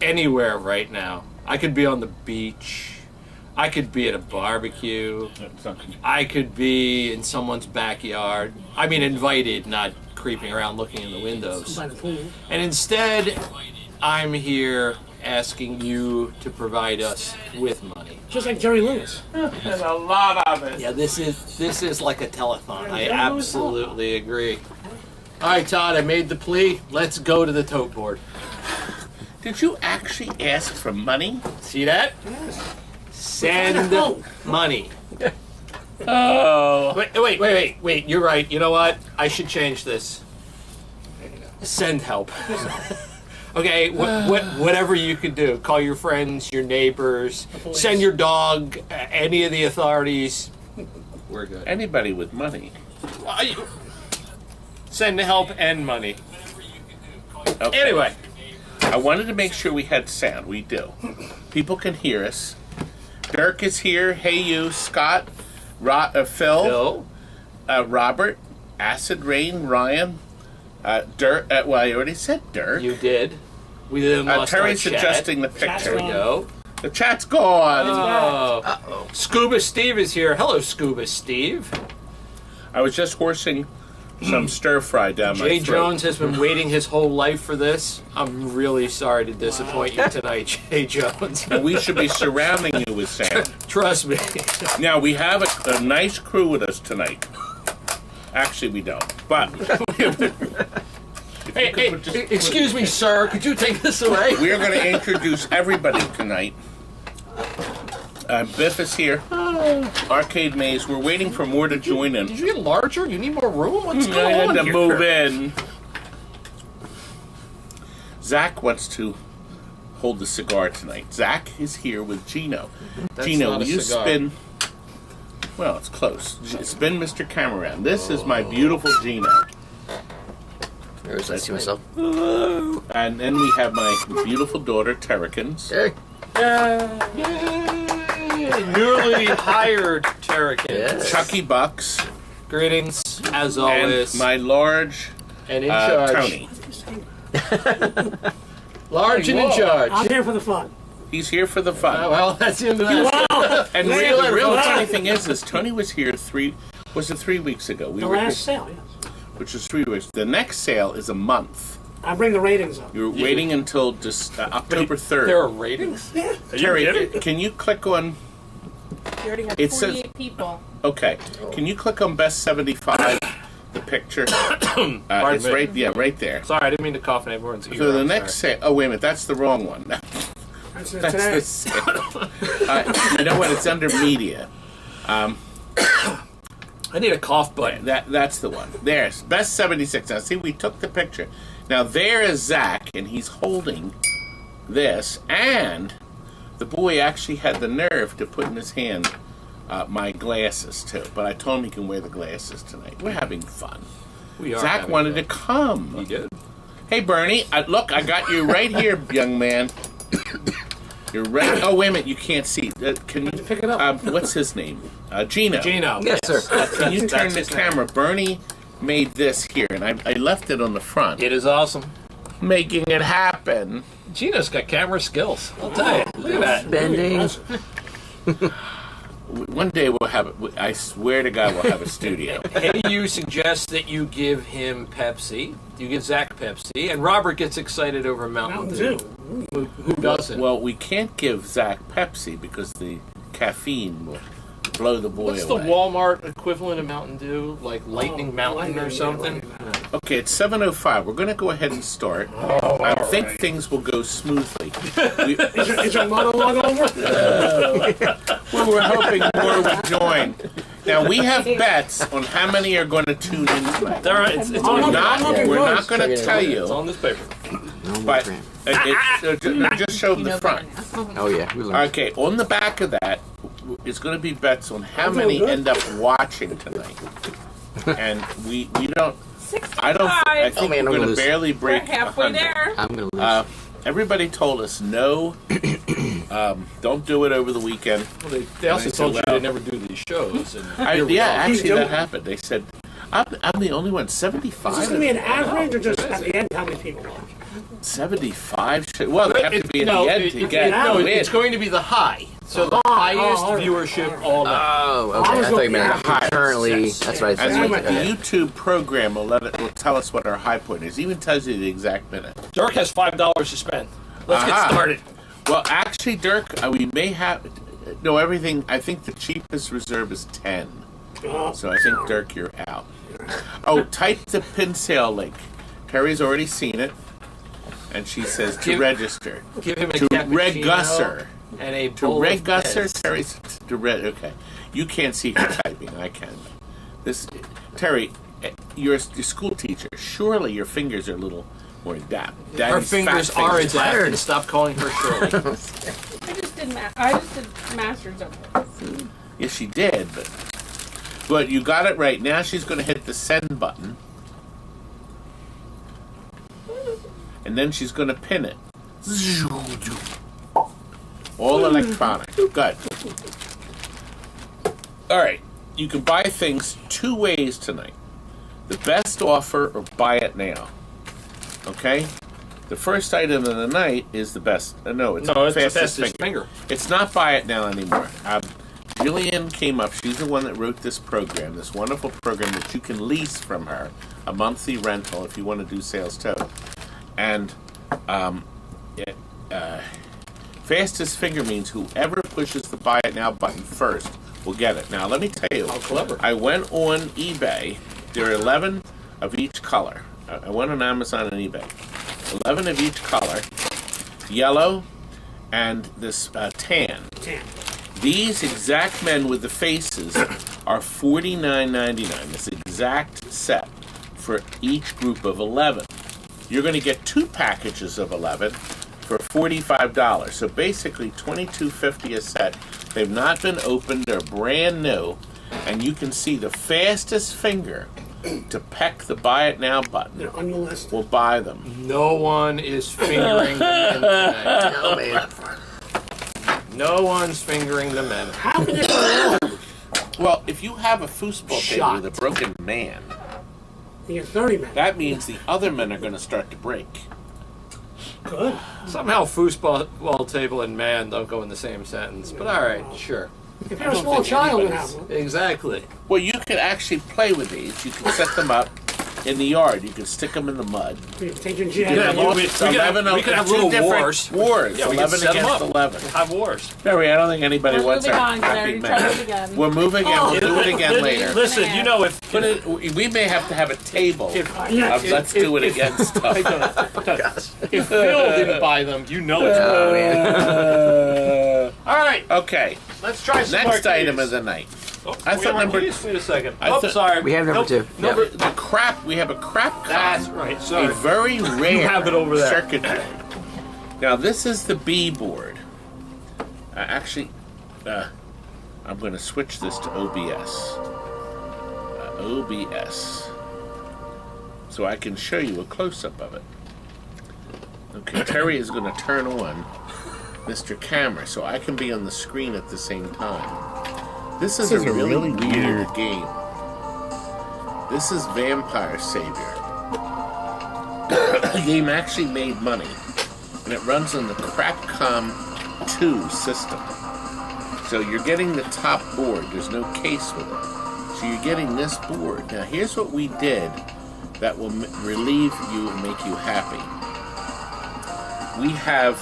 anywhere right now. I could be on the beach. I could be at a barbecue. I could be in someone's backyard. I mean, invited, not creeping around looking in the windows. And instead, I'm here asking you to provide us with money. Just like Jerry Lewis. There's a lot of it. Yeah, this is like a telethon. I absolutely agree. All right, Todd, I made the plea. Let's go to the tote board. Did you actually ask for money? See that? Yes. Send money. Oh. Wait. You're right. You know what? I should change this. Send help. Okay, whatever you can do. Call your friends, your neighbors, send your dog, any of the authorities. We're good. Anybody with money. Send help and money. Okay. Anyway. I wanted to make sure we had sound. We do. People can hear us. Dirk is here. Hey, you. Scott. Phil. Robert. Acid Rain. Ryan. Dirk. Well, I already said Dirk. You did. We then lost Terry's our chat. adjusting the picture. There we go. The chat's gone. Oh. Scuba Steve is here. Hello, Scuba Steve. I was just horsing some stir fry down my throat. Jay Jones has been waiting his whole life for this. I'm really sorry to disappoint you tonight, Jay Jones. And we should be surrounding you with sound. Trust me. Now, we have a nice crew with us tonight. Actually, we don't. But Hey, excuse me, sir. Could you take this away? we are going to introduce everybody tonight. Biff is here. Arcade Maze. We're waiting for more to join in. Did you get larger? You need more room? What's I going on had to here? move in. Zach wants to hold the cigar tonight. Zach is here with Gino. That's Gino, not a you cigar. spin. Well, it's close. Spin Mr. Cameraman. This is my beautiful Gino. I see myself. And then we have my beautiful daughter, Terrikins. Hey. Yay! Newly hired Terrikins. Yes. Chucky Bucks. Greetings, as always. And my large and in charge. Tony. Large and in charge. I'm here for the fun. He's here for the fun. Well, that's the end of that. Wow. And the real funny thing is Tony was here 3 weeks ago. The last sale, yes. Which is 3 weeks. The next sale is a month. I bring the ratings up. You're waiting until just October 3rd. There are ratings? Yeah. Terry, can you click on... You already have It 48 says- people. Okay. Can you click on Best 75, the picture? It's me. right there. Sorry, I didn't mean to cough in everyone's ear. So the I'm next sorry. sale... Oh, wait a minute. That's the wrong one. That's That's today. the sale. You know what? It's under media. I need a cough button. That's the one. There's Best 76. Now, see, we took the picture. Now, there is Zach, and he's holding this, and the boy actually had the nerve to put in his hand my glasses, too. But I told him he can wear the glasses tonight. We're having fun. We are Zach having wanted fun. to come. He did. Hey, Bernie, look, I got you right here, young man. You're right. Oh, wait a minute, you can't see. Can you pick it up? What's his name? Gino. Gino. Yes, sir. Can you turn That's the his name. camera? Bernie made this here, and I left it on the front. It is awesome. Making it happen. Gino's got camera skills. I'll tell you. Look at that. Bending. One day we'll have it. I swear to God, we'll have a studio. Hey, you suggest that you give him Pepsi. You give Zach Pepsi, and Robert gets excited over Mountain Dew. Who doesn't? Well, we can't give Zach Pepsi because the caffeine will blow the boy What's the away. Walmart equivalent of Mountain Dew? Like Lightning Mountain or something? Okay, it's 7:05. We're going to go ahead and start. I think things will go smoothly. Is your monologue over? We were hoping more would join. Now, we have bets on how many are going to tune in tonight. All right, it's We're on, not going to tell it's you, on this paper. but just show them the front. Oh, yeah. We learned. Okay, on the back of that, it's going to be bets on how many end up watching tonight. And we don't... I think man, I'm we're going gonna to lose. barely We're break halfway 100. there. I'm going to lose. Everybody told us no, don't do it over the weekend. Well, they also told you to never do these shows. And Actually, that happened. They said, I'm the only one, 75. Is this going to be an average or just at the end how many people watch? 75? Well, they have to be at no, the end to get no, win. it's going to be the high. So the highest all right. viewership all night. Oh, okay. I thought you meant currently. Yes. That's what I And said. the Okay. YouTube program will tell us what our high point is. Even tells you the exact minute. Dirk has $5 to spend. Let's get started. Well, actually, Dirk, we may have everything. I think the cheapest reserve is 10. So I think Dirk, you're out. Oh, type the pin sale link. Terry's already seen it, and she says to register. Give him a to cappuccino Regusser. and a To bowl of Regusser, Pez. Terry's to red. Okay, you can't see her typing. I can. Terry, you're a school teacher. Surely your fingers are a little more adapt. Her Daddy's fingers fat are fingers. adapted. Stop calling her Shirley. I just did masters of it. Yes, she did, but you got it right. Now she's going to hit the send button, and then she's going to pin it. All electronic. Good. All right. You can buy things two ways tonight. The best offer or buy it now. Okay? The first item of the night is the best. No, it's the fastest finger. It's not buy it now anymore. Jillian came up. She's the one that wrote this program, this wonderful program that you can lease from her, a monthly rental if you want to do sales too. And fastest finger means whoever pushes the buy it now button first will get it. Now, let me tell you. How clever. I went on eBay. There are 11 of each color. I went on Amazon and eBay. 11 of each color, yellow, and this tan. These exact men with the faces are $49.99. This exact set for each group of 11. You're going to get 2 packages of 11 for $45. So basically $22.50 a set. They've not been opened. They're brand new. And you can see the fastest finger to peck the buy it now button. They're on the list. Will buy them. No one is fingering the men tonight. Oh, man. No one's fingering the men. How can it go wrong? Well, if you have a foosball table with a broken man, You get 30 minutes. that means the other men are going to start to break. Good. Somehow foosball table and man don't go in the same sentence. But all right, sure. If you're a small child, you have one. Exactly. Well, you can actually play with these. You can set them up in the yard. You can stick them in the mud. You take your You jab. can have we- all- we could have- 11 we could have two little different wars. Wars. Yeah, we can 11 set 'em against up. 11. Have wars. Barry, I don't think anybody We're wants moving our on, 'cause I happy already men. tried it again. We're moving again. We'll do it again later. Listen, you know if But we may have to have a table Yeah, of let's do it again stuff. if Phil didn't buy them, you know it's Oh, man. all right. Okay, Let's try some next Marquees. item of the night. Oh, I we thought got number- Marquees? Wait a second. I Oh, thought- sorry. We have number two. Number. The crap, we have a crap That's con. right. A Sorry. very rare have it over there. circuit board. Now, this is the B board. Actually, I'm going to switch this to OBS. OBS. So I can show you a close-up of it. Okay, Terry is going to turn on Mr. Camera so I can be on the screen at the same time. This is a really weird game. This is Vampire Savior. The game actually made money, and it runs on the Crapcom 2 system. So you're getting the top board. There's no case with it. So you're getting this board. Now here's what we did that will relieve you and make you happy. We have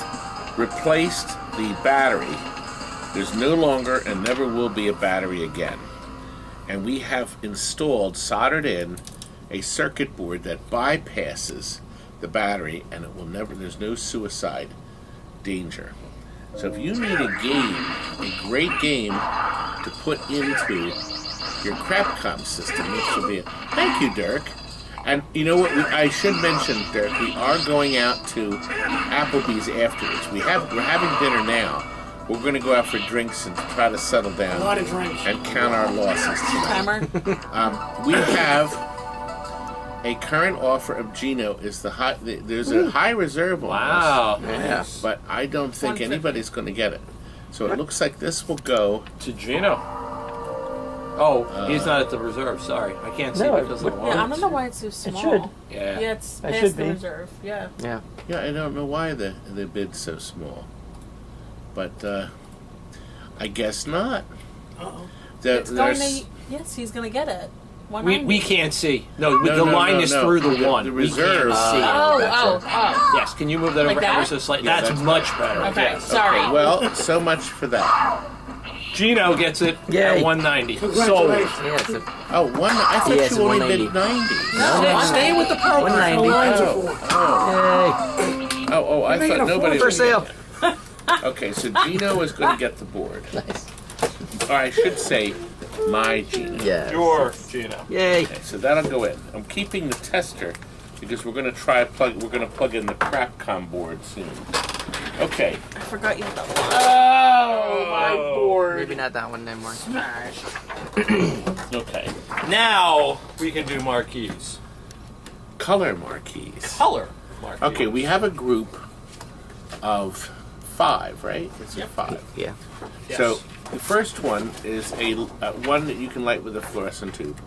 replaced the battery. There's no longer and never will be a battery again. And we have installed, soldered in, a circuit board that bypasses the battery, and it will never, there's no suicide danger. So if you need a game, a great game to put into your Crapcom system, this will be it. Thank you, Dirk. And you know what? I should mention, Dirk, we are going out to Applebee's afterwards. We're having dinner now. We're going to go out for drinks and try to settle down A lot of drinks. and count our losses tonight. Timer. We have a current offer of Gino is the high. There's a high reserve on Wow. Yeah. this, but I don't think 150. anybody's going to get it. So it looks like this will go To Gino. Oh, he's not at the reserve. Sorry, I can't see No, because of the Yeah, I warrants. don't know why it's so small. should. Yeah. Yeah, it's It past should the be. reserve. Yeah. Yeah. Yeah, I don't know why the bid's so small, but I guess not. Uh-oh. It's going to, yes, he's going to get it. We can't see. No, the No, line no, is no. through the one. The We can't reserve. see. Oh. Yes, can you move that Like over that? ever so slightly? Yeah, That's that's- much better. Okay, Yes. sorry. Well, so much for that. Gino gets it Yay. at 190. Sold. Congratulations. Yeah, it's a, Oh, I thought Yeah, it's you only 190. bid 90. Stay with the program. 190. Lines are Yay. for. I You're making thought a nobody For was gonna sale. get it. Okay, so Gino is going to get the board. Nice. Or I should say, my Gino. Yeah. Your Gino. Yay. Okay, so that'll go in. I'm keeping the tester because we're going to plug in the Crapcom board soon. Okay. I forgot you had that one. Oh, my board. maybe not that one anymore. Okay. Now we can do marquees. Color marquees. Color marquees. Okay, we have a group of 5, right? It's a 5. Yeah. Yes. So the first one is a one that you can light with a fluorescent tube.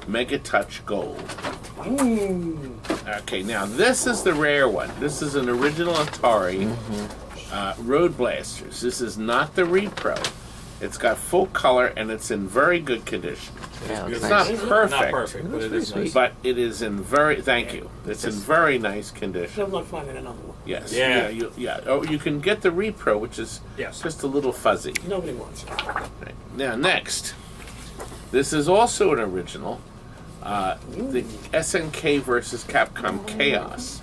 Mega Touch Gold. Okay, now this is the rare one. This is an original Atari Road Blasters. This is not the repro. It's got full color and it's in very good condition. Yeah, It's looks not nice. perfect, Not perfect, but it is nice. but it is in very. Thank you. It's in very nice condition. Good luck finding another one. Yes. Yeah. Yeah. Oh, you can get the repro, which is Yes. just a little fuzzy. Nobody wants it. Right. Now, next, this is also an original. The SNK versus Capcom Chaos,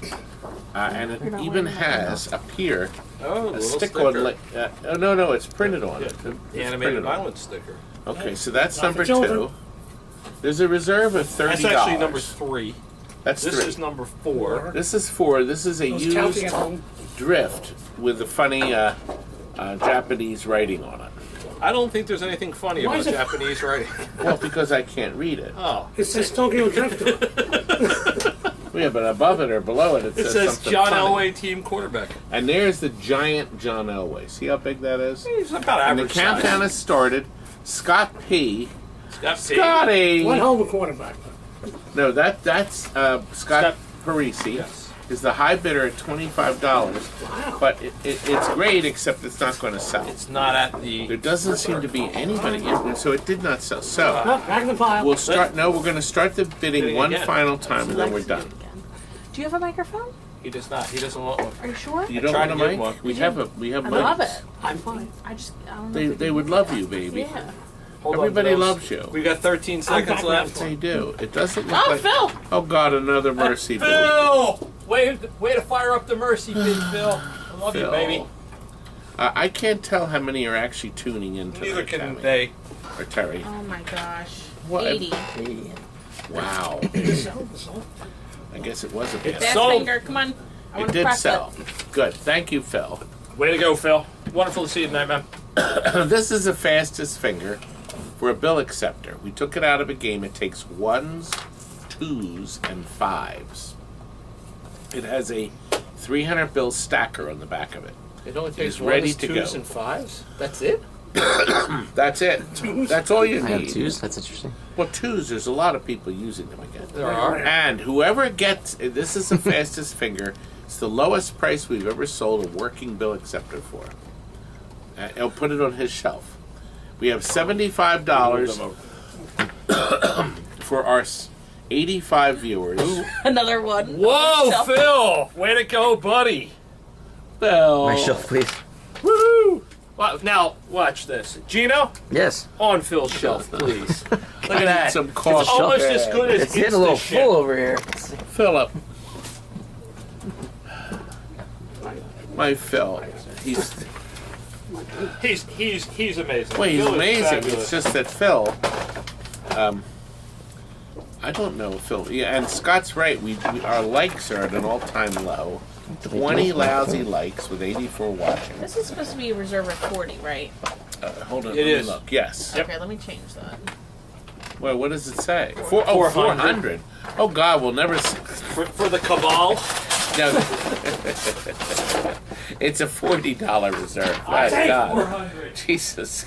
and it even has up here Oh, a sticker. No, it's printed on it. The It's animated printed on violence sticker. it. Okay, so that's Not for number children. 2. There's a reserve of $30. That's actually number 3. That's This 3. is number 4. This is 4. This is a Those used counting at home. drift with the funny Japanese writing on it. I don't think there's anything funny Why about is it- Japanese writing. Well, because I can't read it. Oh. It says Tokyo Drifter. Yeah, but above it or below it, It says says something John funny. Elway team quarterback. And there's the giant John Elway. See how big that is? He's about And the average countdown size. has started. Scott P. Scott P. Scotty! One hell of a quarterback. No, that's Scott Scott- Parisi. Yes. Is the high bidder at $25. But it's great, except it's not going to sell. It's not at the. There doesn't seem to be anybody in, so it did not sell. So Back in the pile. we'll start. No, we're going to start the bidding Bidding one again. final time, and then we're done. Do you have a microphone? He does not. He doesn't want one. Are you sure? You don't tried want to a get mic? one. We have I mics. love it. I'm fine. I don't know. if They would love you, baby. Yeah. Hold on, Everybody Phil. loves you. We got 13 seconds back left. They do. It doesn't look Oh, like. Phil! Oh God, another mercy bill. Phil! Way to fire up the mercy bid, Phil. I love you, baby. I can't tell how many are actually tuning in tonight. Neither can Tammy. they. Or Terry. Oh my gosh. What? 80. Wow. I guess it was a bit. Fast sold. finger, come on. I It want to did press sell. it. Good. Thank you, Phil. Way to go, Phil. Wonderful to see you tonight, man. This is the fastest finger for a bill acceptor. We took it out of a game. It takes 1s, 2s, and 5s. It has a 300 bill stacker on the back of it. It only takes ready to go. 2s and 5s. That's it. That's it. That's all you I have need. 2s. That's interesting. Well, 2s, there's a lot of people using them again. There are. And whoever gets, this is the fastest finger. It's the lowest price we've ever sold a working bill acceptor for. I'll put it on his shelf. We have $75 for our 85 viewers. Another one. Whoa, Shelf. Phil! Way to go, buddy. Phil. My shelf, please. Woo! Well, now, watch this. Gino, Yes. on Phil's shelf, please. Look at need that. some It's coffee. almost as good as It's getting a little Insta-Ship. full over here. Philip. My Phil. He's He's amazing. well, he's Phil is amazing. fabulous. It's just that Phil. I don't know, Phil. Yeah, and Scott's right. We our likes are at an all-time low. 20 lousy likes with 84 watching. This is supposed to be a reserve at 40, right? Hold on, It let me is. look. Yes. Yep. Okay, let me change that. Well, what does it say? 400. 400. Oh God, we'll never. For the cabal. No. It's a $40 reserve. I My take God. 400. Jesus.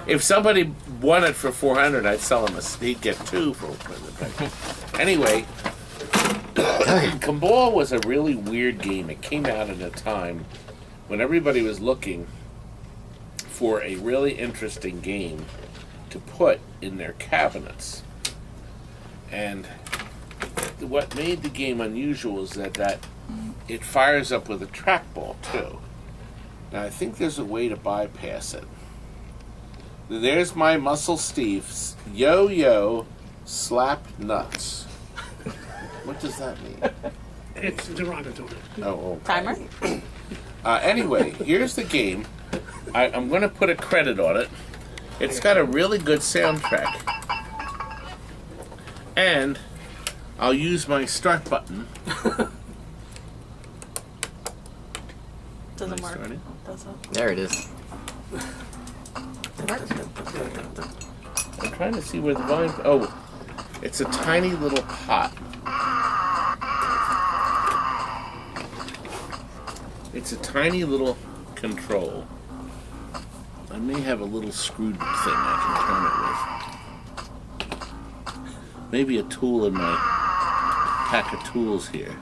If somebody won it for 400, I'd sell him he'd get 2 for the Anyway, Pinball was a really weird game. It came out at a time when everybody was looking for a really interesting game to put in their cabinets. And what made the game unusual is that it fires up with a trackball too. Now I think there's a way to bypass it. There's my Muscle Steve's yo-yo slap nuts. What does that mean? It's derogatory. Oh. Timer? Anyway, here's the game. I'm going to put a credit on it. It's got a really good soundtrack. And I'll use my start button. Doesn't Am I work. starting? Doesn't. There it is. I'm trying to see where the volume... Oh, it's a tiny little pot. It's a tiny little control. I may have a little screwed thing I can turn it with. Maybe a tool in my pack of tools here.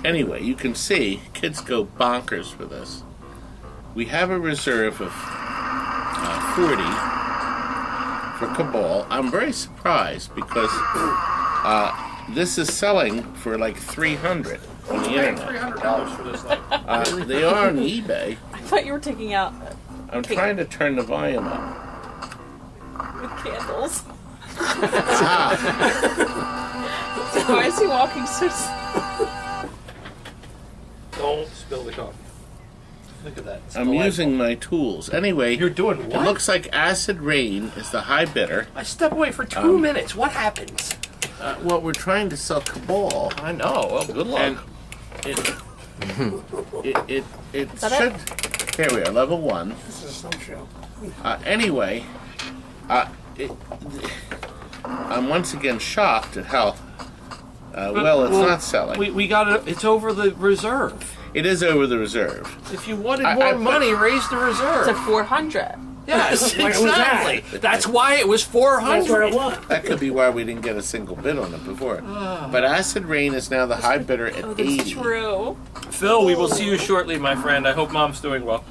Anyway, you can see kids go bonkers for this. We have a reserve of 40 for Cabal. I'm very surprised because this is selling for like $300 on the internet. $300 for this thing. They are on eBay. I thought you were taking out I'm trying to turn the volume up. with candles. Ah, Why is he walking so Don't spill the coffee. Look at that. It's I'm delightful. using my tools. Anyway, You're doing it what? looks like Acid Rain is the high bidder. I step away for 2 minutes. What happens? Well, we're trying to sell Cabal. I know. Well, good luck. And it that should. Here we are, level 1. This is a snow show. Anyway, I'm once again shocked at how well it's not selling. We got it. It's over the reserve. It is over the reserve. If you wanted I more put- money, raise the reserve. It's a 400. Yes, Where was that? exactly. That's why it was 400. That's where it was. That could be why we didn't get a single bid on it before. But Acid Rain is now the high bidder at Oh, 80. that's true. Phil, we will see you shortly, my friend. I hope Mom's doing well.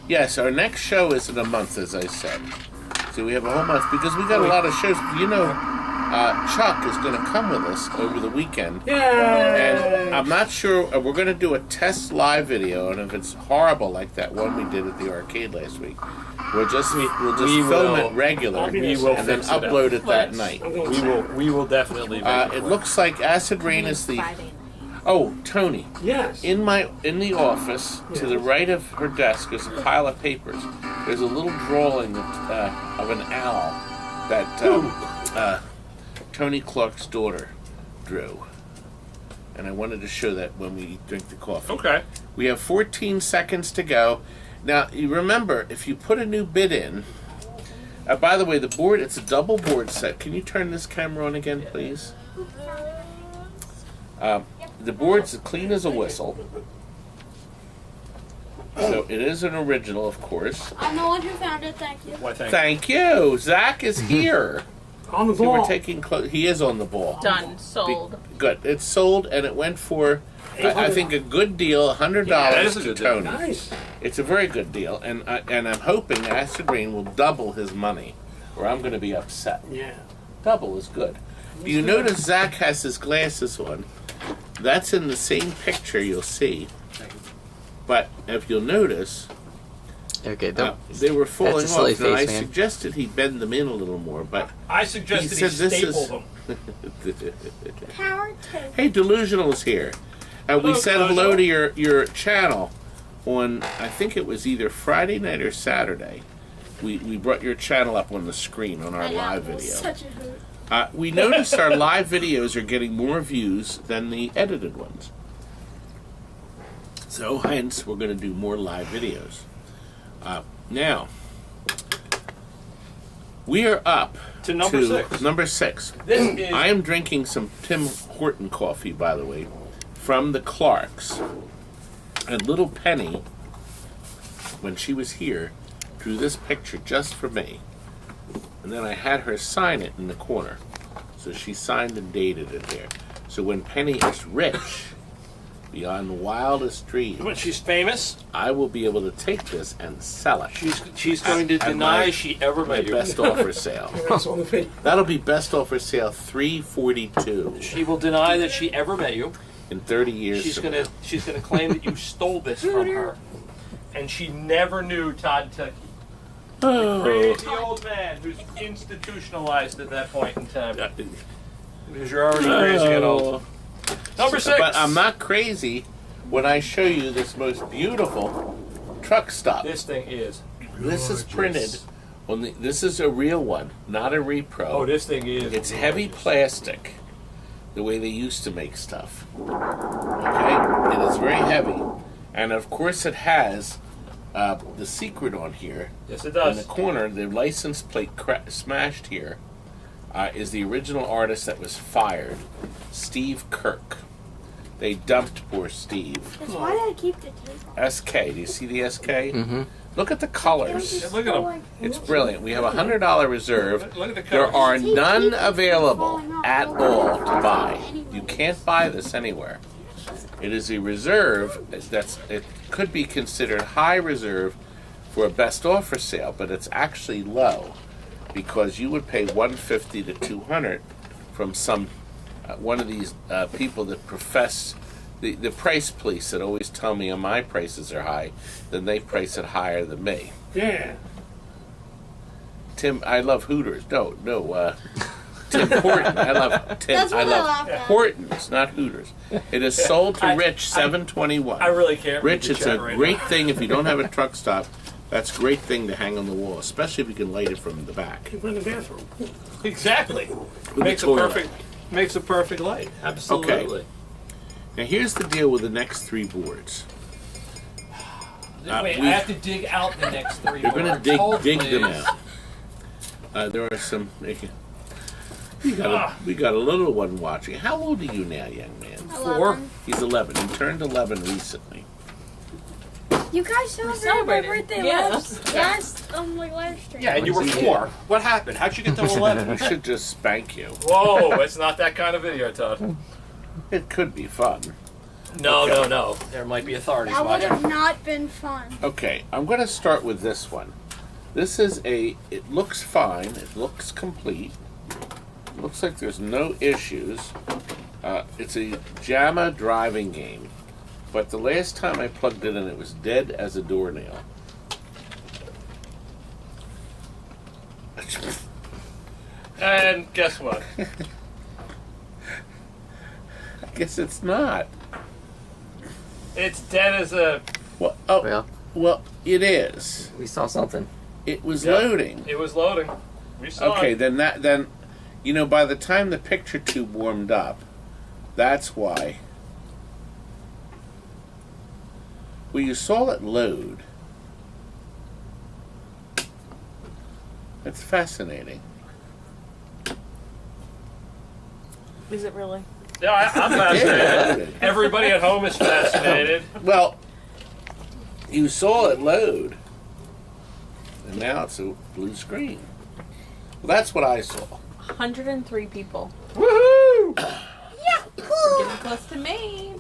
Yes, our next show is in a month, as I said. So we have a whole month because we got a lot of shows. You know, Chuck is going to come with us over the weekend. Yay! And I'm not sure, we're going to do a test live video, and if it's horrible like that one we did at the arcade last week, we'll just we film will- it regular we will and then fix it up. upload it that Yes. night. I'm going We will definitely make It looks like Acid Rain is the... Friday. Oh, Tony. Yes. In the office, to the right of her desk, is a pile of papers. There's a little drawing of an owl that Tony Clark's daughter drew. And I wanted to show that when we drink the coffee. Okay. We have 14 seconds to go. Now, you remember, if you put a new bid in... by the way, the board, it's a double board set. Can you turn this camera on again, please? The board's as clean as a whistle. So it is an original, of course. I'm the one who found it, thank you. Why, thank Thank you. Zach is here. On the So we're ball. taking he is on the ball. Done. Sold. Good. It's sold and it went for I think a good deal, $100 Yeah, that is a to good deal. Tony. Nice. It's a very good deal, and I'm hoping Acid Rain will double his money, or I'm going to be upset. Yeah. Double is good. You notice Zach has his glasses on. That's in the same picture you'll see. But if you'll notice, Okay, don't. they were falling That's a silly off. Now, I face, man. suggested he bend them in a little more, but I he suggested said this staple is. them. Power 2. Hey, Delusional's here. We Hello, said hello Delusional. to your channel on, I think it was either Friday night or Saturday. We brought your channel up on the screen on our I know, live it was video. Such a hoot. We noticed our live videos are getting more views than the edited ones. So, hence, we're going to do more live videos. Now, we are up To number 6. Number 6. This is I am drinking some Tim Horton coffee, by the way, from the Clarks. And Little Penny when she was here, drew this picture just for me. And then I had her sign it in the corner. So she signed and dated it there. So when Penny is rich, beyond the wildest dreams, When she's famous, I will be able to take this and sell it. she's going to At deny my- she ever My met you. best offer sale. That's all the video. That'll be best offer sale $342 She will deny that she ever met you. in 30 years. She's from gonna now. claim that you stole this from her, and she never knew Todd Tucky. Oh. Crazy old man who's institutionalized at that point in time. Because you're already crazy and old. Number 6. But I'm not crazy when I show you this most beautiful truck stop. This thing is. This is printed on the. This is a real one, not a repro. Oh, this thing is. It's heavy plastic, the way they used to make stuff. Okay, it is very heavy, and of course it has the secret on here. Yes, it In does. the corner, the license plate smashed here is the original artist that was fired, Steve Kirk. They dumped poor Steve. That's why did I keep the tape? SK. Do you see the SK? Mm-hmm. Look at the colors. Look at them. It's brilliant. We have a $100 reserve. Look at the There colors. are none available at all to buy. You can't buy this anywhere. It is a reserve it could be considered high reserve for a best offer sale, but it's actually low because you would pay $150 to $200 from some one of these people that profess the price police that always tell me my prices are high, then they price it higher than me. Yeah. Tim, I love Hooters. No, Tim Horton. I love Tim. That's what I love laughed at. Hortons, not Hooters. It is sold to Rich, $7.21. I really can't. Rich, read the it's a chat right great now. thing if you don't have a truck stop. That's a great thing to hang on the wall, especially if you can light it from the back. Keep in the bathroom. Exactly. the Makes a toilet. perfect light. Absolutely. Now here's the deal with the next 3 boards. Wait, we- I have to dig out the next 3. You're going to Hold, dig them please. out. There are some. We got a little one watching. How old are you now, young man? 11. He's 11. He turned 11 recently. You guys celebrated my celebrated. birthday Yes. last stream. Yeah, and you were 4. What happened? How'd you get to 11? We should just spank you. Whoa, it's not that kind of video, Todd. It could be fun. No. There might be authorities That would watching. have not been fun. Okay, I'm going to start with this one. This is it looks fine. It looks complete. Looks like there's no issues. It's a JAMA driving game. But the last time I plugged it in, it was dead as a doornail. And guess what? I guess it's not. It's dead as a... Well, Well, it is. we saw something. It was Yep. loading. It was loading. We saw Okay, it. then by the time the picture tube warmed up, that's why. Well, you saw it load. That's fascinating. Is it really? Yeah, I'm fascinated. Yeah. Everybody at home is fascinated. Well, you saw it load, and now it's a blue screen. Well, that's what I saw. 103 people. Woohoo! Getting close to me.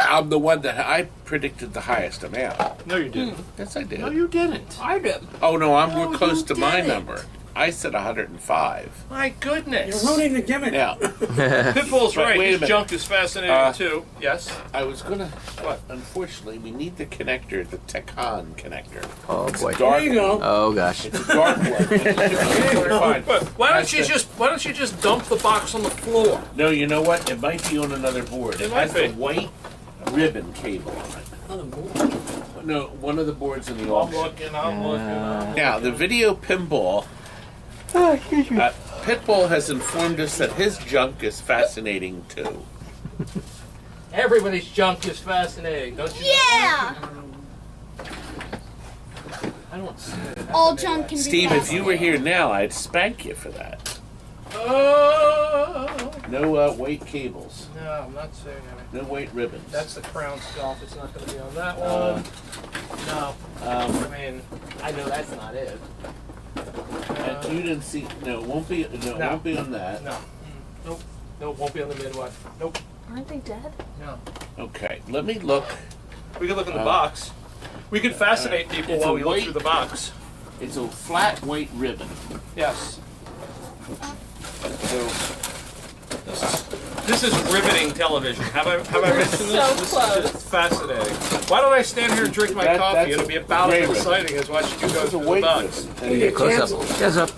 I'm the one that I predicted the highest amount. No, you didn't. Yes, I did. No, you didn't. I did. Oh no, I'm No, more close you to my didn't. number. I said 105. My You're goodness. ruining the gimmick. Now, Pitbull's But right. wait a His minute. junk is fascinating too. Yes. I was gonna. What? Unfortunately, we need the connector, the Tecan connector. Oh boy. Dark. There you go. Oh gosh. It's a dark one. Fine. But why That's don't you just dump the box on the floor? No, you know what? It might be on another board. It might has be. the white ribbon cable on it. No, one of the boards in the I'm auction. looking. I'm looking. Now, the video pinball. Pitbull has informed us that his junk is fascinating too. Everybody's junk is fascinating, don't you? Yeah! I don't see it. All junk can be Steve, if you were fascinating. here now, I'd spank you for that. Oh No white cables. no, I'm not saying anything. No white ribbons. That's the crown sculpt. It's not going to be on that one. No. I mean, I know that's not it. And you didn't see. No, it won't be. No, it won't be on that. No. Nope. Nope. Won't be on the Midway. Nope. Aren't they dead? No. Okay, let me look. We could look in the box. We could fascinate people It's while a we look white- through the box. It's a flat white ribbon. Yes. So This is riveting television. Have I mentioned this? So This close. is just fascinating. Why don't I stand here and drink my coffee? that's It'll be about great as exciting as watching you go it's a through the white box. ribbon. And it- Close up. Close up.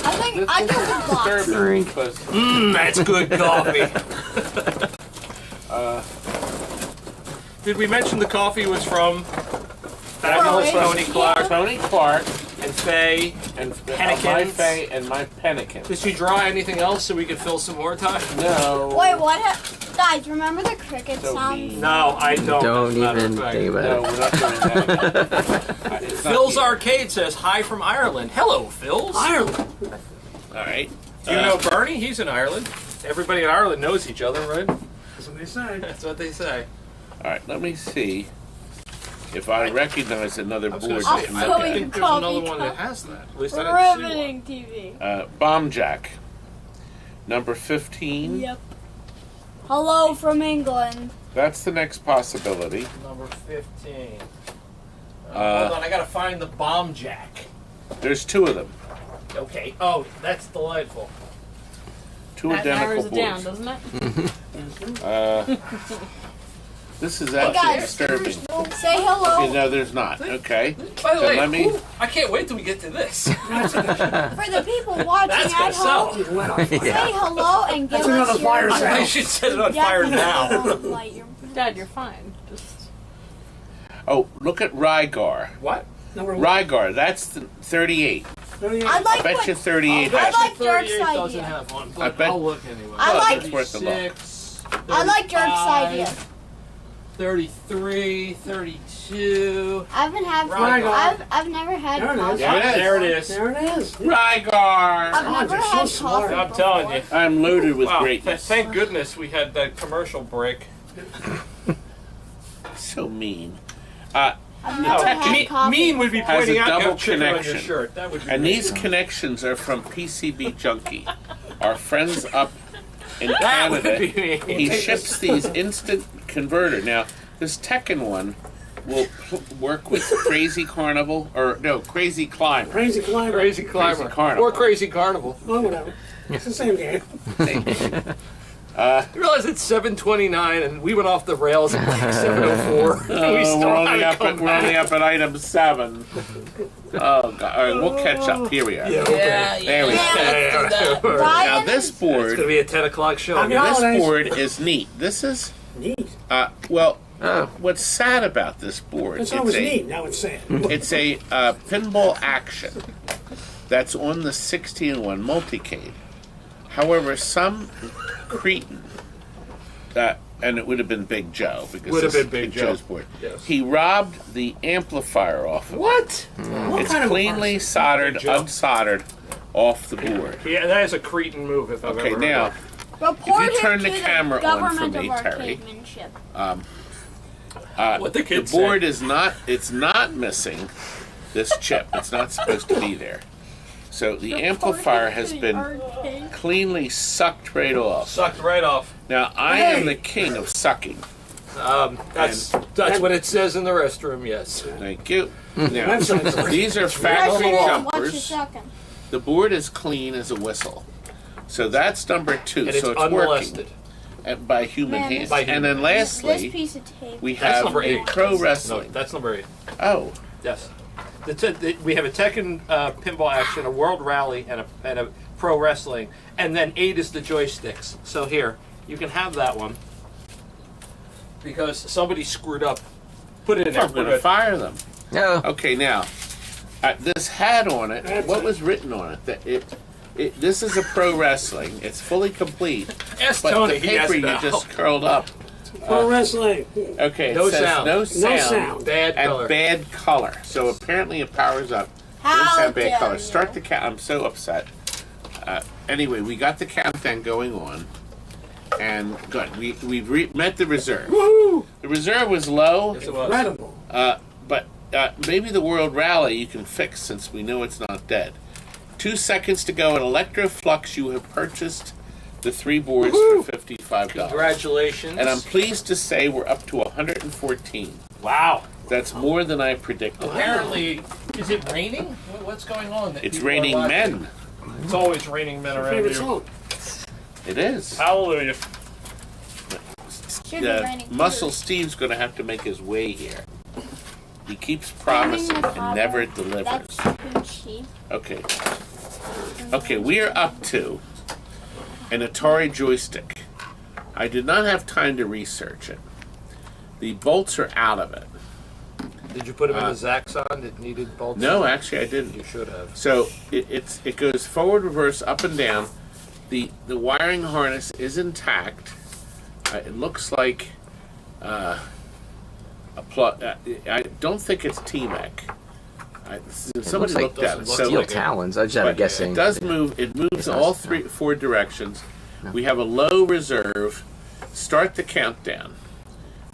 I think This I is got the box. disturbing because That's good coffee. Did we mention the coffee was from fabulous Tony Clark Tony Clark and Faye? and my Pennykins. Faye and my Pennykins. Did she draw anything else so we could fill some more time? No. Wait, what? Guys, remember the cricket So sound? mean. No, I don't. Don't as a matter of even fact. think about No, it. we're not doing that. It's not Phil's here. Arcade says hi from Ireland. Hello, Phil's. Ireland. All right. Do you know Bernie? He's in Ireland. Everybody in Ireland knows each other, right? That's what they say. That's what they say. All right. Let me see if I recognize another I was board. gonna that say, you I look don't at. think there's Coffee another one that cup. has that. At least I didn't see Riveting TV. Bomb Jack. Number 15. Yep. Hello from England. That's the next possibility. one. Number 15. Uh, Hold on, I gotta find the bomb jack. There's two of them. Okay. Oh, that's delightful. Two That narrows identical it down, boards. doesn't it? This is Hey actually guys, disturbing. say hello. Okay, no, there's not. Okay. By the So way, let me. I can't wait till we get to this. For the people watching That's at gonna sell. home, Went on fire. say hello and give That's us another your fire I sale. should set it on Yeah, fire now. light your- Dad, you're fine. Just Oh, look at Rygar. What? Number one. Rygar. That's the 38. 38. I like I bet what, you 38 I has. like Dirk's 38 doesn't idea. have one, I but bet- I'll look anyway. I like- It's worth a look. 36, I like Dirk's 35, idea. 33, 32. I haven't had. Rygar. I've never had There it is. coffee. There it is. There it is. There it is. Rygar. I've God, never you're so had smart. coffee. I'm telling you. I'm loaded with Wow, greatness. thank goodness we had that commercial break. So mean. I've never had coffee. Mean would be before. Has a pointing out you double have chicken on your connection. shirt. That would be And mean. these connections are from PCB Junkie, our friends up in That would Canada. be mean. He ships these instant converter. Now, this Tekken one will work with Crazy Carnival, or no, Crazy Climber. Crazy climber. Crazy Climber. Crazy Carnival. Or Crazy Carnival. Well, whatever. It's the same game. You realize it's 7:29 and we went off the rails at like 7:04. we still we're only haven't up come at, we're only back. up at item 7. Oh God! All right, we'll catch up. Here we are. Yeah, There we go. Yeah, let's do that. Now Ryan this is- It's gonna board, be a 10 o'clock show. I'm again. not- this board is neat. This is Neat. well. Oh. What's sad about this board? It's always neat. Now it's sad. It's a pinball action that's on the 16-1 multicade. However, some cretin, and it would have been Big Joe because Would have this been is Big Joe. Joe's board. Yes. He robbed the amplifier off of it. What? What It's kind of a cleanly person? soldered, Big Joe. unsoldered off the board. Yeah, that is a cretin move if I've Okay, ever heard now one. Report if you it turn to the camera on government for me, of Terry. arcademanship. What the the kids board say. is not. It's not missing this chip. It's not supposed to be there. So the amplifier has been Arcade. cleanly sucked right off. Sucked right off. Now I am the king of sucking. That's what it says in the restroom. Yes. Thank you. Now, Website. these are factory President, what you jumpers. sucking? The board is clean as a whistle. So that's number 2. And it's so it's unmolested. working by human Man, hands. this- By And then This lastly, piece of tape. we That's have number a 8. pro No, wrestling. that's number 8. Oh, Yes. We have a Tekken pinball action, a world rally, and a pro wrestling, and then 8 is the joysticks. So here, you can have that one because somebody screwed up. Put it in there. I'm going We're to good. fire them. No. Okay, now this hat on it. What was written on it? That this is a pro wrestling. It's fully complete, Ask but Tony. the He has paper you it now. just curled up. Pro wrestling. Okay, it No says sound. no sound, sound. Bad and color. bad color. So apparently it powers up. How No sound, bad dare color. you. Start the count. I'm so upset. Anyway, we got the countdown going on, and good. We've met the reserve. Woohoo! The reserve was low. Yes, it was. Incredible. but maybe the World Rally you can fix since we know it's not dead. 2 seconds to go. In Electroflux, you have purchased the 3 boards for $55. Congratulations. And I'm pleased to say we're up to 114. Wow. That's more than I predicted. Apparently, is it raining? What's going on? It's raining men. It's always raining men around Favorite you. song. It is. Hallelujah. Should be raining. Muscle Steve's going to have to make his way here. He keeps promising and never delivers. That's fucking cheap. Okay. Okay, we are up to an Atari joystick. I did not have time to research it. The bolts are out of it. Did you put him in the Zaxxon that needed bolts? No, actually I didn't. You should have. So it goes forward, reverse, up and down. The wiring harness is intact. It looks like a plug. I don't think it's T-Mech. Somebody like looked at it. Steel talons. I just had a But guessing. it does move. It moves all 4 directions. We have a low reserve. Start the countdown.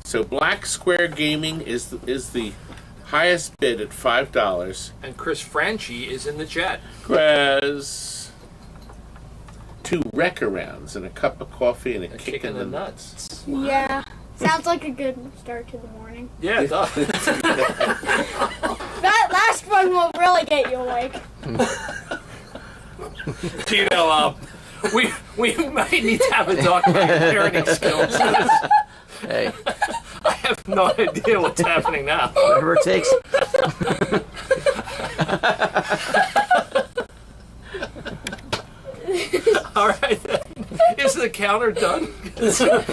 So Black Square Gaming is the highest bid at $5. And Chris Franchi is in the chat. Chris, 2 wreck-arounds and a cup of coffee and a kick in the nuts. Yeah. Sounds like a good start to the morning. Yeah, it does. That last one will really get you awake. Gino, we might need to have a talk about your parenting skills. Hey, I have no idea what's happening now. whatever it takes. All right, then. Is the counter done?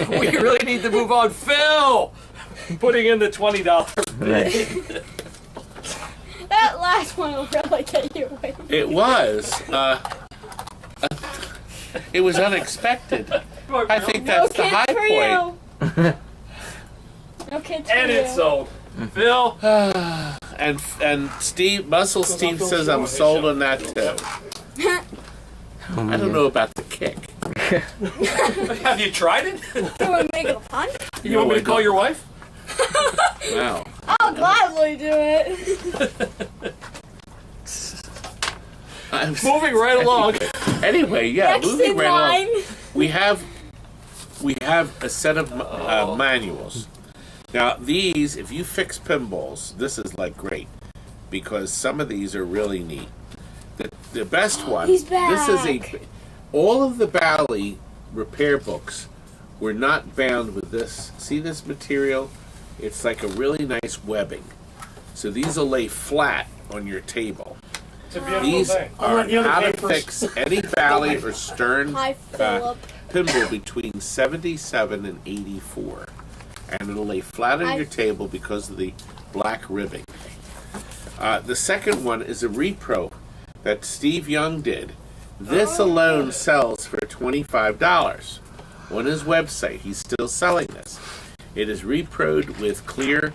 We really need to move on. Phil, putting in the $20 bid. That last one will really get you awake. It was. It was unexpected. I think No that's the kids high for point. you. No kids for And you. it's sold. Phil, And Steve, Muscle Steve says I'm sold on that too. I don't know about the kick. have you tried it? You want to make it a pun? You want me to call your wife? Wow. I'll gladly do it. Moving right along. Anyway, yeah, Next moving in right line. along. We have a set of manuals. Now these, if you fix pinballs, this is like great because some of these are really neat. The best one. He's This is back. all of the Bally repair books were not bound with this. See this material? It's like a really nice webbing. So these will lay flat on your table. It's a beautiful These thing. are the other how to papers. fix any Bally or Stern Hi, Philip. pinball between 77 and 84. And it'll lay flat on your table because of the black ribbing. The second one is a repro that Steve Young did. This alone sells for $25 on his website. He's still selling this. It is reproed with clear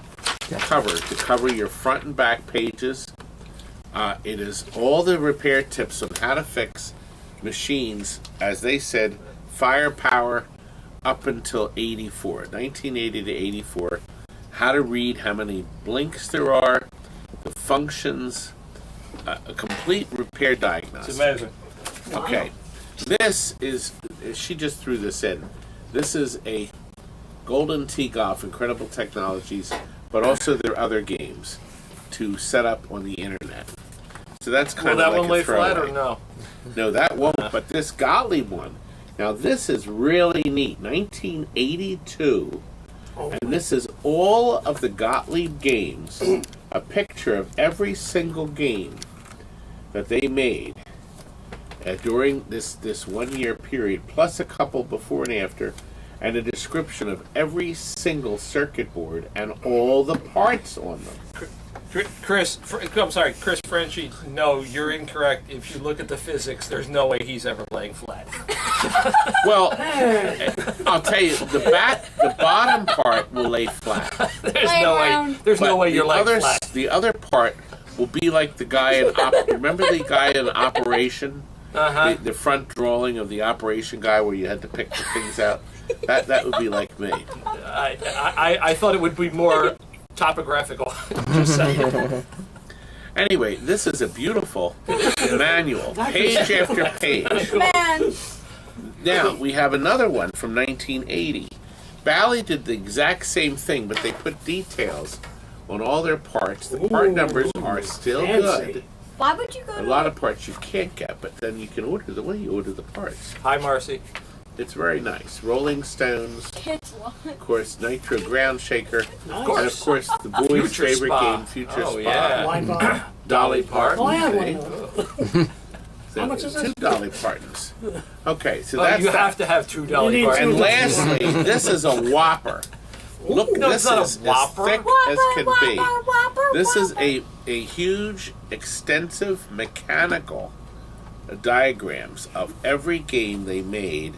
cover to cover your front and back pages. It is all the repair tips on how to fix machines, as they said, firepower up until 84, 1980 to 84. How to read how many blinks there are, the functions, a complete repair diagnosis. It's amazing. Okay, this is, she just threw this in. This is a Golden Tee Golf, Incredible Technologies, but also their other games to set up on the internet. So that's Will kind that of like one a lay flat throwaway. or no? No, that won't, but this Gottlieb one. Now this is really neat, 1982. And this is all of the Gottlieb games, a picture of every single game that they made during this 1 year period, plus a couple before and after, and a description of every single circuit board and all the parts on them. Chris Franchi, no, you're incorrect. If you look at the physics, there's no way he's ever laying flat. Well, I'll tell you, the bottom part will lay flat. There's Lay no around. way. There's no way you're laying flat. The other part will be like the guy in remember the guy in Operation? Uh-huh. The front drawing of the Operation guy where you had to pick the things out. That would be like me. I thought it would be more topographical. Just saying. Anyway, this is a beautiful manual, page after page. Man. Now, we have another one from 1980. Bally did the exact same thing, but they put details on all their parts. The part numbers are still good. Why would you go A to lot of parts you can't get, but then you can order the way you order the parts. Hi, Marcy. It's very nice. Rolling Stones, kids love it? of course, Nitro Ground Shaker, Nice. and of course the boys' Future favorite Spa. game, Future Oh, Spa. yeah. Wine bar. Dolly Parton. Oh, I have one see? of those. So How much is this? 2 Dolly Partons. Okay, so Oh, that's you that. have to have 2 You Dolly need parts. two. And lastly, this is a whopper. Look, No, this it's not a is as Whopper. thick as can be. Whopper, This is Whopper. a huge, extensive mechanical diagrams of every game they made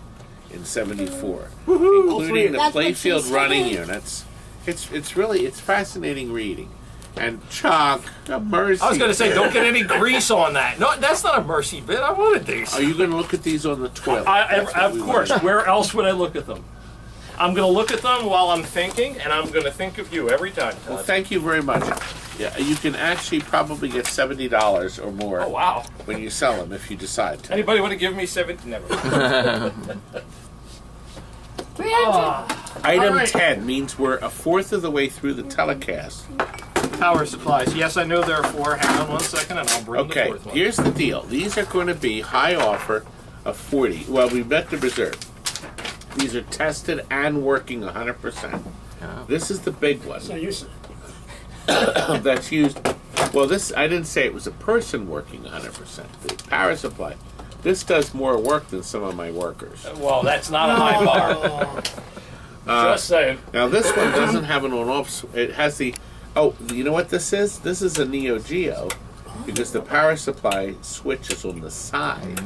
in '74, including the That's what she playfield said. running units. It's really fascinating reading. And Chuck, a mercy. I was going to say, bit. don't get any grease on that. No, that's not a mercy bit. I wanted these. Are you going to look at these on the toilet? That's what Of we course. wanna- Where else would I look at them? I'm going to look at them while I'm thinking, and I'm going to think of you every time. Well, Todd. thank you very much. Yeah, you can actually probably get $70 or more Oh, wow. when you sell them if you decide to. Anybody want to give me 7? Never. 300. Item All right. 10 means we're a fourth of the way through the telecast. Power supplies. Yes, I know there are 4. Hang on 1 second, and I'll bring the Okay, 4th one. here's the deal. These are going to be high offer of 40. Well, we met the reserve. These are tested and working 100%. This is the big one So you said. that's used. Well, this, I didn't say it was a person working 100%. The power supply. This does more work than some of my workers. Well, that's not a high bar. Just saying. Now, this one doesn't have an on-off. It has the. Oh, you know what this is? This is a Neo Geo because the power supply switch is on the side.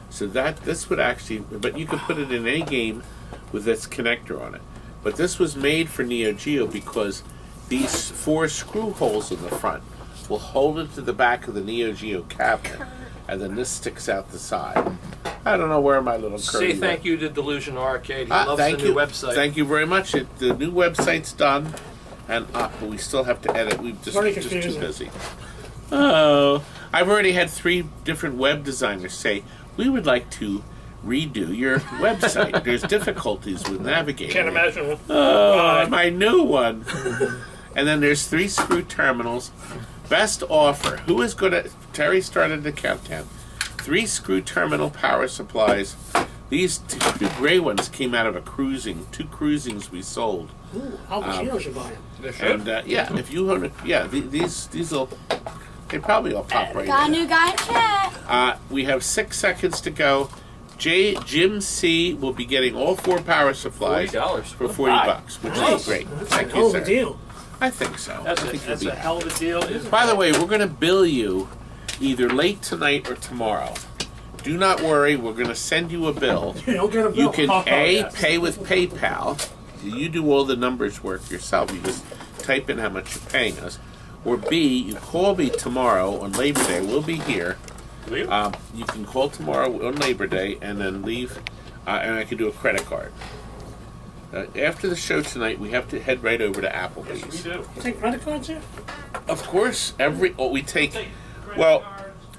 So this would actually, but you could put it in any game with this connector on it. But this was made for Neo Geo because these 4 screw holes in the front will hold it to the back of the Neo Geo cabinet, and then this sticks out the side. I don't know where my little curly. Say thank you to Delusion Arcade. He Ah, loves thank the new you. website. Thank you very much. The new website's done and up, but we still have to edit. We've just Very too confusing. busy. Oh, I've already had 3 different web designers say we would like to redo your website. There's difficulties with navigating. Can't imagine. Oh, my new one. And then there's 3 screw terminals. Best offer. Who is going to? Terry started the countdown. 3 screw terminal power supplies. These 2 gray ones came out of 2 cruisings we sold. Ooh, Al Pacino should buy him. And yeah, if you own it, yeah, these will. They probably all pop right Got a in. new guy in chat. We have 6 seconds to go. Jim C will be getting all 4 power supplies $40 for $40, which is great. That's Thank a you, hell of sir. a deal. I think so. That's, I think that's you'll a be. hell of a deal, isn't By it? the way, we're going to bill you either late tonight or tomorrow. Do not worry, we're going to send you a bill. You don't get a bill. You can Oh, yes. pay with PayPal. You do all the numbers work yourself. You just type in how much you're paying us. Or B, you call me tomorrow on Labor Day. We'll be here. Will you? You can call tomorrow on Labor Day and then leave, and I can do a credit card. After the show tonight, we have to head right over to we Applebee's. do. You take credit cards here? Of course, we take.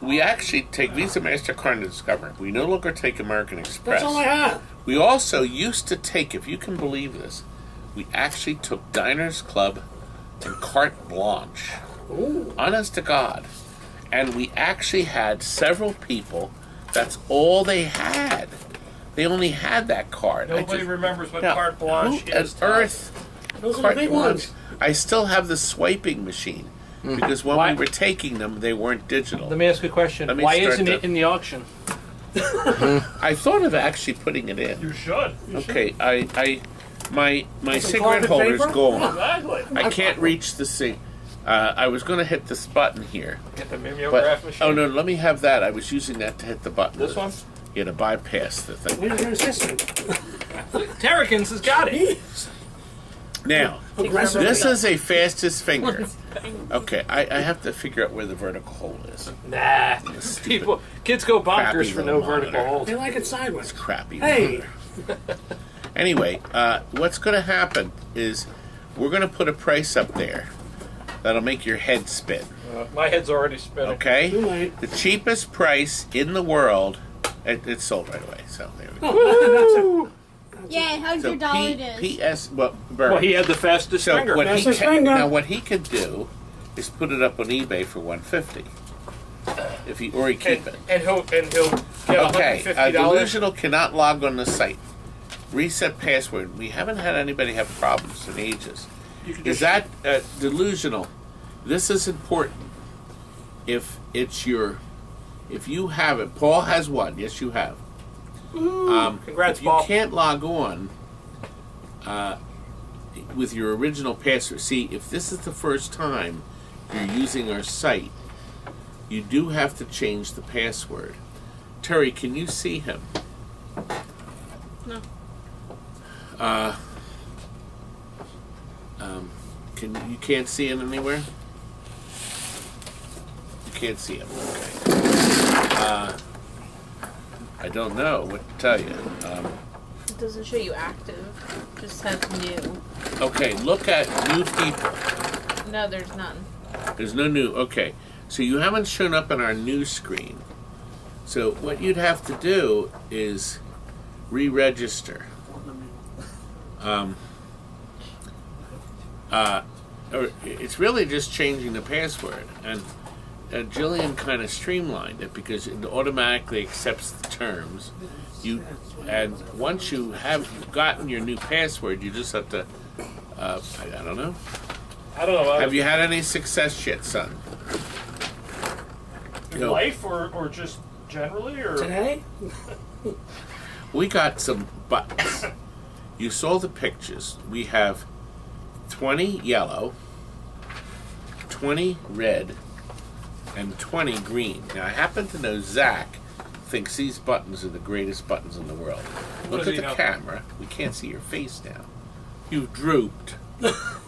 We actually take Visa, MasterCard, and Discover. We no longer take American Express. That's all I have. We also used to take, if you can believe this, we actually took Diners Club and Carte Blanche. Ooh. Honest to God. And we actually had several people, that's all they had. They only had that card. Nobody remembers what Now, carte blanche who on is. Todd. earth? Those are the Carte big Blanche. ones. I still have the swiping machine because when Why- we were taking them, they weren't digital. Let me ask you a question. Let me Why start isn't it the- in the auction? I thought of actually putting it in. You should. Okay, my Some cigarette carbon holder's paper? gone. Exactly. I can't reach the thing. I was going to hit this button here, Get the mimeograph but machine. oh no, let me have that. I was using that to hit the button. This one? Yeah, to bypass the thing. Where's this one? Terracins has got it. Now, Aggressive. this is a fastest finger. Okay, I have to figure out where the vertical hole is. Nah. Stupid, Kids go bonkers crappy for no little vertical monitor. holes. They like it sideways. crappy. Hey, Anyway, what's going to happen is we're going to put a price up there that'll make your head spin. My head's already spinning. Okay? Too late. The cheapest price in the world, it's sold right away. So there we go. Oh, Yeah, how's So your dollar is? PS, well, Bert. Well, he had the fastest So finger. what he Fastest can, finger. now what he could do is put it up on eBay for $150. If he or he keep it. And he'll get Okay, $150. Delusional cannot log on the site. Reset password. We haven't had anybody have problems in ages. Is that delusional? This is important. If you have it, Paul has one. Yes, you have. Congrats, if you Paul. can't log on with your original password. See, if this is the first time you're using our site, you do have to change the password. Terry, can you see him? No. You can't see him anywhere? You can't see him. Okay. I don't know what to tell you. It doesn't show you active. It just says new. Okay, look at new people. No, there's none. There's no new. Okay, so you haven't shown up on our new screen. So what you'd have to do is re-register. Or it's really just changing the password, and Jillian kind of streamlined it because it automatically accepts the terms. And once you have gotten your new password, you just have to. I don't know. I don't know. Have you had any success yet, son? in life or just generally or Today? We got some buttons. You saw the pictures. We have 20 yellow, 20 red, and 20 green. Now, I happen to know Zach thinks these buttons are the greatest buttons in the world. Look does at he the know? camera. We can't see your face now. You've drooped.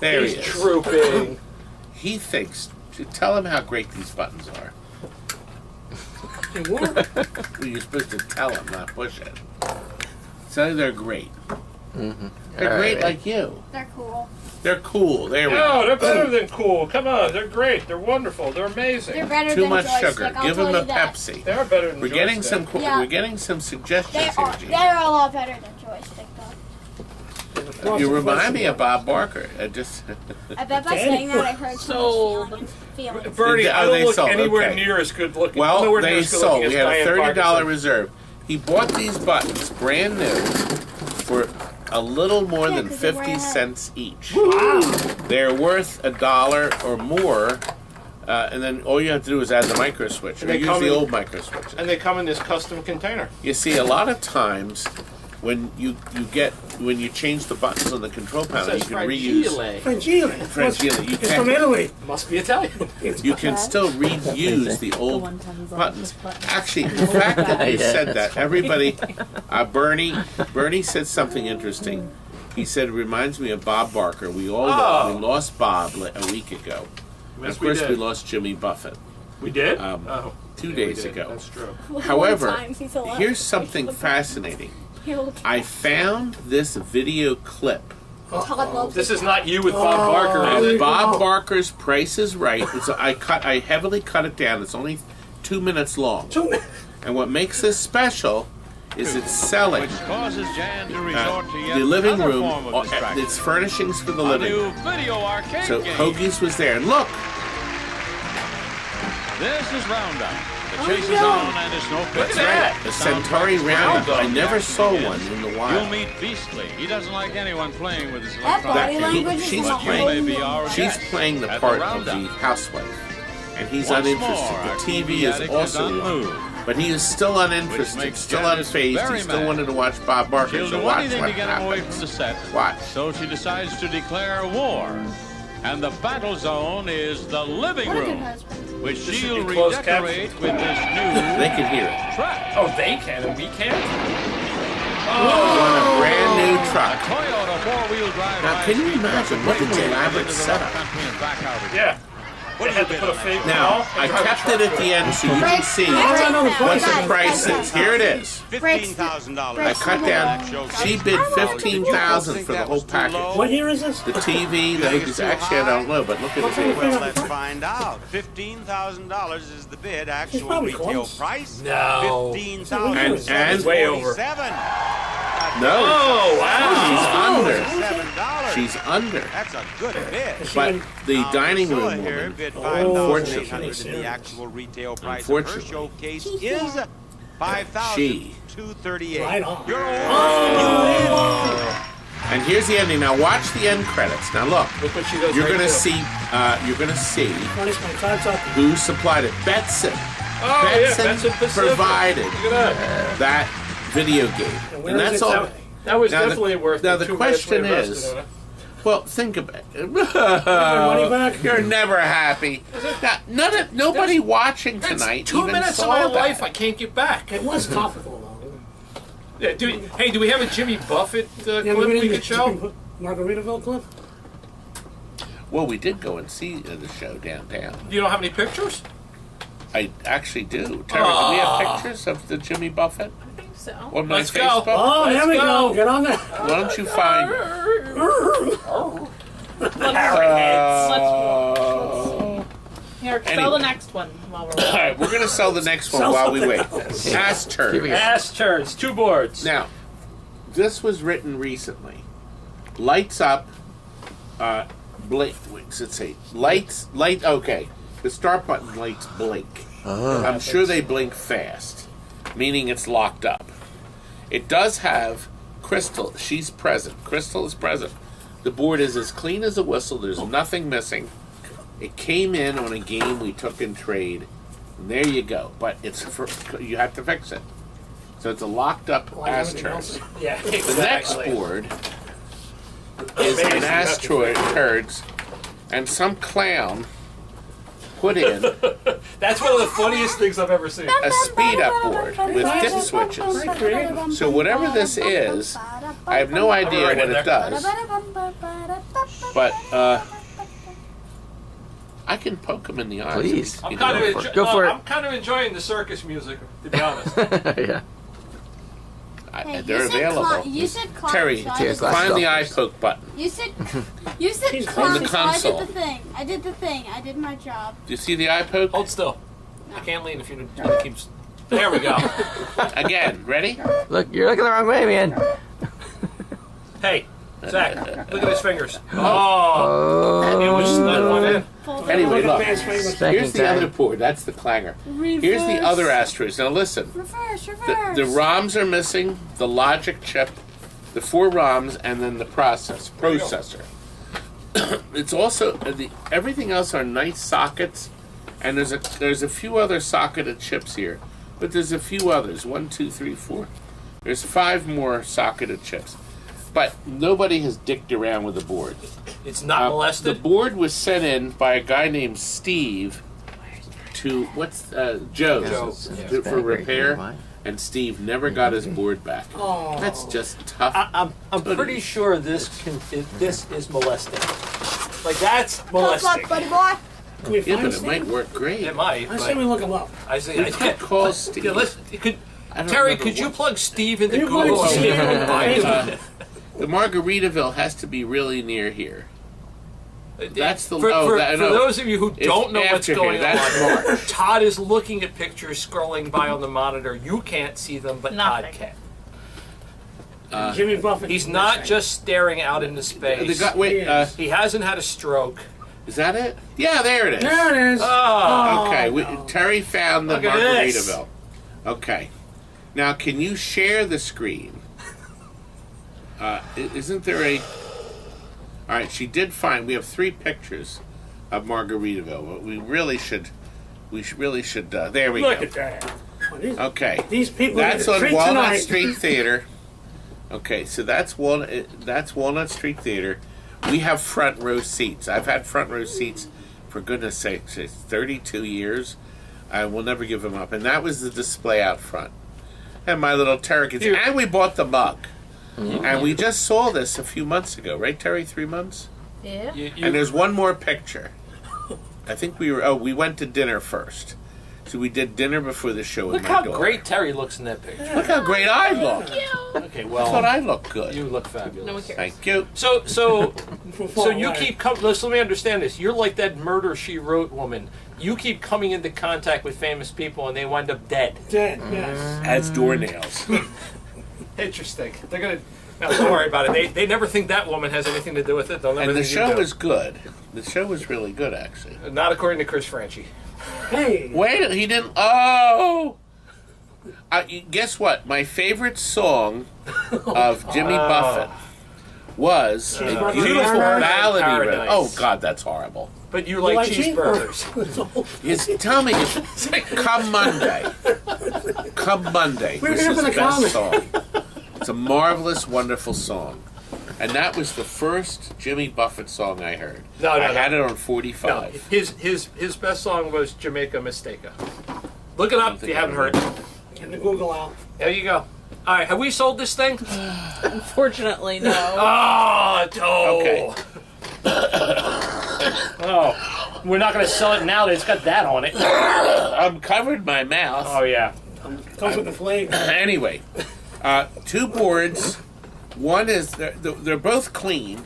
There he he's is. drooping. He thinks. Tell him how great these buttons are. They work. You're supposed to tell him, not push it. So they're great. Mm-hmm. They're great like you. They're cool. They're cool. There we No, go. they're better than cool. Come on, they're great. They're wonderful. They're amazing. They're better Too than much joystick, sugar. I'll Give tell him a you that. Pepsi. They are better than We're getting some. joystick. Yeah. We're getting some suggestions They here, are. Gene. They're a lot better than joystick, though. You remind me of Bob Barker. I bet by saying that I hurt Sold. someone's feelings. Bernie, I Oh, don't they look sold, anywhere okay. near as good looking. Well, nowhere near they as good sold. looking We as had a Diane $30 Parkinson. reserve. He bought these buttons brand new for a little more Yeah, than 'cause they wear 50 a- cents each. Wow. They're worth $1 or more, and then all you have to do is add the micro switch. And Or they use come the in- old micro switches. And they come in this custom container. You see, a lot of times when you change the buttons on the control panel, you can reuse. Fragile. Fragile. You It's can- from Italy. Must be Italian. You can still reuse the old buttons. Actually, the fact that you said that, everybody, Bernie said something interesting. He said it reminds me of Bob Barker. We all we lost Bob a week ago. And Yes, of course, we we did. lost Jimmy Buffett We did? 2 Yeah, days we did. ago. That's true. However, One time, he's alive. here's something fascinating. He'll- I found this video clip. Todd loves This it. is not you with Bob Barker, is it? Bob Barker's Price is Right. I heavily cut it down. It's only 2 minutes long. 2 minutes. And what makes this special is it's selling Which causes Jan to resort to yet the living another room. form of distraction. It's furnishings for the A living new room. video arcade So game. Hoagie's was there. And look, This is Roundup. The chase is on and it's no that's picnic. right, the Centauri Roundup. I never saw one in the You'll wild. meet Beastly. He doesn't like anyone playing with his That body electronic language is she's in the playing- whole You may be movie. our She's guest playing the at part of Roundup. the housewife. And he's Once uninterested. more, our The TV is addict also on on. move. But he is still uninterested, makes still Janice unfazed. He very still mad. wanted to watch Bob Barker. She'll So do watch anything what to get him away from happens. the set. Watch. So she decides to declare war. And the battle zone is the living What a good room, husband. which should she'll be closed redecorate with this They new can hear it. track. Oh, they can and we can't? On a brand new A truck. Toyota four-wheel drive. Now, can you high-speed imagine truck what an racing elaborate into the setup? rough country and back out again. Yeah. They had to put a fake Now, wall I and drive a kept truck it at through the end so you can see what the price is. Here it is. $15,000. I cut down. She bid $15,000 for the whole package. What year is this? The TV, the hookers. Actually, I don't know, but look at the Okay. TV. Well, let's find out. $15,000 is the bid. Actual probably retail close. price. No. And $15,047. no, Oh, wow. she's under. She's under. That's a good bid. But the dining room Priscilla here woman, bid unfortunately, $5,800, and the actual retail price of her Unfortunately. showcase is $5,238. Right on. You're and here's the ending. Now watch the end credits. Now look, Look what she does. you're right gonna there. see. You're gonna see Funniest my Todd's up. who supplied it. Betson. Oh, yeah, Betson Benson Pacific. provided Look at that. that video game, where and is that's it all. now? That was Now the- definitely worth now the the 2 minutes we question invested is- in it. Well, think about it. money back? You're never happy. Now, nobody watching That's tonight 2 even minutes saw of my that. life I can't get back. It was topical, though. Yeah, do we have a Jimmy Buffett Yeah, clip we could show? Margaritaville clip? Well, we did go and see the show downtown. You don't have any pictures? I actually do. Terry, do we have pictures of the Jimmy Buffett I think so. on my Let's go. Facebook? Oh, there we Let's go. go. Get on that. Why don't you find? Here, sell Anyway. the next one while we're All right, we're gonna sell the next one Sell while we wait. something Ask Keeping turn. it- Ass turns, 2 boards. Now, this was written recently. Lights up. Blink. Wait, does it say lights? Light. Okay. The start button lights blink. I'm sure they blink fast, meaning it's locked up. It does have Crystal. She's present. Crystal is present. The board is as clean as a whistle. There's nothing missing. It came in on a game we took in trade. And there you go. But it's you have to fix it. So it's a locked up Like ass everything turn. else. Yeah, The next exactly. board is an asteroid turds, and some clown put in That's one of the funniest things I've ever seen. a speed up board with dip switches. So whatever this is, I have no idea right what in it there. does, but I can poke him in the eyes. Please. I'm You kind, know, of for it. enjo- Go for it. I'm kind of enjoying the circus music, to be honest. Yeah. they're available. You said clown. Terry, so I Tear did glass. find the eye poke button. You said On clown, the so I console. did the thing. I did the thing. I did my job. Do you see the eye poke? Hold still. I can't lean if you keep. There we go. Again, ready? Look, you're looking the wrong way, man. Hey, Zach, look at his fingers. Oh, Oh. it was that one in. Anyway, look. Man's famous. Spanking Here's the time. other board. That's the clanger. Here's the other asteroids. Now listen. Reverse. The ROMs are missing, the logic chip, the 4 ROMs, and then the processor. It's also everything else are nice sockets, and there's a few other socketed chips here, but there's a few others. 1, 2, 3, 4. There's 5 more socketed chips, but nobody has dicked around with the board. It's not The molested. board was sent in by a guy named Steve to Joe's Yeah. for repair. And Steve never got his board back. Oh. That's just tough. I'm pretty sure this is molesting. Like that's molesting. buddy boy. Can we Yeah, find but it Steve? might work great. It might. I say we But look him up. I say We could call Steve. Yeah, listen, I don't Terry, remember could you what- plug Steve into You Google? plug and see if Steve you can in find him? Facebook. The Margaritaville has to be really near here. That's the- for, oh, for, that- for no. those of you who It's don't know what's after here. going That's on, March. Todd is looking at pictures scrolling by on the monitor. You can't see them, but Todd Nothing. can. Jimmy Buffett. He's not just staring out into The space. guy, wait, He hasn't had a stroke. is that it? Yeah, there it is. There it is. Oh, Okay, Terry found the Look at this. Margaritaville. Okay. Now, can you share the screen? Isn't there a... All right, she did find... We have 3 pictures of Margaritaville. But we really should... there we Look go. at that. Well, these, Okay. these people That's get a on treat Walnut tonight. Street Theater. Okay, so that's Walnut Street Theater. We have front row seats. I've had front row seats for goodness sakes, it's 32 years. I will never give them up. And that was the display out front. And my little Terry kids. And we bought the mug. And we just saw this a few months ago, right, Terry? 3 months? Yeah. You- And there's one more picture. I think we went to dinner first. So we did dinner before the show with Look my how daughter. great Terry looks in that picture. Look how great I look. Okay, I thought well, I looked good. you look fabulous. No one cares. Thank you. So you keep coming. Let me understand this. You're like that Murder She Wrote woman. You keep coming into contact with famous people, and they wind up dead. Dead, yes. As doornails. Interesting. They're gonna. No, don't worry about it. They never think that woman has anything to do with it. They'll never And the think show you do. was good. The show was really good, actually. Not according to Chris Franchi. Hey. Wait, he didn't. Oh! Guess what? My favorite song of Jimmy Buffett was a Cheeseburger beautiful in ballad. Paradise. Oh, God, that's horrible. But you like cheeseburgers. Tell me, come Monday. Come Monday. We're This here is for the the best comic. song. It's a marvelous, wonderful song. And that was the first Jimmy Buffett song I heard. No, I had no. it on 45. No, his best song was Jamaica Mistake. Look it up if you haven't heard it. Get the Google out. There you go. All right, have we sold this thing? Unfortunately, no. Oh. Okay. Oh, we're not going to sell it now that it's got that on it. I'm covered my mouth. Oh, yeah. Comes with the flame. Anyway, two boards. One is they're both clean.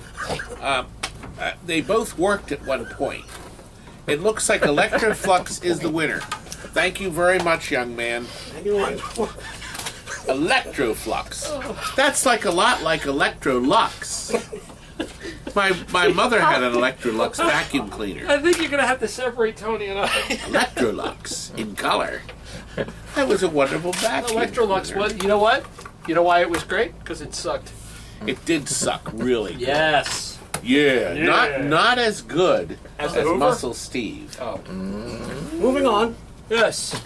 They both worked at one point. It looks like Electroflux is the winner. Thank you very much, young man. Electroflux. That's like a lot like Electrolux. My mother had an Electrolux vacuum cleaner. I think you're going to have to separate Tony and I. Electrolux in color. That was a wonderful vacuum. Electrolux cleaner. was, you know what? You know why it was great? Because it sucked. It did suck really good. Yes. Yeah, Yeah. not as good As as the Hoover? Muscle Steve. Oh. Moving on. Yes.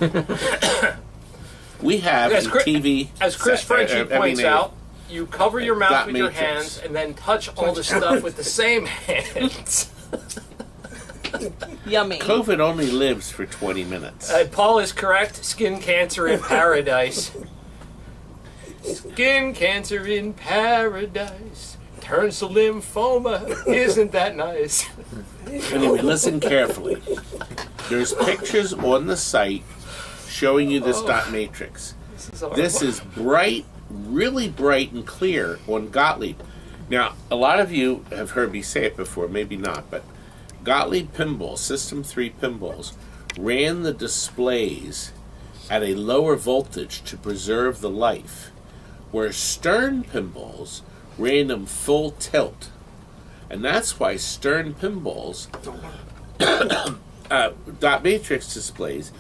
We have Yes, a Chris- TV. As Chris set- Frenchie I mean, points out, you cover your mouth dot with your matrix. hands and then touch all the stuff with the same hands. Yummy. COVID only lives for 20 minutes. Paul is correct. Skin cancer in paradise. Skin cancer in paradise turns to lymphoma. Isn't that nice? Anyway, listen carefully. There's pictures on the site showing you this dot matrix. This is bright, really bright and clear on Gottlieb. Now, a lot of you have heard me say it before, maybe not, but Gottlieb Pinball, System 3 Pinballs, ran the displays at a lower voltage to preserve the life, where Stern Pinballs ran them full tilt. And that's why Stern Pinballs dot matrix displays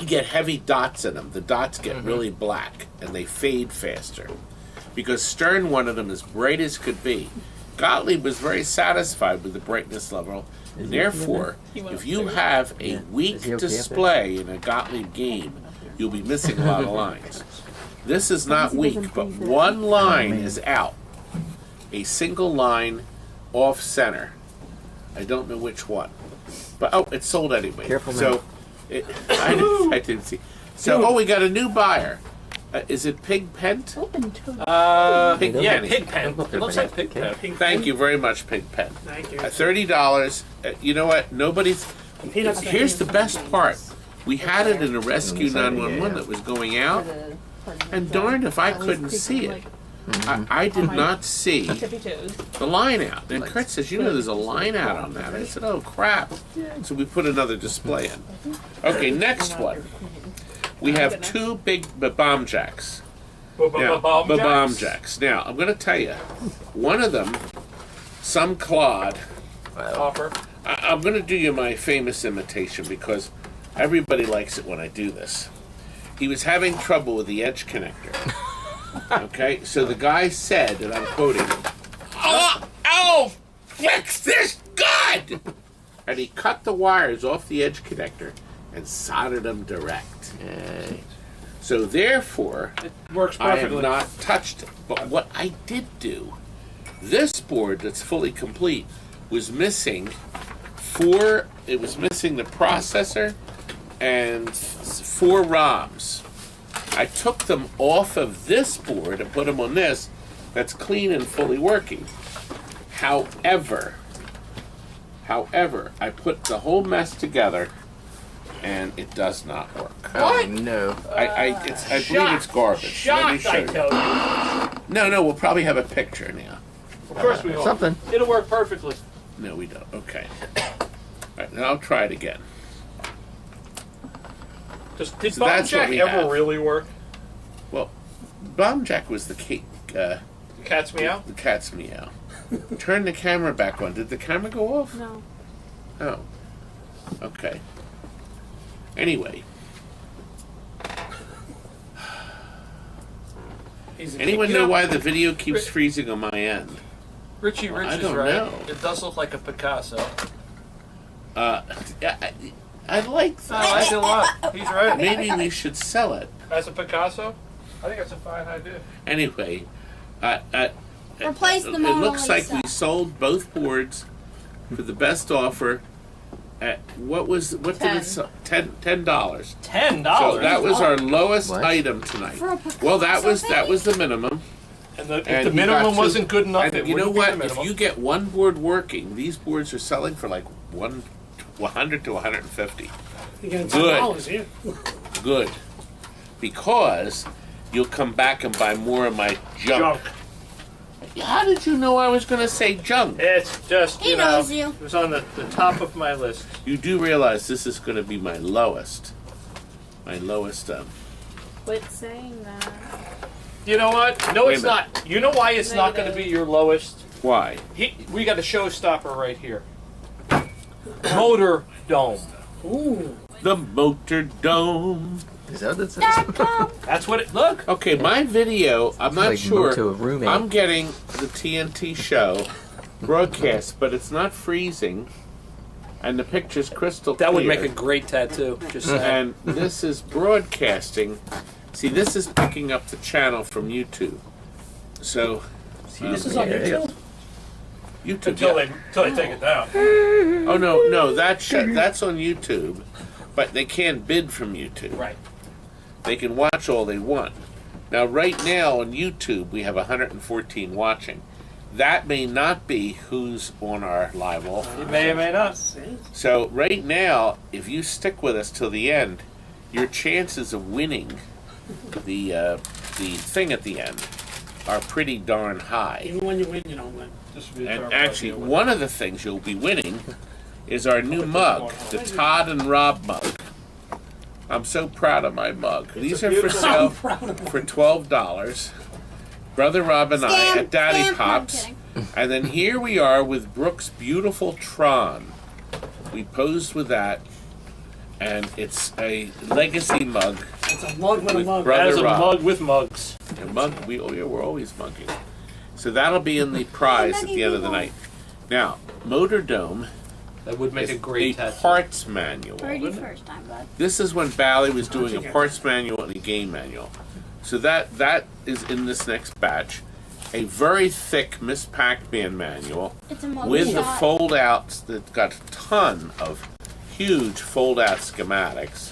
get heavy dots in them. The dots get really black and they fade faster because Stern wanted them as bright as could be. Gottlieb was very satisfied with the brightness level, and therefore, if you have a weak display in a Gottlieb game, you'll be missing a lot of lines. This is not weak, but one line is out. A single line off center. I don't know which one. But, oh, it's sold anyway. Careful, so, I didn't see. So, oh, we got a new buyer. Is it Pig Pent? Pig Yeah, Penny. Pigpen. It looks like Pigpen. Thank you very much, Pig Pen. Thank you. $30. You know what? Nobody's. Peanuts. Here's the best part. We had it in a Rescue 911 that was going out, and darned if I couldn't see it. I did not see Tippy toes. the line out. And Kurt says, you know, there's a line out on that. I said, oh, crap. So we put another display in. Okay, next one. We have two big bomb jacks. Now, bomb jacks. Now, I'm going to tell you, one of them, some clod. Offer. I'm going to do you my famous imitation because everybody likes it when I do this. He was having trouble with the edge connector. Okay, so the guy said, and I'm quoting, "Oh, fix this good!" And he cut the wires off the edge connector and soldered them direct. So therefore, It works I have perfectly. not touched it. But what I did do, this board that's fully complete was missing it was missing the processor and 4 ROMs. I took them off of this board and put them on this that's clean and fully working. However, However, I put the whole mess together, and it does not work. Oh, no. I believe it's garbage. Let me Shocked, show I you. tell you. No, we'll probably have a picture now. Of course we will. Something. It'll work perfectly. No, we don't. Okay. All right, now I'll try it again. Did So Bomb that's what Jack we ever have. really work? Well, Bomb Jack was the cake. Cat's meow? The cat's meow. Turn the camera back on. Did the camera go off? No. Oh. Okay. Anyway. Anyone know why the video keeps freezing on my end? Richie Well, Rich I is don't right. know. It does look like a Picasso. I like I like it a lot. He's right. Maybe we should sell it. As a Picasso? I think that's a fine idea. Anyway, Replace the it Mona looks like Lisa. we sold both boards for the best offer at what did it sell? $10. $10? So that was our lowest What? item tonight. For a Picasso, Well, that was baby? the minimum. And if And the you minimum got wasn't good enough, And it you know wouldn't be what? the If minimum. you get one board working, these boards are selling for like 100 to 150. You get Good. $10 here. Good, because you'll come back and buy more of my junk. How did you know I was going to say junk? It's just, He you know, knows you. it was on the top of my list. You do realize this is going to be my lowest. My lowest. Quit saying that. You know what? No, Wait a it's minute. not. You know why it's not going to be your lowest? Why? We got a showstopper right here. Motor Dome. Ooh. The Motor Dome. Is that what that says? That's what it. Look. Okay, my video. I'm not Like sure. Moto roommate. I'm getting the TNT show broadcast, but it's not freezing, and the picture's crystal clear. That would make a great tattoo. Just saying. And this is broadcasting. See, this is picking up the channel from YouTube. So, This is on Yeah, yeah. YouTube? YouTube. Until yeah. they take it down. Oh no, that's on YouTube, but they can't bid from YouTube. Right. They can watch all they want. Now, right now on YouTube, we have 114 watching. That may not be who's on our live offer. It may or may not. So right now, if you stick with us till the end, your chances of winning the thing at the end are pretty darn high. Even when you win, you don't win. And actually, one of the things you'll be winning is our new mug, the Todd and Rob mug. I'm so proud of my mug. These are for sale for $12. Brother Rob and I at Daddy I'm Pops. kidding. And then here we are with Brooke's beautiful Tron. We posed with that, and it's a legacy mug. It's a mug with a With mug. brother- That is a Rob. mug with mugs. A mug, we're always mugging. So that'll be in the prize at the end of the night. Now, Motor Dome That would make is a great a tattoo. parts manual. Heard you first time, bud. This is when Bally was doing a parts manual and a game manual. So that is in this next batch. A very thick Miss Pac-Man manual It's a mug with the shot. fold-outs that got a ton of huge fold-out schematics.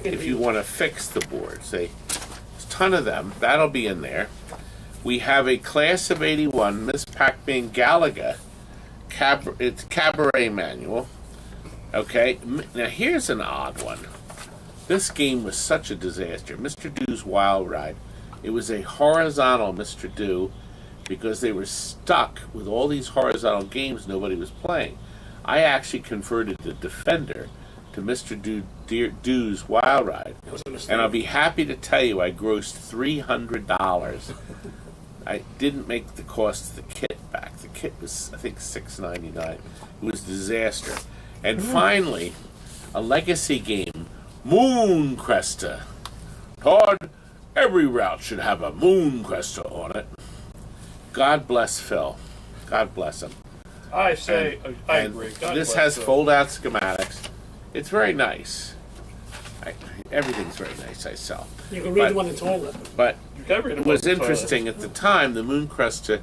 If you want to fix the board, say, there's a ton of them. That'll be in there. We have a class of '81 Miss Pac-Man Galaga it's cabaret manual. Okay, now here's an odd one. This game was such a disaster. Mr. Doo's Wild Ride. It was a horizontal Mr. Doo because they were stuck with all these horizontal games nobody was playing. I actually converted the Defender to Mr. Doo's Wild Ride. And I'll be happy to tell you I grossed $300. I didn't make the cost of the kit back. The kit was, I think, $6.99. It was a disaster. And finally, a legacy game, Moon Cresta. Todd, every route should have a Moon Cresta on it. God bless Phil. God bless him. I say, I And agree. God this bless has them. fold-out schematics. It's very nice. Everything's very nice, I sell. You can read one in the toilet. But Every it was toilet. interesting at the time. The Moon Cresta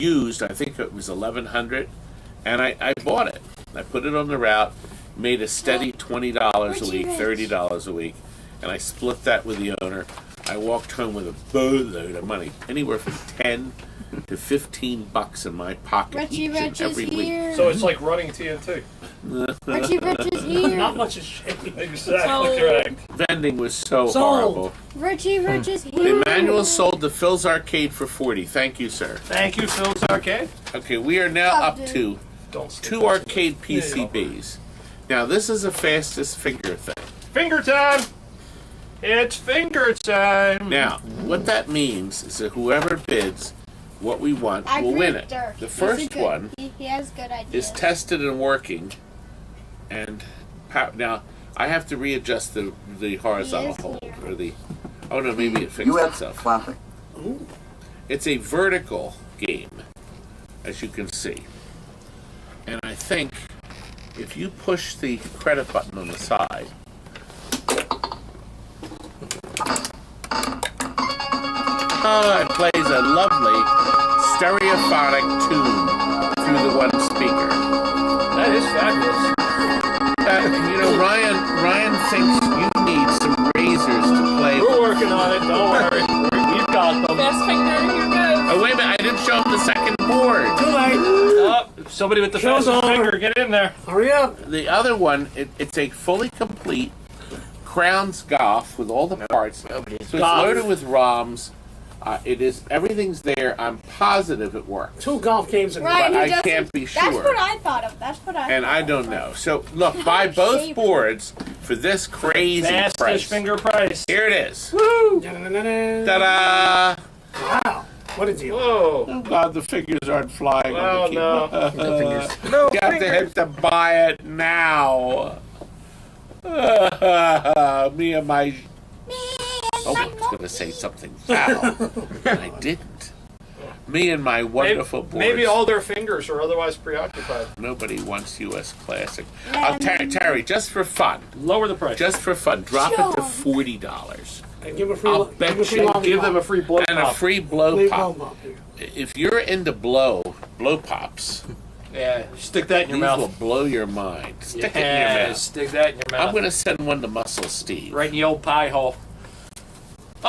used, I think it was $1,100, and I bought it. I put it on the route, made a steady $20 a week, $30 a week, and I split that with the owner. I walked home with a boatload of money, anywhere from $10 to $15 in my pocket each and Richie's every week. here. So it's like running TNT. Richie Rich is here. Not much is changed. Exactly correct. Vending was so Sold. horrible. Richie Rich is here. The manual sold to Phil's Arcade for $40. Thank you, sir. Thank you, Phil's Arcade. Okay, we are now up to Don't skip 2 arcade PCBs. Now, this is the fastest finger thing. Finger time! It's finger time! Now, what that means is that whoever bids what we want I will agree win with it. Dirk. The He's a first good- one He has good ideas. is tested and working, and now I have to readjust the horizontal hold here. or the. Oh no, maybe it fixed itself. Classic. It's a vertical game, as you can see, and I think if you push the credit button on the side. It plays a lovely stereophonic tune through the one speaker. That is fabulous. Ryan thinks you need some razors to play with. We're working on it, don't worry. We've got them. Best finger, here goes. Oh, wait a minute, I didn't show him the second board. Too late. Oh, somebody with the Show's fastest over. finger, get in there. Hurry up. The other one, it's a fully complete Crowns Golf with all the parts. So it's Golf. loaded with ROMs. Everything's there. I'm positive it works. 2 golf games in Right, But he I doesn't- can't be That's sure. what I thought of. That's what I And thought I of. don't know. So, look, buy both boards for this crazy Fastest price. finger price. Here it is. Woo! Ta-da! Wow. What a deal. Whoa. Oh, God, the figures aren't flying Oh, on the no. keyboard. No You have to hit to buy it now. Me and my... Oh, I was going to say something foul. I didn't. Me and my wonderful boards. Maybe all their fingers are otherwise preoccupied. Nobody wants U.S. Classic. Terry, just for fun. Lower the price. Just for fun, drop it to $40. And give a free, I'll give bet a free you lollipop. Give them a free blow And a pop. free blow Free pop. lollipop, here. If you're into blow pops, Yeah, stick that in your these mouth. will blow your mind. Stick it in your Yeah, mouth. stick that in your mouth. I'm going to send one to Muscle Steve. Right in the old pie hole.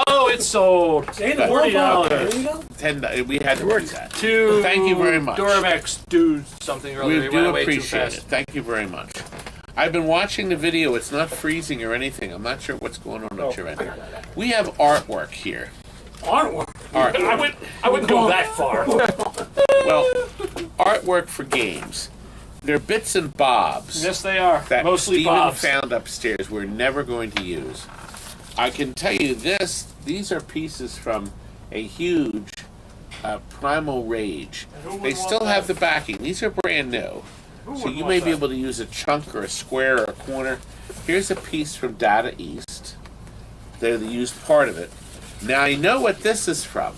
Oh, it's sold. See, the lollipop. There $40. you go. We had to do that. To Thank you very much. Duramax do something or other. We He do went away too appreciate it. fast. Thank you very much. I've been watching the video. It's not freezing or anything. I'm not sure what's going on at your end. We have artwork here. Artwork. I wouldn't go that far. Well, artwork for games. They're bits and bobs Yes, they are. that Mostly Steven Bob's. found upstairs we're never going to use. I can tell you this. These are pieces from a huge Primal Rage. They still have the backing. These are brand new. So you may be able to use a chunk or a square or a corner. Here's a piece from Data East. They used part of it. Now I know what this is from.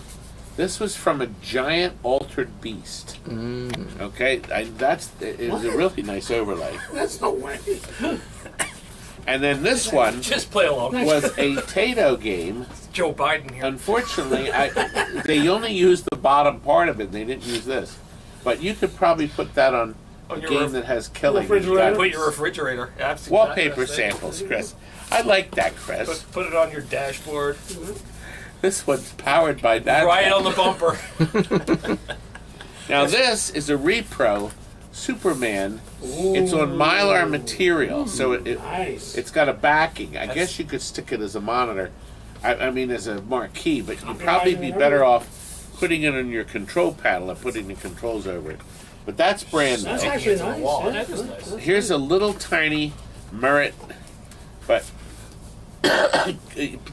This was from a giant altered beast. Okay, it was a really nice overlay. That's no way. And then this one Just play along. was a Tato game. Joe Biden here. Unfortunately, they only used the bottom part of it. They didn't use this. But you could probably put that on a your game that has killing. refrigerator? Put your refrigerator. That's Wallpaper exactly what I samples, Chris. I like that, Chris. Put it on your dashboard. This one's powered by that. Right on the bumper. Now this is a repro Superman. It's on Mylar material, so Nice. it's got a backing. I guess you could stick it as a monitor. I mean, as a marquee, but you'd probably be better off putting it on your control panel and putting the controls over it. But that's brand That's new. actually nice. wall. Yeah, That is nice. Here's a little tiny Merit, but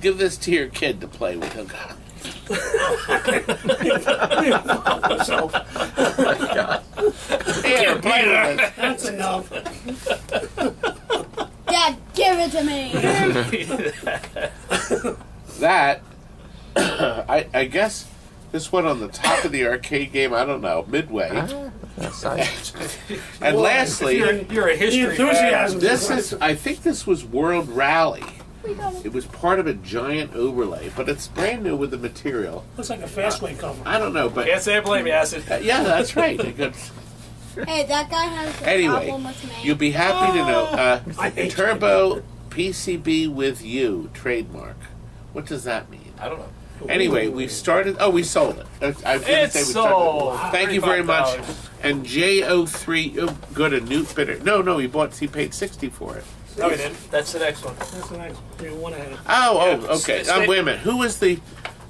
give this to your kid to play with. He'll go, So, here, play with it. that's enough. Dad, give it to me. That, I guess this one on the top of the arcade game, I don't know, Midway. And lastly, You're a The history fan. enthusiasm. this is, I think this was World Rally. We got it. It was part of a giant overlay, but it's brand new with the material. Looks like a Fastway cover. I don't know, but Can't say I blame you, Acid. yeah, that's right. A good- Hey, that guy has a Anyway, problem with me. you'll be happy to know, I hate Turbo PCB with you trademark. What does that mean? I don't know. Anyway, we started. Oh, we sold it. I was gonna say we started. sold. Thank you very much. $35. And J03, oh, good, a new bidder. No, he paid 60 for it. No, he didn't. That's the next one. That's the next one. You're one ahead. Okay. Stay- Wait a minute. Who was the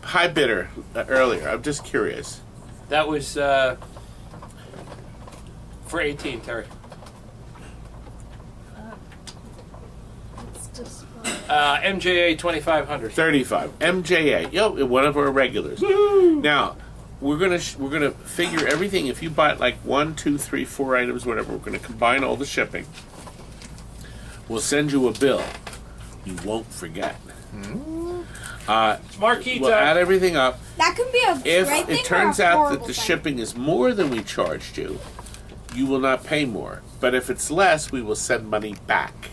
high bidder earlier? I'm just curious. That was for 18, Terry. MJA 2500. 35. MJA. Yo, one of our regulars. Now, we're gonna figure everything. If you buy like 1, 2, 3, 4 items, whatever, we're gonna combine all the shipping. We'll send you a bill. You won't forget. It's Marquee We'll time. add everything up. That could be a If great thing it turns or a out that horrible the thing. shipping is more than we charged you, you will not pay more. But if it's less, we will send money back.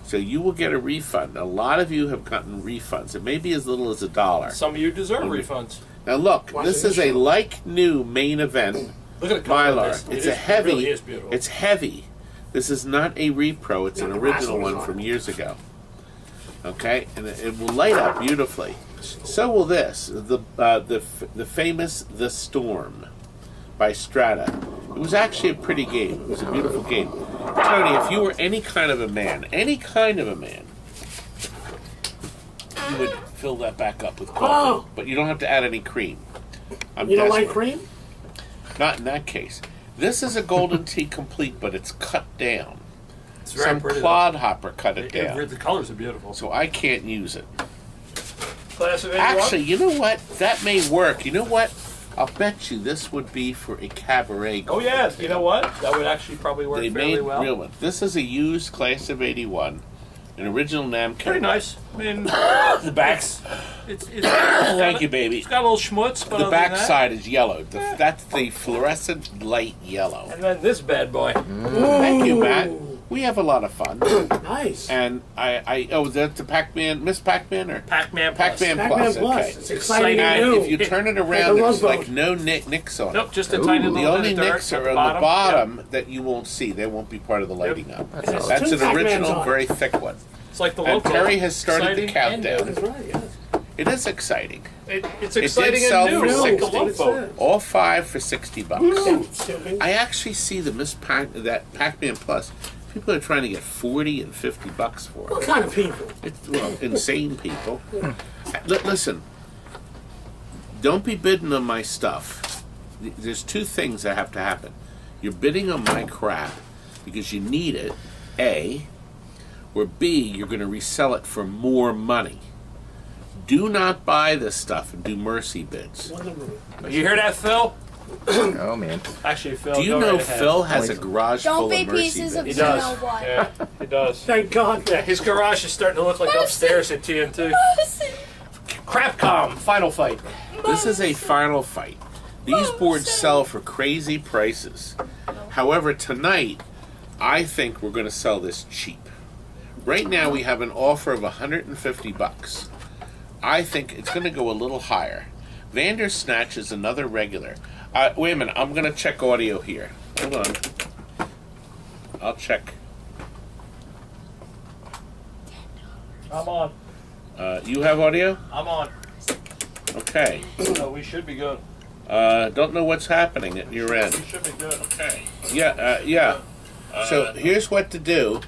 So you will get a refund. A lot of you have gotten refunds. It may be as little as $1. Some of you deserve Okay. refunds. Now look, Watch this the is a show. like new main event Look at the color of Mylar. this. It's It a is- heavy. It really is beautiful. It's heavy. This is not a repro. It's Yeah, an the original razzle one was from on it. years ago. Okay, and it will light up beautifully. So will this. The famous The Storm by Strata. It was actually a pretty game. It was a beautiful game. Tony, if you were any kind of a man, you would fill that back up with coffee. Oh. But you don't have to add any cream. I'm You don't like desperate. cream? Not in that case. This is a golden tea complete, but it's cut down. It's very Some pretty. clodhopper cut it down, The colors are beautiful. so I can't use it. Class of 81? Actually, you know what? That may work. You know what? I'll bet you this would be for a cabaret. Oh yeah, you know what? That would actually probably work They fairly made well. real ones. This is a used class of 81, an original Namco. Pretty nice. I mean, the backs. It's Thank you, baby. It's got a little schmutz, but The other back than that, side is yellow. That's the fluorescent light yellow. And then this bad boy. Thank you, Matt. We have a lot of fun. Nice. And that's the Pac-Man, Miss Pac-Man or Pac-Man Plus. Pac-Man Pac-Man Plus. Plus. Okay. It's exciting and And new. if you turn it Like around, a there's love like boat. no nicks on it. Nope, just a tiny The little only bit of dirt nicks at are on the bottom Yep. that you won't see. They won't be part of the lighting up. And there's That's two an Pac-Mans original, on it. very thick one. It's like the And local. Terry has started the Exciting and countdown. That's right, yes. It is exciting. It's did exciting sell and new. for It's like the 60. love boat. All 5 for $60. Stupid. I actually see that Pac-Man Plus. People are trying to get $40 and $50 for What it. kind of people? It's insane people. Listen, don't be bidding on my stuff. There's 2 things that have to happen. You're bidding on my crap because you need it, A, or B, you're going to resell it for more money. Do not buy this stuff and do mercy bids. You hear that, Phil? Oh man. Actually, Phil. Do you go know right ahead. Phil has a garage Don't full be of mercy pieces of bids? He does. Gino one. Yeah, he does. Thank God. Yeah, his garage is starting to look like upstairs at TNT. Crapcom, final fight. This is a final fight. These boards sell for crazy prices. However, tonight, I think we're going to sell this cheap. Right now, we have an offer of $150. I think it's going to go a little higher. Vandersnatch is another regular. Wait a minute, I'm going to check audio here. Hold on. I'll check. I'm on. You have audio? I'm on. Okay. So we should be good. Don't know what's happening at your end. We should be good. Okay. Yeah. So here's what to do.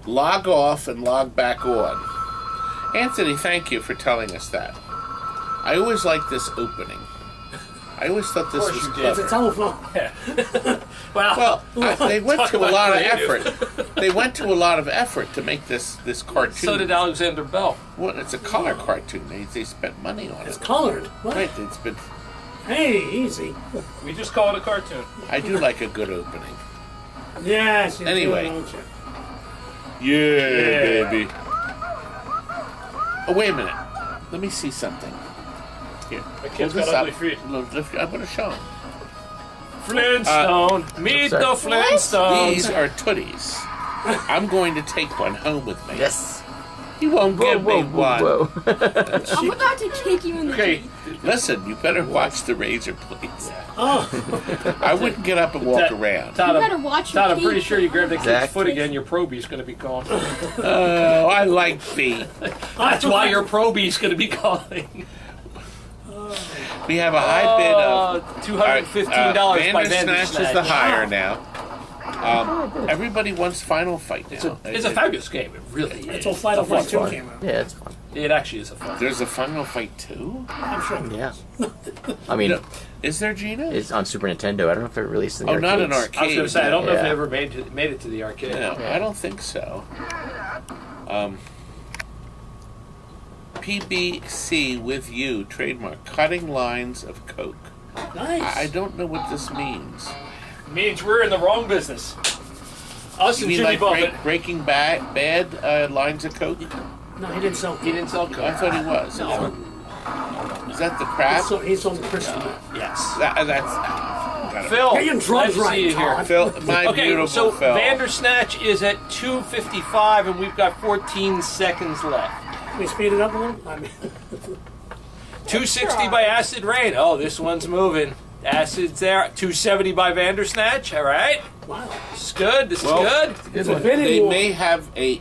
Log off and log back on. Anthony, thank you for telling us that. I always liked this opening. I always thought this was you did. It's a clever. telephone. Well, They went Talk to a about lot of creative. effort. They went to a lot of effort to make this cartoon. so did Alexander Bell. Well, it's a color cartoon. They spent money on It's it. colored. What? Right, it's been. Hey, easy. We just call it a cartoon. I do like a good opening. Yes. You Anyway. do, don't you? Yeah, baby. Oh, wait a minute. Let me see something. Here. The kid's Hold got this ugly up. feet. Look, I'm going to show them. Flintstone. Meet the Flintstones. These are tooties. I'm going to take one home with me. Yes. You won't give me one. Whoa. I'm about to kick you in the Okay, teeth. listen, you better watch the razor, please. Oh, I wouldn't get up and walk Todd- around. Todd, You better watch your Todd, I'm pretty teeth. sure you grabbed that kid's Exactly. foot again. Your probie's going to be calling. Oh, I like feet. That's why your probie's going to be calling. We have a high bid of $215 by Bandersnatch is the Bandersnatch. higher now. Everybody wants Final Fight now. It's a fabulous game. It really is. Until Final Fight 2 came out. Yeah, it's fun. It actually is a fun. There's a Final Fight 2? I'm sure. Yeah. I mean, Is there, Gina? it's on Super Nintendo. I don't know if it released in the not an arcades. arcade. I was going to say, I don't know if it Yeah. ever made it to the arcade. No, I don't think so. PBC with you, trademark, cutting lines of Coke. Nice. I don't know what this means. It means we're in the wrong business. Us You and mean Jimmy like Buffett. Breaking Bad lines of Coke? No, he didn't sell. He didn't sell Coke. I thought he was. No. Is that the crap? He sold the Christmas. Yes. That's Phil, Get your drugs let's see right, you here. Todd. Phil, my Okay, beautiful so Phil. Bandersnatch is at 2:55, and we've got 14 seconds left. Can we speed it up a little? I mean, 260 by Acid Rain. Oh, this one's moving. Acid's there. 270 by Bandersnatch. All right. wow. This is good. This Well, is good. It's a bidding They war. may have a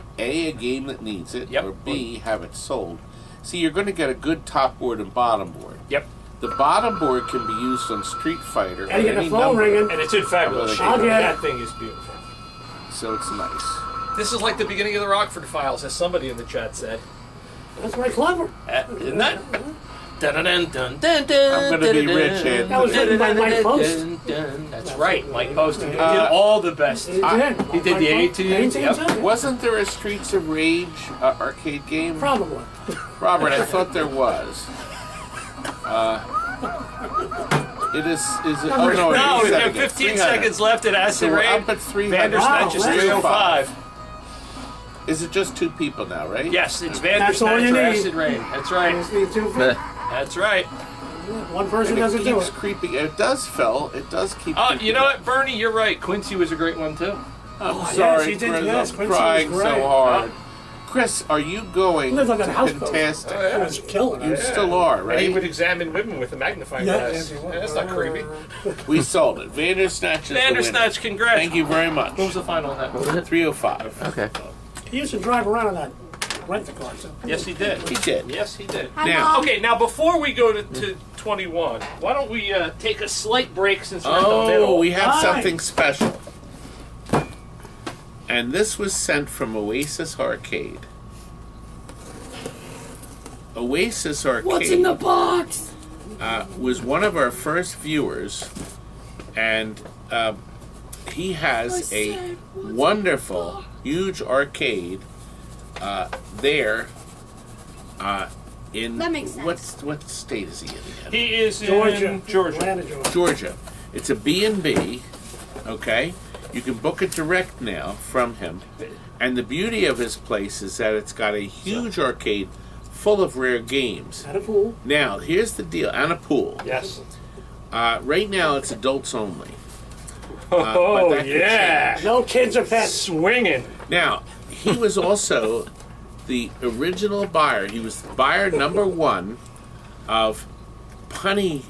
game that needs it, Yep. or B, have it sold. See, you're going to get a good top board and bottom board. Yep. The bottom board can be used on Street Fighter or Gotta get the any phone number, ringing. And it's in fabulous shape. I'll get That it. thing is beautiful. so it's nice. This is like the beginning of the Rockford Files, as somebody in the chat said. That's very clever. Isn't that? Dun, dun, dun, dun, dun, I'm gonna be rich, Ed. That was written by Mike Post. That's right, Mike Post. He did all the best. He did. He did the A-Team. Yep. Wasn't there a Streets of Rage arcade game? Probably. Robert, I thought there was. It is it? Oh no! No, it we is have 15 300. seconds left at So Acid we're Rain. up at 300. Bandersnatch is Wow, 305. Is it just two people now, right? Yes, it's That's all Bandersnatch you or need. Acid Rain. That's right. Just need 2 feet. That's right. One person And it doesn't do keeps it. creeping. It does, Phil. It does keep. Oh, creeping you know up. what, Bernie? You're right. Quincy was a great one too. I'm yes, sorry, he did, Chris. yes, I'm Quincy trying was so great. hard. Chris, are you going Lives on that to houseboat. Fantastic? It was killing You it. still are, And he right? would examine women with a magnifying Yeah, glass. yes, he would. That's not creepy. We sold it. Bandersnatch is the winner. Bandersnatch, congrats. Thank you very much. What was the final on that? 305. Okay. He used to drive around on that rent-a-car. So. Yes, he did. He did. Yes, he did. Now, Okay, now before we go to 21, why don't we take a slight break since we're in the middle? oh, we have Hi. something special. And this was sent from Oasis Arcade. Oasis Arcade. What's in the box? Was one of our first viewers, and he has a wonderful, huge arcade there in That makes sense. what state is he in again? He is Georgia. in Georgia. Atlanta, Georgia. Georgia. It's a B&B, okay? You can book it direct now from him. And the beauty of his place is that it's got a huge arcade full of rare games. At a pool. Now, here's the deal. And a pool. Yes. Right now, it's adults only. Oh, that could yeah. change. No kids or pets. Swinging. Now, he was also the original buyer. He was buyer number 1 of Punny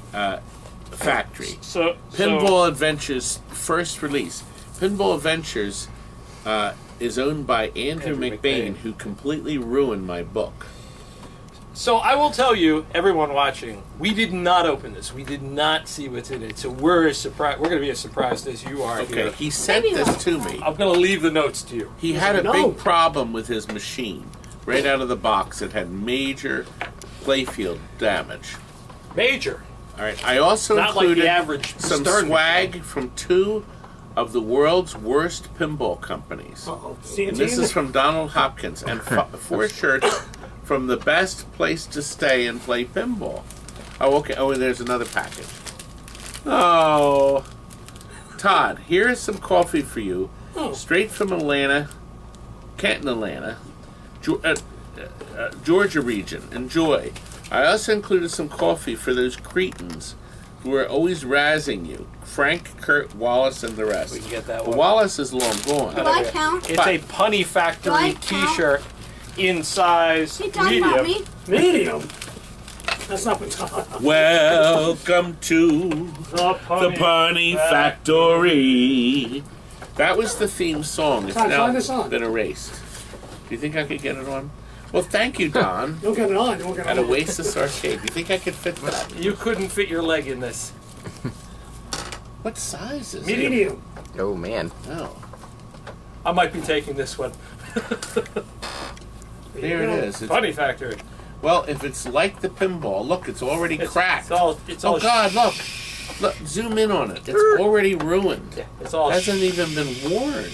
Factory. So Pinball Adventures' first release. Pinball Adventures is owned by Andrew McBain, who completely ruined my book. So I will tell you, everyone watching, we did not open this. We did not see what's in it. So we're as surprised. We're going to be as surprised as you are Okay, here. he sent Maybe this not. to me. I'm going to leave the notes to you. He had a No. big problem with his machine. Right out of the box, it had major playfield damage. Major. All right, I also Not like included the average some Stern swag from 2 of the world's worst pinball companies. Uh-oh. And this is from Donald Hopkins, and 4 shirts from the best place to stay and play pinball. Oh, okay. Oh, and there's another package. Oh, Todd, here is some coffee for you, straight from Atlanta, Canton, Atlanta, Georgia region. Enjoy. I also included some coffee for those cretins who are always razzing you. Frank, Kurt, Wallace, and the rest. We can get that Well, one. Wallace is long gone. Do I count? It's a Punny Factory Do I count? T-shirt in size He talking medium. about me? Medium. That's not what's on. Welcome to the Punny Factory. That was the theme song. It's Todd, now find this on. been erased. Do you think I could get it on? Well, thank you, Don. You'll get it on. You won't get it At on. Oasis Arcade. You think I could fit that? You couldn't fit your leg in this. What size is it? Medium. Oh man. Oh, I might be taking this one. there it is. It's, Funny factory. well, if it's like the pinball, look, it's already cracked. It's all Oh God, look. Look, zoom in on it. It's already ruined. Yeah, it's all Hasn't even been worn.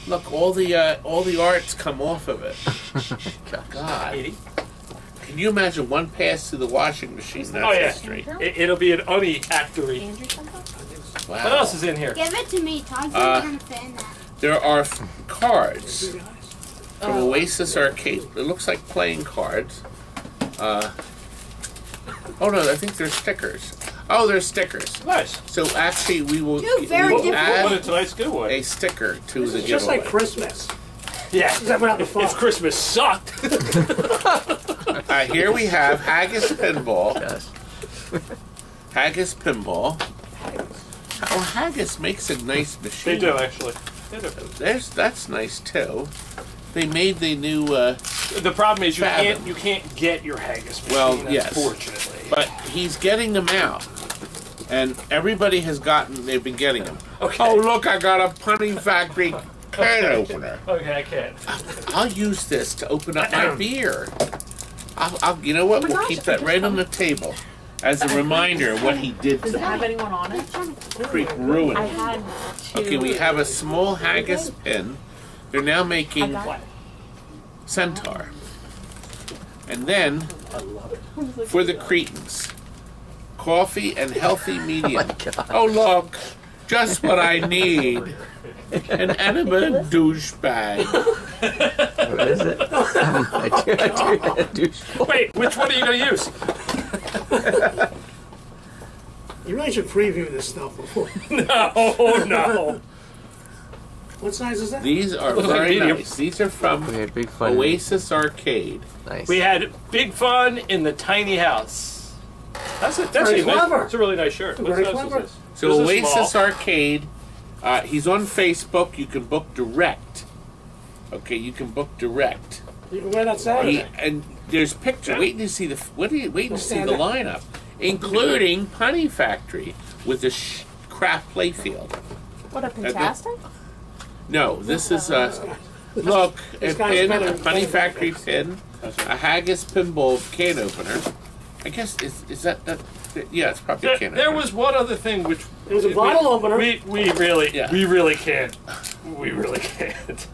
Look, all the art's come off of it. God. 80. Can you imagine one pass through the washing machine? That's Oh, yeah. history. It'll be an Oni factory. Andrew something? Wow. What else is in here? Give it to me, Todd. You're gonna fit in that. There are cards from Oasis Arcade. It looks like playing cards. Oh no, I think they're stickers. Oh, they're stickers. Nice. So actually, we will very different. What a add nice good one. a sticker to the It's just like giveaway. Christmas. Yeah. Except without the fun. If Christmas sucked. Here we have Haggis Pinball. Yes. Haggis Pinball. Oh, Haggis makes a nice machine. They do, actually. They do. That's nice too. They made the new, The problem is Fathom. you can't get your haggis machine, Well, yes. unfortunately. but he's getting them out, and everybody has gotten. They've been getting them. Okay. Oh look, I got a Punny Factory can opener. Okay, I can't. I'll use this to open up my beer. I'll you know what? We'll keep that right on the table as a reminder of what he did Does to it have anyone on it? freak ruin I it. had two. Okay, we have a small haggis pin. They're now making Centaur. And then, for the Cretans, coffee and healthy medium. Oh, look, just what I need. An enema douchebag. What is it? I do. Wait, which one are you going to use? You really should preview this stuff before. No. What size is that? These are Looks like very medium. nice. These are from We had big fun. Oasis Arcade. Nice. We had big fun in the tiny house. That's Very a nice, clever. it's a really nice shirt. What Very size is clever. this? So This is Oasis small. Arcade, he's on Facebook. You can book direct. Okay, you can book direct. You can wear that Saturday. And there's pictures. Yeah. Waiting to see the waiting to see stand the up. lineup, including Punny Factory with the craft playfield. What a fantastic! No, this is look a This guy's pin, better a than Punny Punny Factory pin, a Haggis pinball can opener. I guess is that yeah, it's probably a can There opener. was one other thing which It was a bottle opener. We really Yeah. we really can't. We really can't.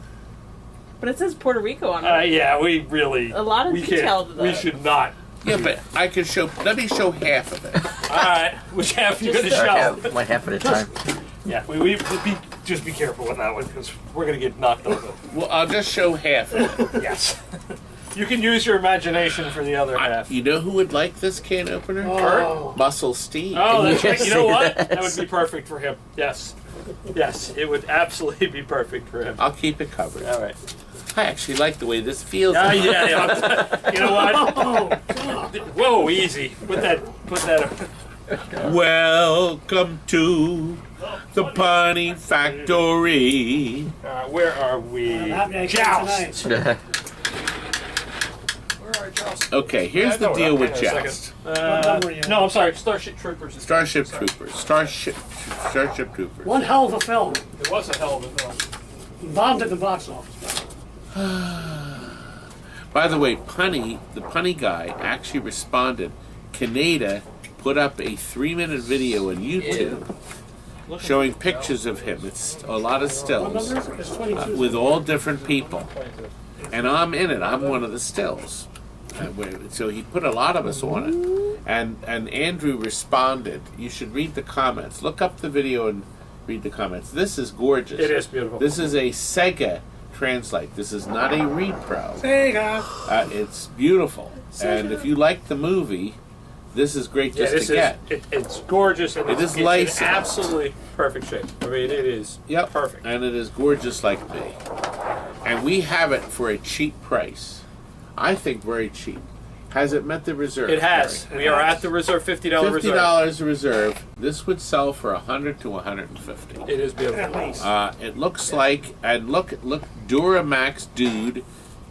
But it says Puerto Rico on it. Yeah, we really. A lot of we detail can't. to We that. should not. Yeah, but I can show. Let me show half of it. All right, which half you gonna Start show? one half at a time. Yeah, just be careful with that one because we're gonna get knocked over. Well, I'll just show half of it. Yes. You can use your imagination for the other half. You know who would like this can opener? Oh. Muscle Steve. Oh, that's right. You know what? Yes. That would be perfect for him. Yes. Yes, it would absolutely be perfect for him. I'll keep it covered. All right. I actually like the way this feels. Yeah. You know what? Oh, God. Whoa, easy. Put that up. Welcome to the Punny Factory. Where are we? Happy Joust. tonight. Where are Joust? Okay, here's the deal with Joust. No, I'm sorry. Starship Troopers. Starship Troopers. Starship Troopers. One hell of a film. It was a hell of a film. Bombed at the box office. By the way, Punny, the Punny guy, actually responded. Canada put up a 3-minute video on YouTube showing pictures of him. It's a lot of What stills number is it? It's 22. with all different people. And I'm in it. I'm one of the stills. So he put a lot of us on it. And Andrew responded. You should read the comments. Look up the video and read the comments. This is gorgeous. It is beautiful. This is a Sega translate. This is not a repro. Sega. It's beautiful. And if you like the movie, this is great Yeah, just this to get. it's gorgeous and It it's is in licensed. absolutely perfect shape. I mean, it is Yep. perfect. And it is gorgeous like me. And we have it for a cheap price. I think very cheap. Has it met the reserve? It has. Gary? We are at the reserve $50 reserve. $50 reserve. This would sell for $100 to $150. It is beautiful. At least. It looks like, and look, Duramax dude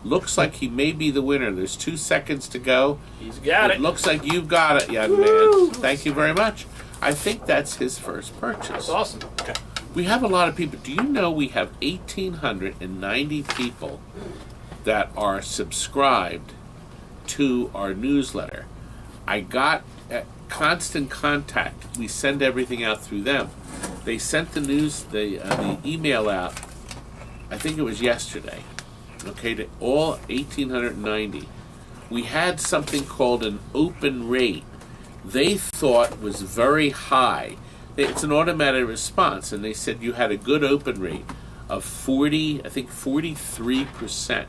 Looks like he may be the winner. There's 2 seconds to go. He's got it. Looks like you've got it, young man. Thank you very much. I think that's his first purchase. That's awesome. Okay. We have a lot of people. Do you know we have 1,890 people that are subscribed to our newsletter? I got Constant Contact. We send everything out through them. They sent the email out, I think it was yesterday, okay, to all 1,890. We had something called an open rate. They thought was very high. It's an automatic response, and they said you had a good open rate of 43%.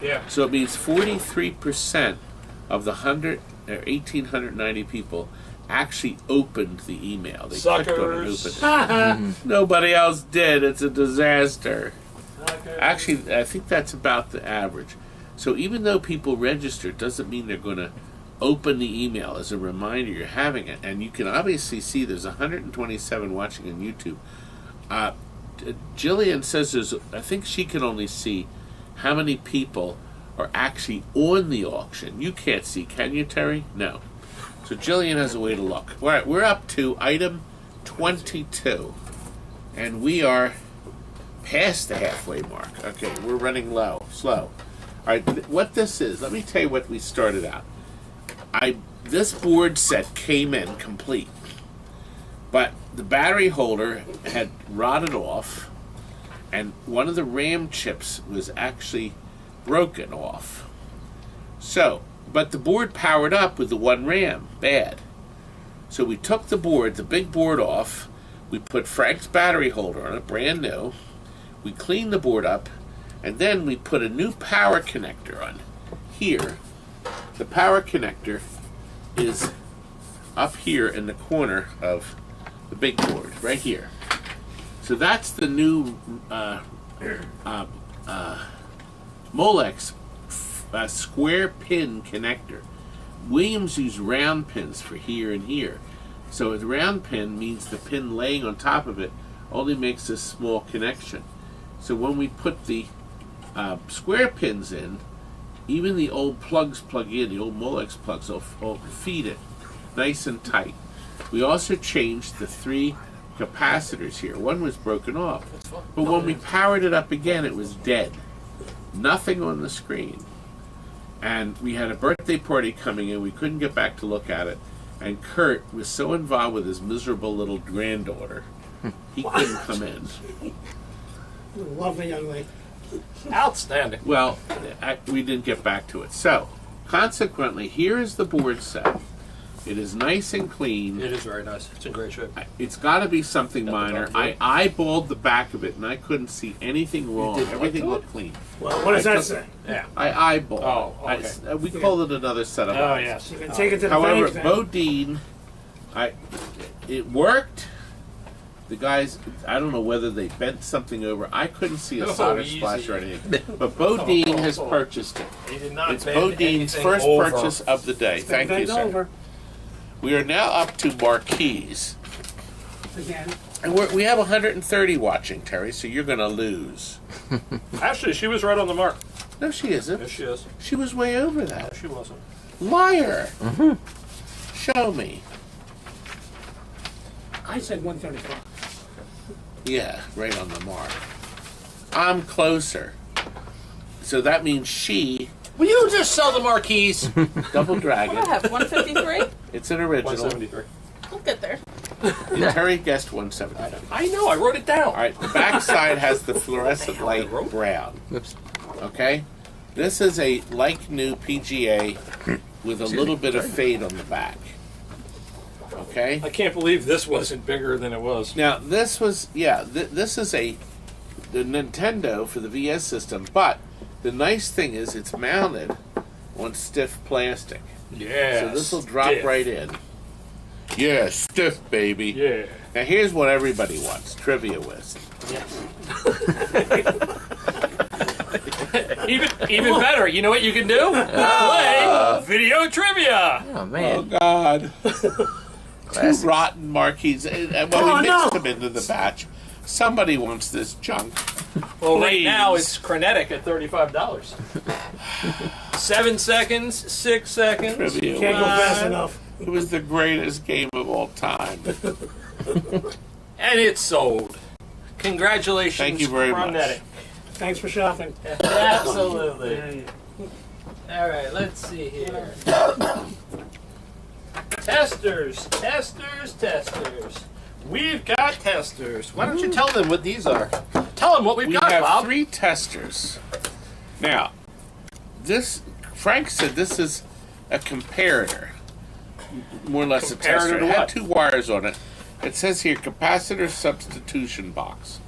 Yeah. So it means 43% of the 1,890 people actually opened the email. They clicked on it and Suckers. opened it. Nobody else did. It's a disaster. Actually, I think that's about the average. So even though people register, it doesn't mean they're going to open the email as a reminder you're having it. And you can obviously see there's 127 watching on YouTube. Jillian says I think she can only see how many people are actually on the auction. You can't see, can you, Terry? No. So Jillian has a way to look. All right, we're up to item 22. And we are past the halfway mark. Okay, we're running slow. All right, what this is, let me tell you what we started out. This board set came in complete, but the battery holder had rotted off, and one of the RAM chips was actually broken off. So, but the board powered up with the 1 RAM, bad. So we took the board, the big board off, we put Frank's battery holder on it, brand new, we cleaned the board up, and then we put a new power connector on here. The power connector is up here in the corner of the big board, right here. So that's the new Molex square pin connector. Williams used round pins for here and here. So a round pin means the pin laying on top of it only makes a small connection. So when we put the square pins in, even the old plugs plug in, the old Molex plugs will feed it nice and tight. We also changed the 3 capacitors here. One was broken off, but when we powered it up again, it was dead. Nothing on the screen. And we had a birthday party coming in. We couldn't get back to look at it. And Kurt was so involved with his miserable little granddaughter, he couldn't come in. Lovely young lady. Outstanding. Well, we didn't get back to it. So, consequently, here is the board set. It is nice and clean. It is very nice. It's in great shape. It's got to be something minor. I eyeballed the back of it, and I couldn't see anything wrong. Everything looked clean. Well, what does that say? Yeah. I eyeballed. Oh, okay. We called it another set of Oh, eyes. yes. You can take it to the However, bank then. Bodine, it worked. The guys, I don't know whether they bent something over. I couldn't see a solder splash or anything. But Bodine has purchased it. He did not It's bend Bodine's anything first over. purchase of the day. Thank you, Bend sir. over We are now up to marquees. again. And we have 130 watching, Terry, so you're going to lose. Actually, she was right on the mark. No, she isn't. Yes, she is. She was way over that. She wasn't. Liar. Show me. I said 135. Yeah, right on the mark. I'm closer. So that means she, Will you just sell the marquees? Double I Dragon. have 153. It's an original. 173. I'll get there. And Terry guessed 170. I know. I wrote it down. All right, the back side has the fluorescent light wrote? brown. Oops. Okay? This is a like-new PGA with a little bit of fade on the back. Okay? I can't believe this wasn't bigger than it was. Now, this was, this is the Nintendo for the VS system, but the nice thing is it's mounted on stiff plastic. Yeah. So this will drop right in. Yeah, stiff, baby. Yeah. Now, here's what everybody wants, Trivia Whisk. Even better. You know what you can do? Play video trivia. Oh, Oh, man. God. Two Classic. rotten marquees. Well, we mixed them into the batch. Somebody wants this junk. Well, right Please. now it's Chronetic at $35. 7 seconds, 6 seconds. Trivia. Can't go fast enough. It was the greatest game of all time. And it's sold. Congratulations, Thank you very much. Chronetic. Thanks for shopping. Absolutely. All right, let's see here. Testers. We've got testers. Why don't you tell them what these are? Tell them what we've We got, have Bob. 3 testers. Now, Frank said this is a comparator. More or less Comparator a tester. to It had what? 2 wires on it. It says here, capacitor substitution box.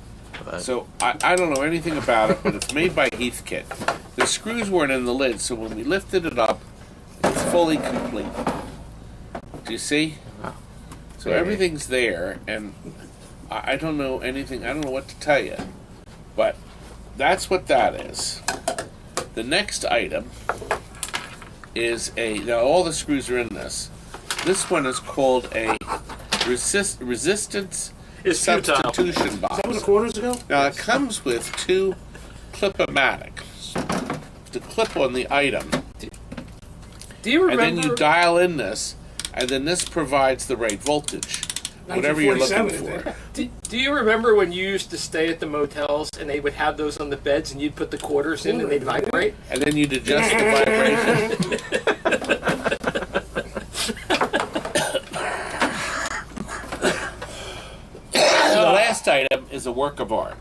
So, I don't know anything about it, but it's made by Heathkit. The screws weren't in the lid, so when we lifted it up, it's fully complete. Do you see? So everything's there, and I don't know anything, I don't know what to tell you. But that's what that is. The next item is now all the screws are in this. This one is called a resistance It's futile. substitution box. Is that what the quarters ago? Now it comes with 2 clip-o-matics to clip on the item, Do you and remember? then you dial in this, and then this provides the right voltage, whatever you're looking 1947, for. Do you remember when you used to stay at the motels and they would have those on the beds and you'd put the quarters in and they'd vibrate? And then you'd adjust the vibration. The last item is a work of art.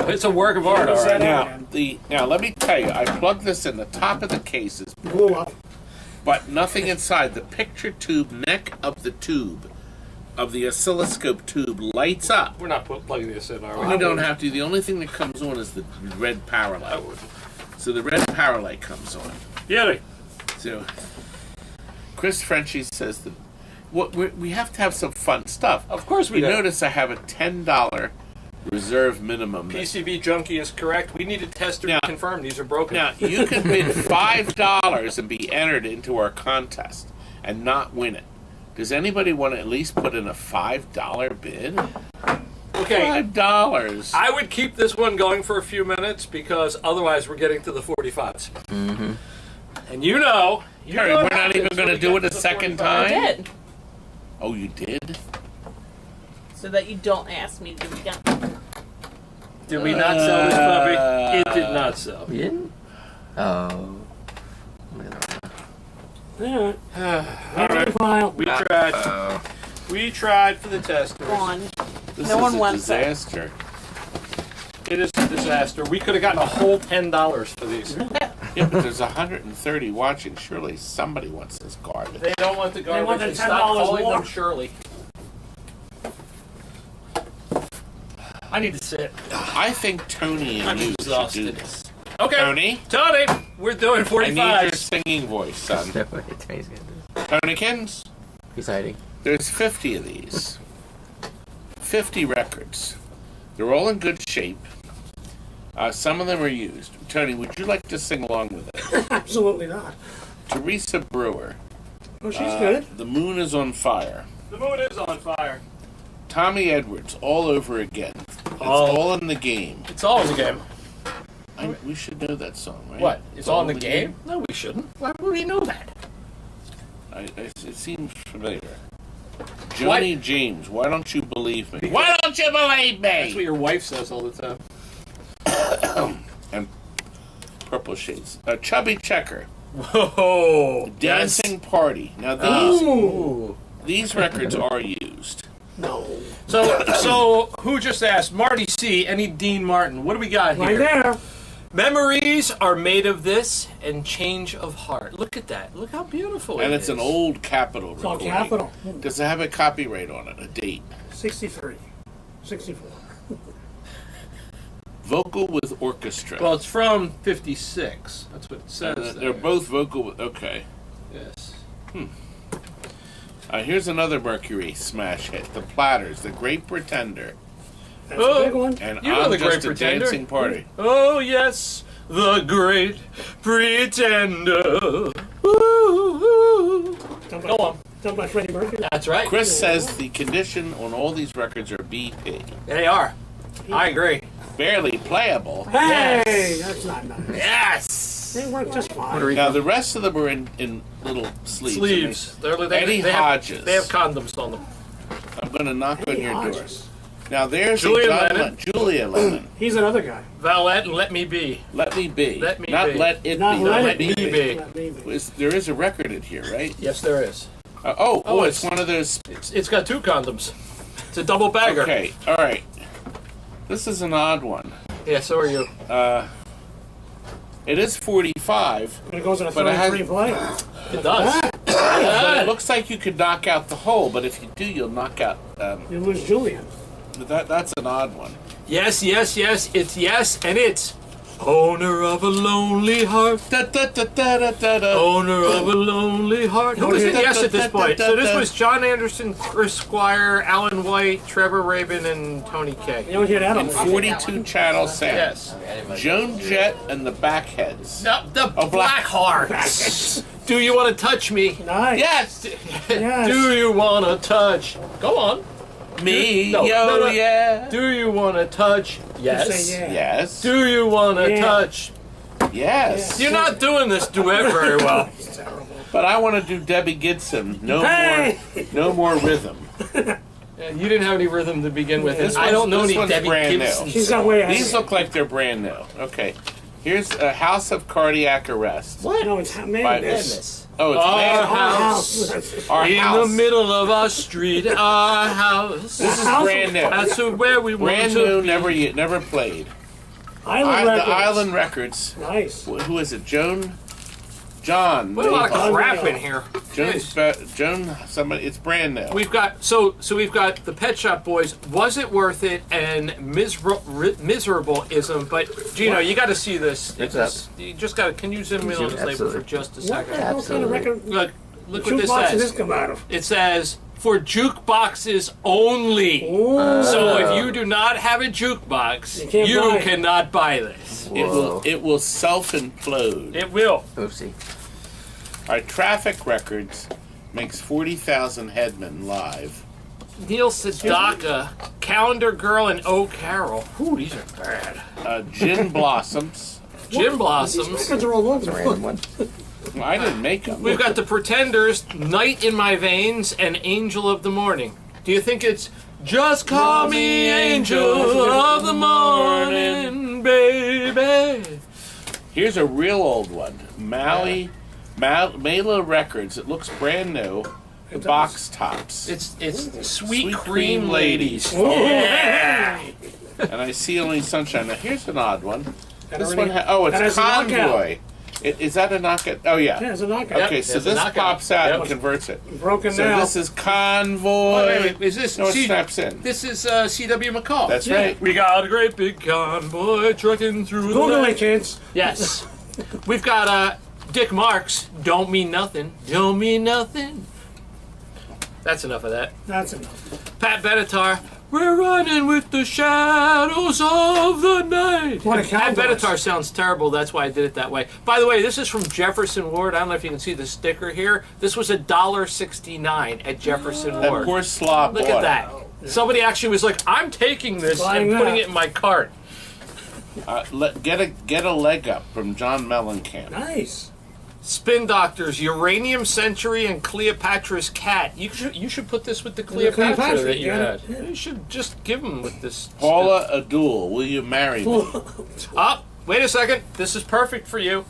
It's a work of art, all right. Now let me tell you, I plugged this in the top of the cases, Blew up. but nothing inside. The picture tube neck of the tube, of the oscilloscope tube, lights up. We're not plugging this in, are we? You don't have to. The only thing that comes on is the red power light. So the red power light comes on. Yeah. So Chris Frenchie says that we have to have some fun stuff. Of course we You do. notice I have a $10 reserve minimum. PCB Junkie is correct. We need a tester to confirm these are broken. Now, you can bid $5 and be entered into our contest and not win it. Does anybody want to at least put in a $5 bid? Okay. $5. I would keep this one going for a few minutes because otherwise we're getting to the 45s. Mm-hmm. And you know Terry, we're not even going to do it a second time? I did. Oh, you did? So that you don't ask me to do it again. Did we not sell this puppy? It did not sell. You didn't? Oh. Yeah. All right. File. We tried. We tried for the testers. One. This No is one a wants it. disaster. It is a disaster. We could have gotten a whole $10 for these. Yeah, but there's 130 watching. Surely somebody wants this garbage. They don't want the garbage. want the and stop $10 calling more. them Shirley. I need to sit. I think Tony and I'm you should do exhausted. this. Okay. Tony, we're doing I need your 45s. singing voice, son. No, wait, Tony's gonna do this. Tonykins, He's hiding. there's 50 of these. 50 records. They're all in good shape. Some of them are used. Tony, would you like to sing along with it? Absolutely not. Teresa Brewer. Oh, she's good. The Moon is on Fire. The moon is on fire. Tommy Edwards, All Over Again. It's Oh. all in the game. It's all in the game. We should know that song, right? What? It's all in the game? No, we shouldn't. Why would we know that? It seems familiar. Joni James, Why Don't You Believe Me? Why don't you believe That's what me? your wife says all the time. And Purple Shades. Chubby Checker, Whoa! Dancing Party. Now these records are used. No. So who just asked? Marty C. Any Dean Martin? What do we got Right here? there. Memories are made of this and change of heart. Look at that. Look how beautiful And it it's is. an old Capitol It's all recording. capital. Does it have a copyright on it? A date? 63. 64. Vocal with orchestra. Well, it's from 56. That's what it says. They're both vocal with... Okay. Yes. Here's another Mercury smash hit. The Platters, The Great Pretender, That's a big one. and You know I'm The Great Just a Pretender. Dancing Party. Oh, yes. The Great Pretender. Ooh. Done Go on. Done by Freddie Mercury. That's right. Chris says the condition on all these records are BP. They are. I agree. barely playable. Hey, that's not nice. Yes. They work just fine. Now the rest of them are in little sleeves. Sleeves. They Eddie have, Hodges. They have condoms on them. I'm going to knock on Eddie your door. Hodges. Now there's Julia a Lennon. Julia Lennon. He's another guy. Valette and Let Me Be. Let me be. Let me Not be. let it Not be. let me be. Not me be. There is a record in here, right? Yes, there is. Oh, it's- it's one of those. It's got 2 condoms. It's a double bagger. Okay, all right. This is an odd one. Yeah, so are you. It is 45, But it goes in a But it has- 33 play. It does. but it looks like you could knock out the hole. But if you do, you'll knock out. You lose Julian. That's an odd one. Yes, yes, yes. It's yes, and it's owner of a lonely heart. Da, da, da, da, da, da, da. Owner of a lonely heart. Who was it? Yes, at this point. So this was John Anderson, Chris Squire, Alan White, Trevor Rabin, and Tony You Kaye. don't hear that on the 42 channel sound. Yes. Joan Jett and the Backheads. The Black Hearts. Do you want to touch me? Nice. Yes, Yes. Do you want to touch? Go on. me, No, yo, no, no. yeah. Do you want to touch? Yes. Say yeah. Yes, Do you want to Yeah. touch? yes. You're not doing this duet very well. It's terrible. But I want to do Debbie Gibson. Hey! No more rhythm. Yeah, you didn't have any rhythm to begin with. This I don't know one's- any this one's Debbie brand new. Gibson. She's got way ahead. These look like they're brand new. Okay, here's a House of Cardiac Arrest. What? No, it's madness. Madness. Oh, it's Our Mad house. House. Our In house. the middle of our street, our house. This is House brand new. That's where we Brand want to new, be. never played. Island The Records. Island Records. Nice. Who is it? John. What a lot of John crap Mayer. in here. Joan. Somebody. It's brand new. We've got we've got the Pet Shop Boys. Was it worth it? And miserableism. But Gino, you got to see this. You just got to. Can you zoom in on this label Absolutely. for just a What second? the hell kind of record? Look what this Jukebox did this says. come out of? It says for jukeboxes only. So if you do not have a jukebox, You can't you buy it. cannot buy this. It will self implode. It will. Oopsie. Our Traffic Records makes 40,000 Headmen live. Neil Sedaka, Calendar Girl, and Oh Carol. Ooh, these are bad. Gin Blossoms. Gin These Blossoms. records are all over. Random one. Well, I didn't make them. We've got the Pretenders, Night in My Veins, and Angel of the Morning. Do you think it's Just Call Me Angel of the Morning, baby? Here's a real old one. Mela Records. It looks brand new. The box tops. It's Sweet Sweet Cream Cream Ladies. And I see only sunshine. Now here's an odd one. This one. And It's it's a knockout. Convoy. Is that a knockout? Oh yeah. Yeah, it's a knockout. Okay, so there's a this knockout. pops out Yep. and converts it. Broken So now. this is Convoy. Wait, is this No, it snaps in. This is C.W. McCall. That's right. We got a great big convoy trucking through the Google night. it, kids. Yes. We've got Dick Marks, Don't Mean Nothing. Don't mean nothing. That's enough of that. That's enough. Pat Benatar, we're running with the shadows of the night. What a Pat cowboy. Benatar sounds terrible. That's why I did it that way. By the way, this is from Jefferson Ward. I don't know if you can see the sticker here. This was $1.69 at Jefferson That Ward. poor slob Look bought at that. Somebody actually was like, I'm taking this Buying and putting that. it in my cart. Get a leg up from John Mellencamp. Nice. Spin Doctors, Uranium Century, and Cleopatra's Cat. You should put this with the Cleopatra Cleopatra, that you yeah. had. You should just give them with this. Paula Abdul, will you marry me? Oh, wait a second. This is perfect for you.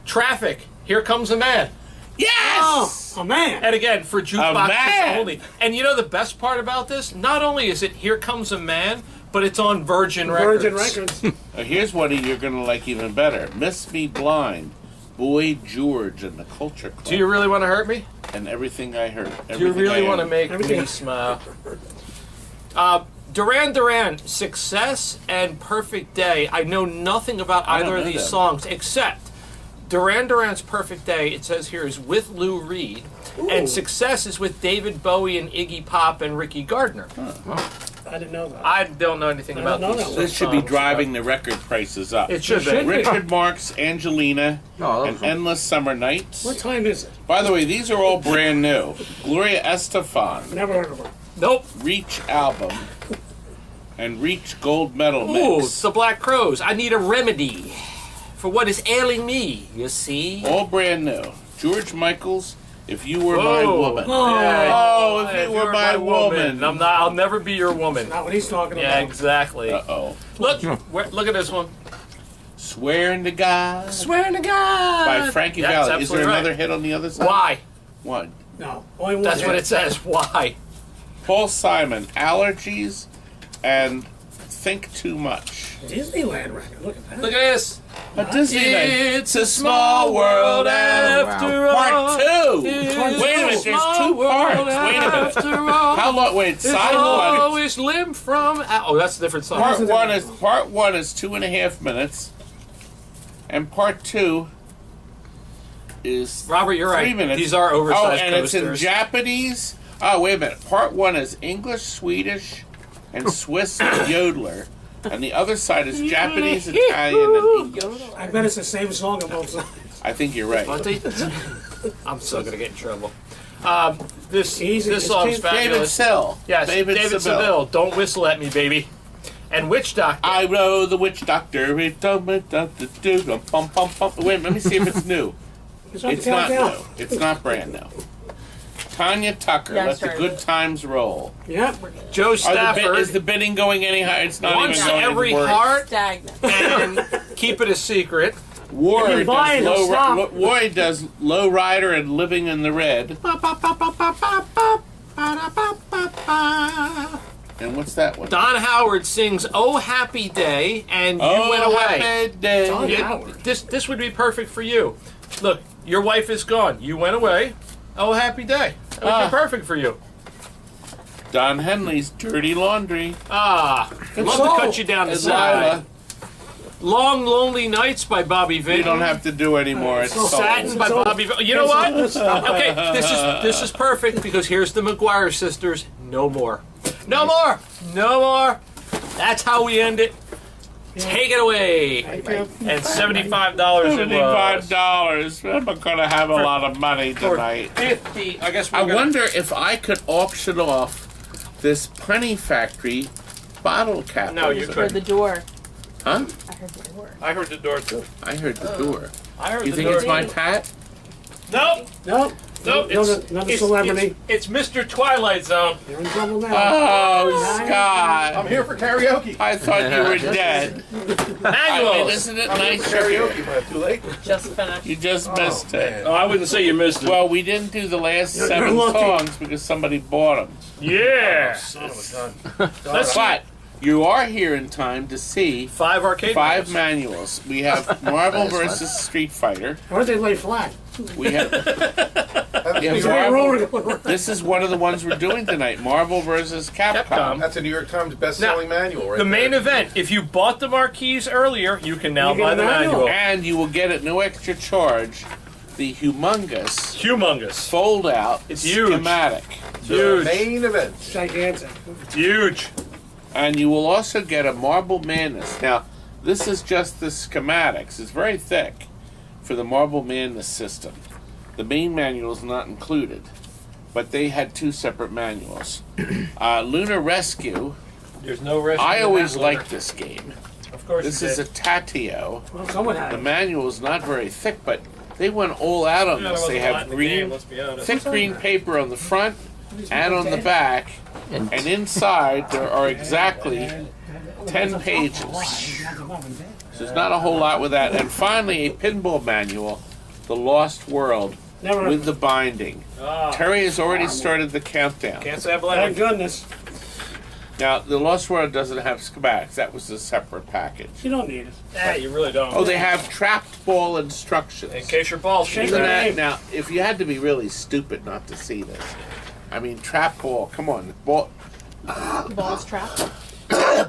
Traffic, Here Comes a Man. Yes! Oh, a man. And again, for A jukeboxes man. only. And you know the best part about this? Not only is it Here Comes a Man, but it's on Virgin Records. Virgin Records. Here's one you're going to like even better. Miss Me Blind, Boy George and the Culture Club. Do you really want to hurt me? And everything I heard. Do you really want to make Everything me I- smile? Duran Duran, Success and Perfect Day. I know nothing about I don't either of know these them. songs except Duran Duran's Perfect Day, it says here, is with Lou Reed. And Success is with David Bowie and Iggy Pop and Ricky Gardner. I didn't know that. I don't know anything about don't know these that. This should be songs, driving the record prices up. but It should It should be. be. Richard Marx, Angelina, Oh, and Endless Summer Nights. What time is it? By the way, these are all brand new. Gloria Estefan, Never heard of her. Nope. Reach album. and reach gold medal Ooh, mix. the Black Crows. I need a remedy for what is ailing me, you see. All brand new. George Michael's, If You Were My Whoa. Woman. Oh, if you were my woman. I'll never be your woman. Not what he's talking Yeah, about. exactly. Uh-oh. Look at this one. Swearing to God Swearing to God. by Frankie That's Valli. Is there absolutely right. another hit on the other side? Why? One. No. Only one That's hit. what it says. Why? Paul Simon, Allergies and Think Too Much. Disneyland record. Look at that. Look at this. A Disneyland. It's a small world after all. Part two. It's Wait a minute, there's small two world parts. Wait a minute. after all. How long? Wait, It's side one. always limb from. Oh, that's a different song. Part one is 2.5 minutes, and part two is Robert, you're 3 right. minutes. These are oversized and coasters. it's in Japanese. Oh, wait a minute. Part one is English, Swedish, and Swiss yodeler, and the other side is Japanese, Italian, and English. I bet it's the same song on both sides. I think you're right. I'm still gonna get in trouble. This Easy, this just song's David David fabulous. Sill. Yes, David Seville. Seville. Don't whistle at me, baby. And Witch Doctor. I know the witch doctor. Wait, let me see if it's new. It's not new. It's not brand new. Tanya Tucker, Yeah, I let the started good it. times roll. Yep. Joe Stafford. Is the bidding going any higher? It's not Once even going every any worse. heart Stagnant. and keep it a secret. Ward If you buy it, it'll stop. Ward does Low Rider and Living in the Red. And what's that one? Don Howard sings "Oh Happy Day" and "You Oh, Went Away." Happy Day. Don You- Howard. this would be perfect for you. Look, your wife is gone. You went away. Oh, happy day. That would be perfect for you. Don Henley's Dirty Laundry. Love to song. cut you down the And side. Lila. Long Lonely Nights by Bobby Vin. You don't have to do anymore. It's sold. Satin by Bobby Vin. You know what? Okay, this is perfect because here's the McGuire sisters. No more. No more. No more. That's how we end it. Take it away. And $75 it was. $75. I'm not going to have a lot of money For tonight. 50. I guess we're I gonna, wonder if I could auction off this Penny Factory bottle cap. No, you For couldn't. the door. Huh? I heard the door. I heard the door too. I heard the door. I heard You the think door. it's my pat? Nope. Nope. Nope. Another celebrity. It's Mr. Twilight Zone. You're in trouble now. Oh, Scott. here for karaoke. I thought you were dead. I mean, Manuals. isn't it nice? you're here? Karaoke, but too late. Just finished. You just missed it. Oh, I wouldn't say you missed it. Well, we didn't do the last You're 7 lucky. songs because somebody bought them. Yeah. Son of a gun. Let's see. But you are here in time to see 5 arcade 5 manuals. manuals. We have Marvel versus Street Fighter. Why don't they lay flat? We have, There's a Marvel. roller going around. This is one of the ones we're doing tonight. Marvel versus Capcom. Capcom. That's a New York Times best-selling manual, right The main there. event. If you bought the marquees earlier, you can now You get buy a the manual. manual. And you will get at no extra charge the humongous Humongous. fold-out It's huge. schematic. The Huge. main event. Gigantic. It's huge. And you will also get a Marble Madness. Now, this is just the schematics. It's very thick for the Marble Madness system. The main manual is not included, but they had 2 separate manuals. Lunar Rescue. There's no rest. I always liked this game. Of course This you is did. a Tatio. Well, someone had The it. manual is not very thick, but they went all out on Yeah, there this. They wasn't a lot have in the game, green, let's be honest. thick green paper on the front and on the back, and inside there are exactly 10 pages. So there's not a whole lot with that. And finally, a pinball manual, The Lost World, Never. with the binding. Terry has already started the countdown. Can't say I Thank blame you. goodness. Now, The Lost World doesn't have schematics. That was a separate package. You don't need it. Nah, you really don't. Oh, they have trapped ball instructions. In case your balls Shake Isn't it. that, now, if you had to be really stupid not to see this, I mean, trap ball, come on. Ball, Balls trapped.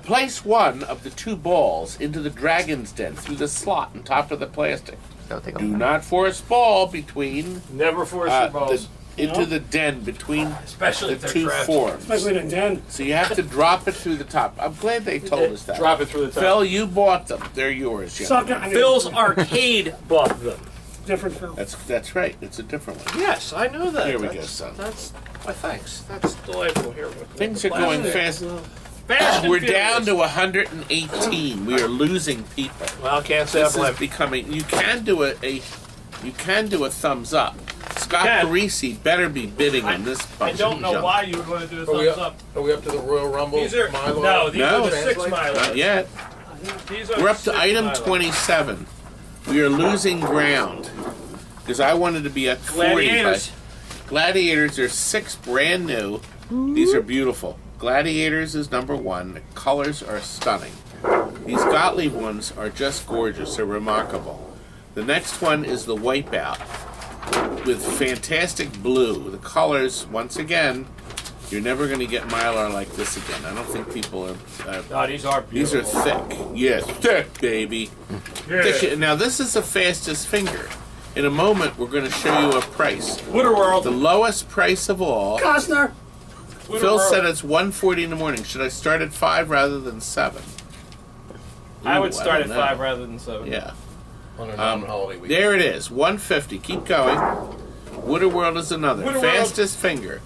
place one of the 2 balls into the dragon's den through the slot on top of the plastic. Don't take Do not force ball between Never force your the, balls. into the den between Especially the if they're 2 trapped. forms. Especially in 10. So you have to drop it through the top. I'm glad they told us that. Drop it through the top. Phil, you bought them. They're yours. young Sucker. man. Phil's Arcade bought them. Different film. That's right. It's a different one. Yes, I know that. Here we go, That's- son. That's. Why, thanks. That's delightful. Here. Things are going fast. Fast and We're Furious. down to 118. We are losing people. Well, can't say I This blame. is becoming. You can do a thumbs up. Scott Can. Parisi better be bidding on this. I don't know junk. why you would want to do a Are we thumbs up? up. Are we up to the Royal Rumble? These are Milo? no, these No. are the 6 Translate? miles. Not yet. These are We're up the to 6 item milos. 27. We are losing ground because I wanted to be at 40. Gladiators. But Gladiators are 6 brand new. These are beautiful. Gladiators is number 1. The colors are stunning. These Gottlieb ones are just gorgeous. They're remarkable. The next one is the Wipeout with fantastic blue. The colors, once again, you're never going to get Mylar like this again. I don't think people are. No, these are These are beautiful. thick. Yes, thick, baby. Yeah. Thick. Now, this is the fastest finger. In a moment, we're going to show you a price. Wooderworld. The lowest price of all. Costner. Phil said it's 1:40 in the morning. Should I start at 5 rather than 7? I would Ooh, start at don't know. 5 rather than 7. Yeah. On a non-holiday week. There it is. 150. Keep going. Wooderworld is another. Wooderworld. Fastest finger.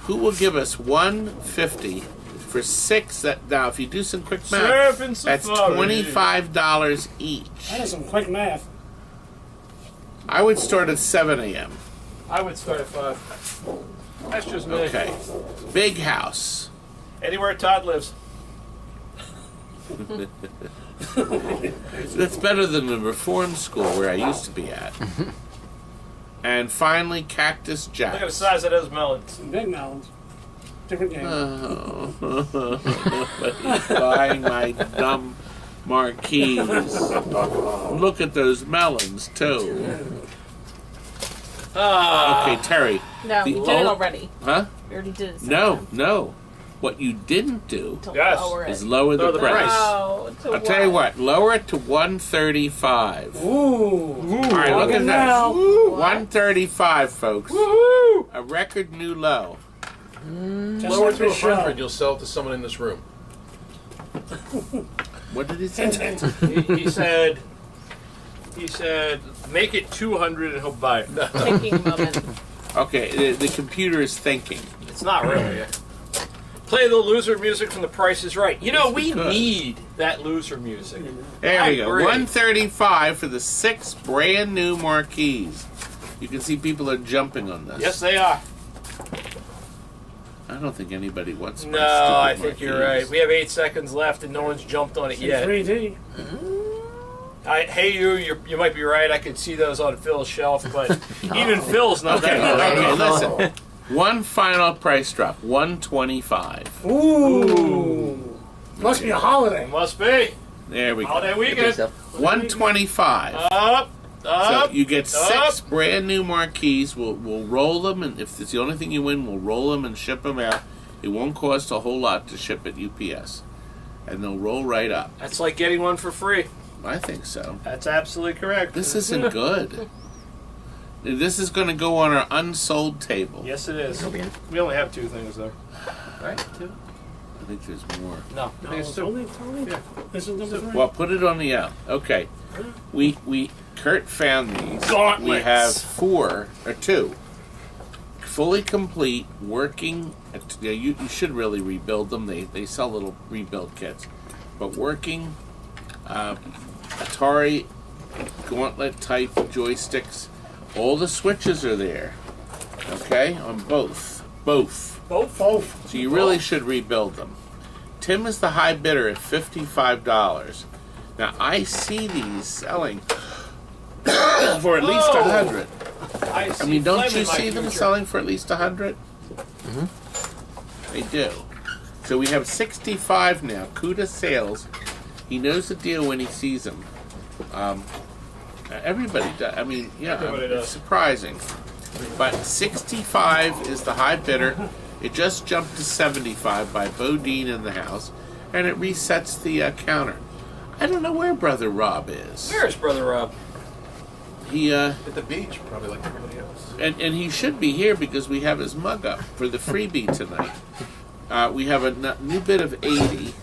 Who will give us 150 for 6? Now, if you do some quick math, Surfing that's Safari. $25 each. That is some quick math. I would start at 7 a.m. I would start at 5. That's just me. Okay. Big house. Anywhere Todd lives. That's better than the reform school where I used to be at. And finally, Cactus Jacks. Look at the size of those melons. Some big melons. Different game. Oh, he's buying my dumb marquees. Look at those melons, too. Okay, Terry. No, The we did it old- already. Huh? We already did it. No. What you didn't do To Yes. lower it. is lower the Lower the price. price. Oh, to I'll tell you what, lower it to 135. Ooh. All right, look at now. that. 135, folks. Woohoo! A record new low. Just Lower like to this show. 100, you'll sell it to someone in this room. What did he say? He said, make it 200 and he'll buy it. Thinking a moment. Okay, the computer is thinking. It's not really. Play the loser music from The Price is Right. You know, we could. need that loser music. There I we go. agree. 135 for the 6 brand new marquees. You can see people are jumping on this. Yes, they are. I don't think anybody wants my No, stupid I think you're marquees. right. We have 8 seconds left and no one's jumped on it Some yet. 3D. Hey, you might be right. I could see those on Phil's shelf, but even Phil's not Okay, that good. listen. One final price drop, 125. Ooh. Must be a holiday. Must be. There we go. Holiday weekend. 125. Up, So up. you get 6 up. brand new marquees. We'll roll them, and if it's the only thing you win, we'll roll them and ship them out. It won't cost a whole lot to ship at UPS, and they'll roll right up. That's like getting one for free. I think so. That's absolutely correct. This isn't good. This is going to go on our unsold table. Yes, it is. Okay. We only have 2 things there. Right? 2? I think there's more. No. No, it's only 3. Yeah. This is number 3. Well, put it on the out. Okay. Kurt found these. Gauntlets. We have 4 or 2 fully complete working. You should really rebuild them. They sell little rebuild kits, but working Atari gauntlet type joysticks. All the switches are there. Okay, on both. Both. So you really should rebuild them. Tim is the high bidder at $55. Now I see these selling for at least Whoa. 100. I mean, don't Flame you in my see them future. selling for at least 100? They do. So we have 65 now. Kuda sales. He knows the deal when he sees them. Everybody does. I mean, yeah, Everybody it's does. surprising. But 65 is the high bidder. It just jumped to 75 by Bodine in the house, and it resets the counter. I don't know where Brother Rob is. Where's Brother Rob? He At the beach, probably like everybody else. and he should be here because we have his mug up for the freebie tonight. We have a new bid of 80.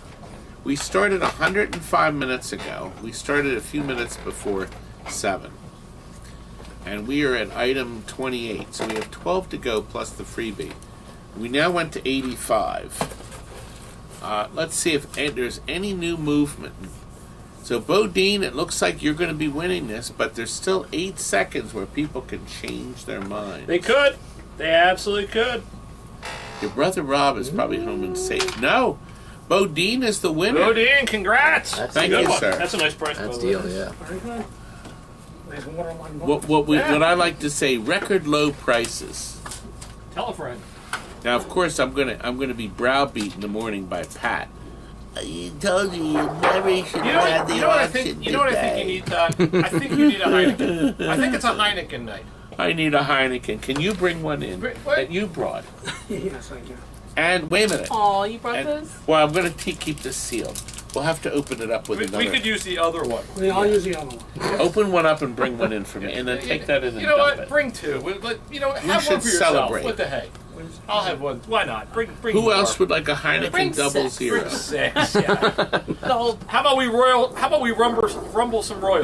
We started 105 minutes ago. We started a few minutes before 7. And we are at item 28. So we have 12 to go plus the freebie. We now went to 85. let's see if there's any new movement. So, Bodine, it looks like you're going to be winning this, but there's still 8 seconds where people can change their mind. They could. They absolutely could. Your brother Rob is probably home and safe. No, Bodine is the winner. Bodine, congrats. Thank you, sir. That's a nice price. That's by the way. deal, yeah. Very good. Nice waterline book. What I like to say, record low prices. Tell a friend. Now, of course, I'm gonna be browbeat in the morning by Pat. You told you never should have the You know what I option think? You know what I think you need, Todd? I think you need a Heineken. I think it's a Heineken night. I need a Heineken. Can you bring one in What? that you brought? Yes, I can. And wait a minute. Aw, you brought those? Well, I'm going to keep this sealed. We'll have to open it up with another. We could use the other one. I'll use the other one. Open one up and bring one in for me, and then take that in and You know dump what? it. Bring two. Have should one for yourself. celebrate. What the heck? I'll have one. Why not? Bring Who more. else would like a Heineken Bring Double 6. Zero? Bring 6. Yeah. How about we rumble some Royals?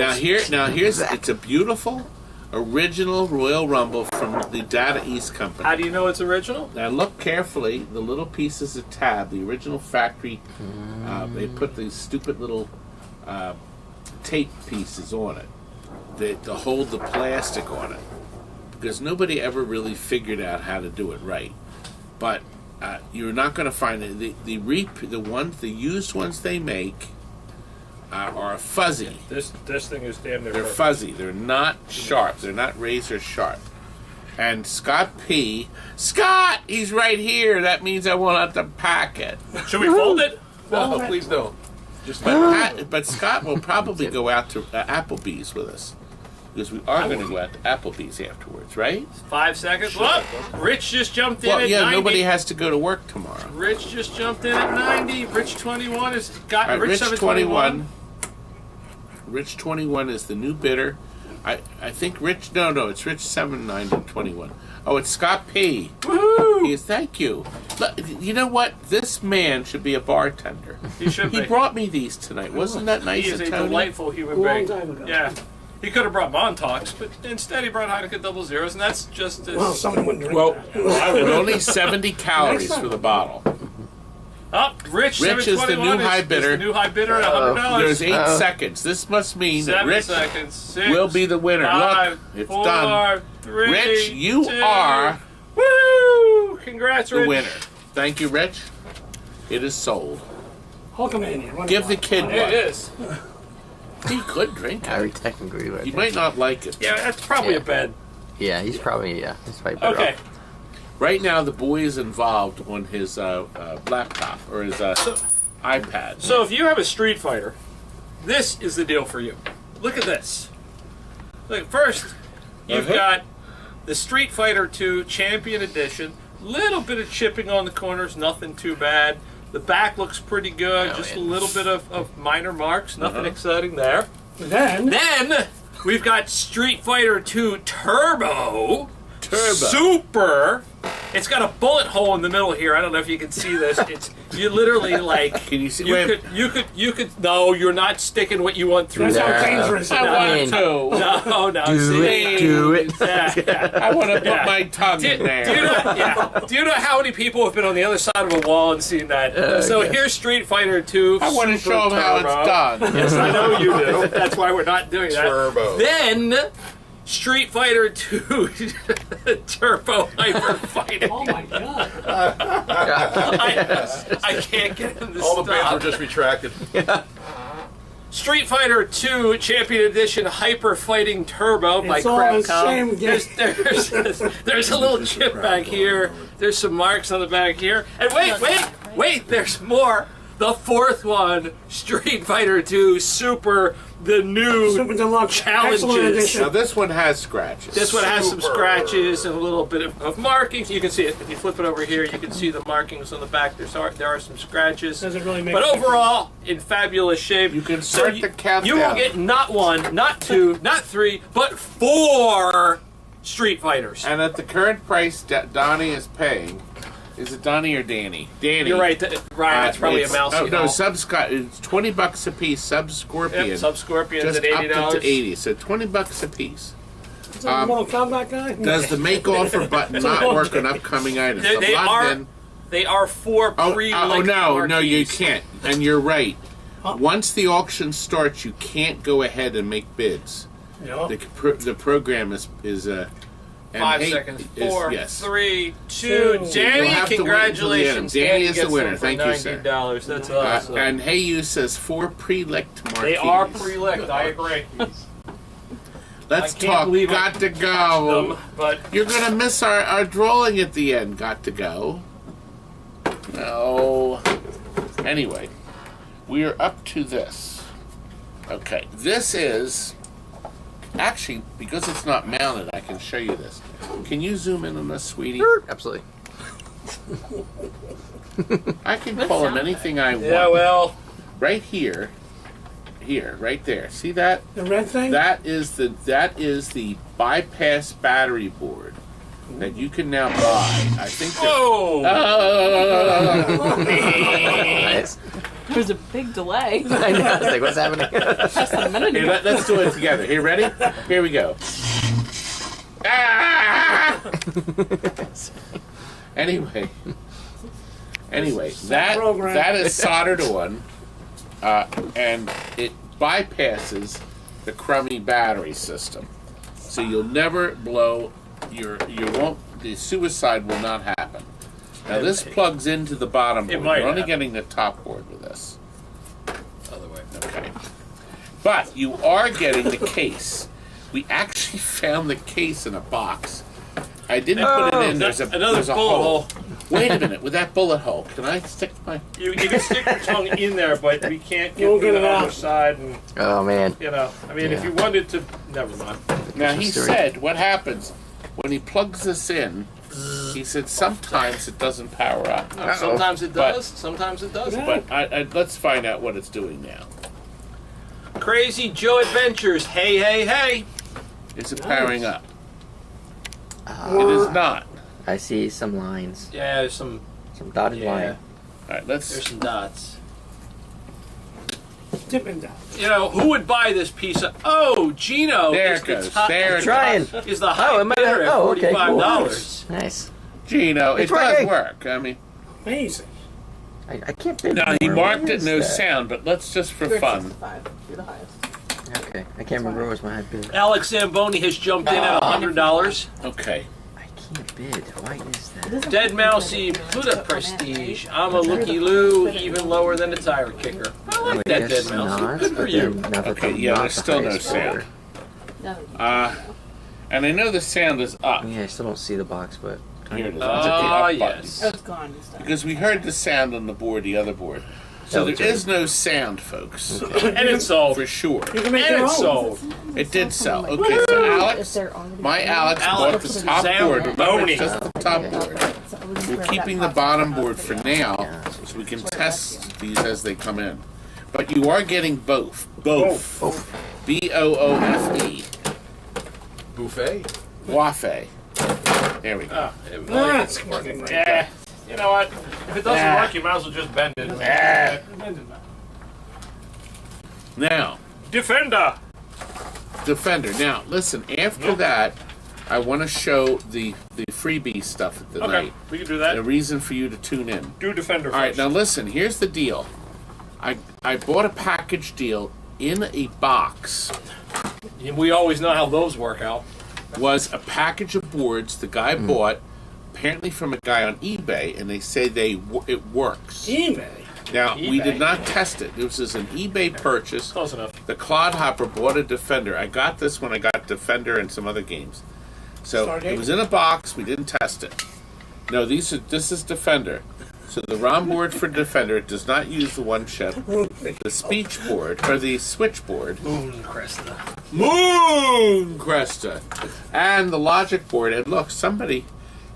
Now here's it's a beautiful original Royal Rumble from the Data East Company. How do you know it's original? Now look carefully. The little pieces of tab, the original factory. They put these stupid little tape pieces on it to hold the plastic on it, because nobody ever really figured out how to do it right. But you're not going to find it. The used ones they make are fuzzy. This thing is damn near They're perfect. fuzzy. They're not sharp. They're not razor sharp. And Scott P. Scott, he's right here. That means I won't have to pack it. Should we fold it? No, please don't. Just But Scott will probably go out to Applebee's with us, because we are going to go out to Applebee's afterwards, right? 5 seconds. Whoop! Rich just jumped in Well, at yeah, 90. nobody has to go to work tomorrow. Rich just jumped in at 90. Rich 21 has got All right, Rich Rich 721. 21. Rich 21 is the new bidder. I think Rich. No, it's Rich 791. Oh, it's Scott P. Woohoo! Yes, thank you. Look, you know what? This man should be a bartender. He should be. He brought me these tonight. Wasn't that nice He is of a Tony? delightful human Long being. time ago. Yeah. He could have brought Montauk's, but instead he brought Heineken Double Zeros, and that's just as... Well, someone wouldn't drink Well, that. and only 70 calories for the bottle. Oh, Rich Rich is the 721 new high bidder. is the new high bidder at $100. There's 8 seconds. This must mean that 7 Rich seconds. 6, will be the winner. 5, Look, it's 4, done. 3, Rich, you 2. are Woo! Congrats, the Rich. winner. Thank you, Rich. It is sold. Hulkamania. Give the kid There it one. is. He could drink I it. would technically would. He might not like it. Yeah, that's probably Yeah. a bad... Yeah, he's probably better Okay. off. Right now, the boy is involved on his laptop or his iPad. So if you have a Street Fighter, this is the deal for you. Look at this. Look, first, you've got the Street Fighter 2 Champion Edition. Little bit of chipping on the corners, nothing too bad. The back looks pretty good, just a little bit of minor marks, nothing exciting there. Then We've got Street Fighter 2 Turbo. Turbo. Super. It's got a bullet hole in the middle here. I don't know if you can see this. It's you literally like. Can you see? You could. No, you're not sticking what you want through that's how there. dangerous it I is. want to. No. Do see? it, do it. Yeah. I want to put Yeah. my tongue in there. Do you know how many people have been on the other side of a wall and seen that? So here's Street Fighter 2. I want to Super show them how it's Turbo. done. Yes, I know you do. That's why we're not doing that. Turbo. Then Street Fighter 2 Turbo Hyper Fighting. Oh my god. I can't get him to All the bids stop. were just retracted. Street Fighter 2 Champion Edition Hyper Fighting Turbo by It's all the Crapcom. same game. There's a little chip back here. There's some marks on the back here. And wait, there's more. The fourth one, Street Fighter 2 Super, the new Super Deluxe. Excellent challenges. edition. Now this one has scratches. This one has some Super. scratches and a little bit of markings. You can see it. If you flip it over here, you can see the markings on the back. There are some scratches. Doesn't really make But a difference. overall, in fabulous shape. You can start the countdown. You will get not 1, not 2, not 3, but 4 Street Fighters. And at the current price Donnie is paying, is it Donnie or Danny? Danny. You're right, Ryan. It's probably a mouse. Oh, no, it's $20 a piece. Sub-Scorpion. Yep, Sub-Scorpion's just at $80. upped it to 80, so $20 a piece. Is that the Mortal Kombat guy? Does the make offer button not work on upcoming items? They The are- London They are for pre-licked no, you marquees. can't. And you're right. Once the auction starts, you can't go ahead and make bids. No. The program is 5 seconds. 4, yes. 3, 2. You'll Danny, have to wait until the end. congratulations. Danny is the gets winner. them for Thank you, sir. $90. That's awesome. And Hey You says 4 pre-licked marquees. They are pre-licked. I agree. Let's I can't talk. believe I Got to go. Them, but You're going to miss our drawing at the end. Got to go. No. Anyway, we are up to this. Okay, this is... Actually, because it's not mounted, I can show you this. Can you zoom in on this, sweetie? Absolutely. I can call him anything I want. yeah, well, Right here, right there. See that? The red thing? That is the bypass battery board that you can now buy. I think. whoa! Nice. There's a big delay. I know. I was like, what's happening? Just a minute Here, ago. let's do it together. Here, ready? Here we go. Ah! Anyway, program. that is soldered on, and it bypasses the crummy battery system, so you'll never blow the suicide will not happen. Now this plugs into the bottom board. might You're only happen. getting the top board with this. Other way. Okay. But you are getting the case. We actually found the case in a box. I didn't put it in. There's a Another there's a bullet hole. Wait a minute. With that bullet hole, can I stick my... You can stick your tongue in there, but we can't get We'll through get the it other out. side. And Oh, man. I mean, if Yeah. you wanted to, never mind. Now, he Story. said what happens when he plugs this in, he said sometimes it doesn't power up. Sometimes it But- does. Sometimes it doesn't. But let's find out what it's doing now. Crazy Joe Adventures. Hey, hey, hey. Is it powering up? It is not. I see some lines. Yeah, there's some. Some dotted Yeah, line. All right, there's let's... some dots. Dipping down. You know, who would buy this piece of? Oh, Gino. There is it the goes. top- There it Trying. goes. Is the high it might bidder at okay, cool. $45. Nice. Gino, it It's does working. work. I mean... Amazing. I can't bid No, he more. marked What it is no that? sound, but let's just for fun. 65. You're the highest. Okay. I can't remember what was my high bid. Alex Zamboni has jumped in at $100. Okay. I can't bid. Why is that? Dead Mousy, Pluta Prestige. I'm a looky loo, even lower than a tire kicker. I I like that, guess Dead Mousy. not, Good for but you. then now that Okay, I'm yeah, not there's the still no highest sound. bidder. And I know the sound is up. Yeah, I still don't see the box, but Here it is. Oh, It's at the up button. yes. Oh, it's gone. It's done. Because we heard the sound on the board, the other board. So Oh, there it's is no sound, folks. And it's sold. For sure. You can make And your it's own. sold. It did sell. Okay, so Alex, my Alex bought the top board. Remember, it's just the top board. We're keeping the bottom board for now, so we can test these as they come in. But you are getting both. Both. B-O-O-F-E. Buffet. Wafe. There we go. That's working right Yeah. there. You know what? If it doesn't work, you might as well just bend it. Now, Defender. Defender. Now, listen, after that, I want to show the freebie stuff at the Okay, night. we can do A that. reason for you to tune in. Do Defender first. All right, now listen, here's the deal. I bought a package deal in a box. We always know how those work out. Was a package of boards the guy bought, apparently from a guy on eBay, and they say it works. eBay. Now, we eBay. did not test it. This was an eBay purchase. Close enough. The Clodhopper bought a Defender. I got this when I got Defender and some other games. So Stargate? it was in a box. We didn't test it. No, this is Defender. So the ROM board for Defender, it does not use the one chip. The speech board, or the switchboard. Moon Cresta. Moon Cresta. And the logic board. And look, somebody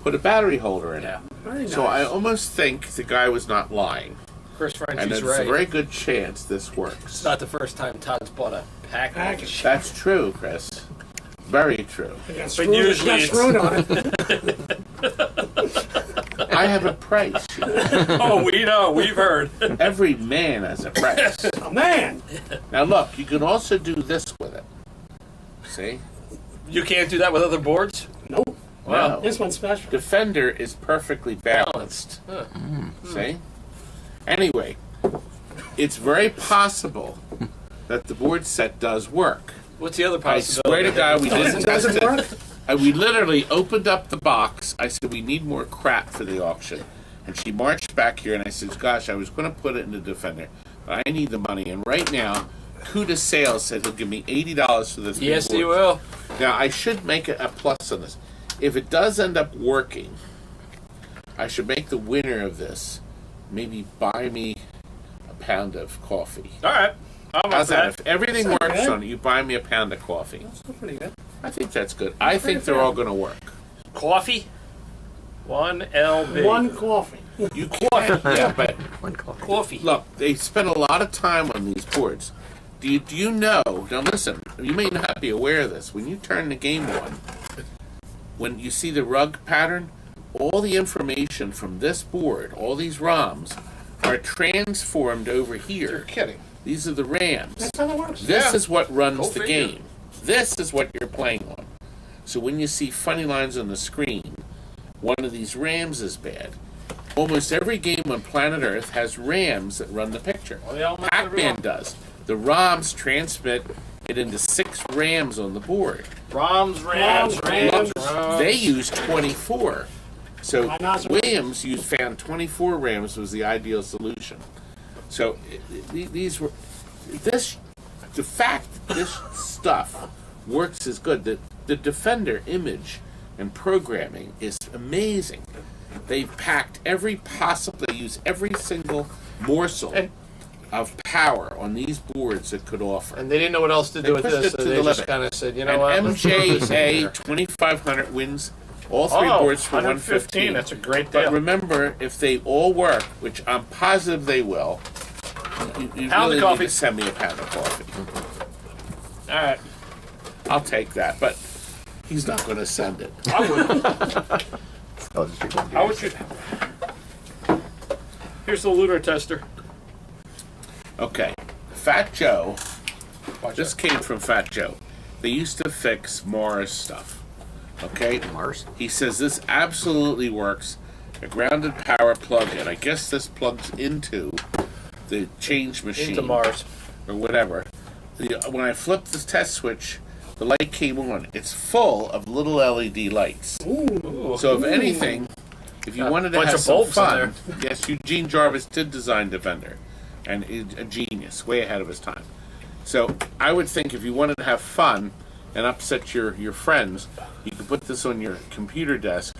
put a battery holder in it. Yeah. Very So nice. I almost think the guy was not lying. Chris And Frenchie's it's a right. very good chance this It's works. not the first time Todd's bought a package. That's true, Chris. Very true. I got But screwed, usually got it's- screwed on it. I have a price. Oh, we know. We've heard. Every man has a price. Oh, man. Now look, you can also do this with it. See? You can't do that with other boards? Nope. No. This one's special. Defender is perfectly balanced. See? Anyway, it's very possible that the board set does work. What's the other I possibility? swear to God, we didn't It test doesn't it. work. We literally opened up the box. I said, we need more crap for the auction. And she marched back here, and I said, gosh, I was going to put it in the Defender, but I need the money. And right now, Kuda Sales said he'll give me $80 for this. Yes, he will. Now, I should make a plus on this. If it does end up working, I should make the winner of this maybe buy me a pound of coffee. All right. How's that? If everything That's works good. on it, you buy me a pound of coffee. That's pretty good. I think that's good. I think they're all going to work. Coffee? 1LB. One coffee. You can't, yeah, but One coffee. Coffee. look, they spend a lot of time on these boards. Do you know? Now listen, you may not be aware of this. When you turn the game on, when you see the rug pattern, all the information from this board, all these ROMs, are transformed over here. You're kidding. These are the RAMs. That's how it works. This is what runs Go the figure. game. This is what you're playing on. So when you see funny lines on the screen, one of these RAMs is bad. Almost every game on planet Earth has RAMs that run the picture. Well, they all must Pac-Man be does. The ROMs transmit it into 6 RAMs on the board. ROMs. They use 24. So Why not? Williams found 24 RAMs was the ideal solution. So these were the fact that this stuff works is good. The Defender image and programming is amazing. They've packed they use every single morsel of power on these boards that could offer. And they didn't know what else to do with pushed this, it so to they the just limit. kind of said, you know And what? let's put this in MJA here. 2500 wins all 3 boards for 115. That's a great But deal. remember, if they all work, which I'm positive they will, you Pound really of coffee. need to send me a pound of coffee. All right. I'll take that, but he's not going to send it. I would. Oh, this is How would you? Here's the looter tester. Okay, Fat Joe. This came from Fat Joe. They used to fix Mars stuff. Okay, Mars? He says this absolutely works. A grounded power plug-in. I guess this plugs into the change machine Into Mars. or whatever. When I flipped the test switch, the light came on. It's full of little LED lights. Ooh. So if anything, if you wanted to bunch have of some bulbs in fun, yes, Eugene Jarvis did design Defender, and is a genius, way ahead of his time. So I would think if you wanted to have fun and upset your friends, you could put this on your computer desk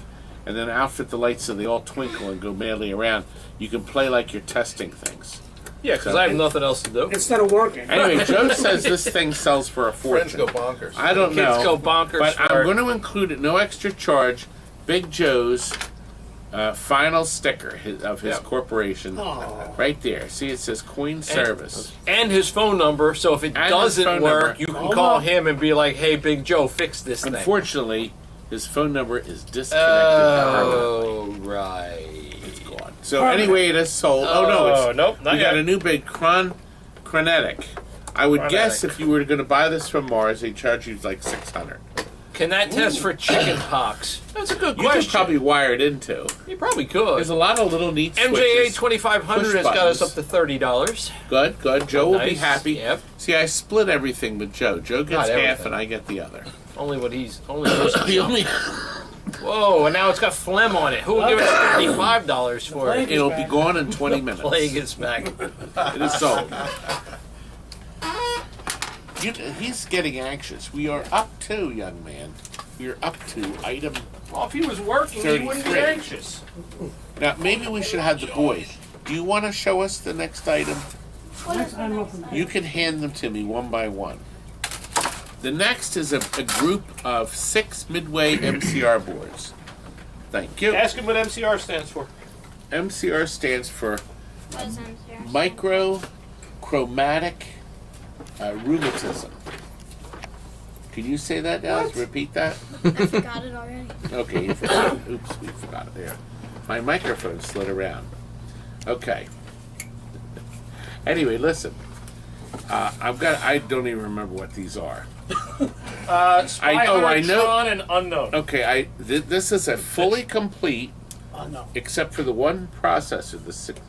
and then outfit the lights so they all twinkle and go madly around. You can play like you're testing things. Yeah, because I have nothing else to do. Instead of working. Anyway, Joe says this thing sells for a Friends fortune. go bonkers. I don't know. Kids go bonkers. But for I'm going to include it, no extra charge, Big Joe's final sticker of his Yep. corporation. Oh. Right there. See, it says coin service. and his phone number, so if it And his doesn't phone work, number. you can Oh, call no. him and be like, "Hey, Big Joe, fix this thing." Unfortunately, his phone number is disconnected. Oh, right. It's gone. So anyway, it is sold. Oh, no, nope, not we got yet. a new big Chronetic. I would guess if you were going to buy this from Mars, they'd charge you like $600. Can that test for chicken pox? That's a good You question. could probably wire it into. You probably could. There's a lot of little neat MJA switches. 2500 push has got us up buttons. to $30. Good, good. Joe will be Nice. happy. Yep. See, I split everything with Joe. Joe Not gets half everything. and I get the other. Only what he's only. Most The only Whoa! And now it's got phlegm on it. Who will give us $35 for it? it'll be gone in 20 minutes. Plague is back. It is sold. He's getting anxious. We are up to, young man. We are up to item. Well, if he was working, he wouldn't be 33. anxious. Now, maybe we should have the boys. Do you want to show us the next item? You can hand them to me one by one. The next is a group of 6 Midway MCR boards. Thank you. Ask him what MCR stands for. MCR stands for What is MCR? Microchromatic Rheumatism. Can you say that, Dallas? Repeat that? I forgot it already. Okay, you forgot it. Oops, we forgot it there. My microphone slid around. Okay. Anyway, listen. I don't even remember what these are. Spy Hunter, I know. Tron, and Unknown. Okay, this is a fully complete, No. except for the one processor.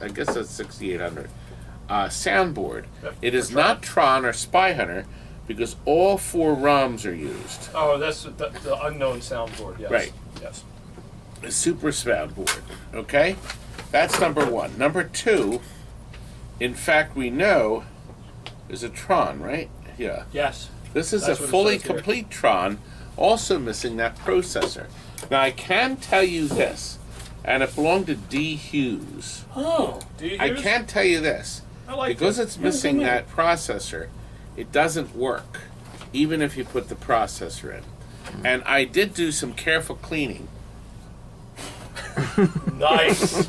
I guess that's 6800 soundboard. It is not Tron or Spy Hunter because all 4 ROMs are used. Oh, that's the Unknown soundboard. Yes. Right. Yes. A super soundboard. Okay, that's number 1. Number 2, in fact, we know is a Tron, right? Yeah. Yes. This is That's a what it fully says here. complete Tron, also missing that processor. Now I can tell you this, and it belonged to D. Hughes. Oh. Do you I use? can tell you this, I like because it. it's missing that processor, it doesn't work, even if you put the processor in. And I did do some careful cleaning. Nice.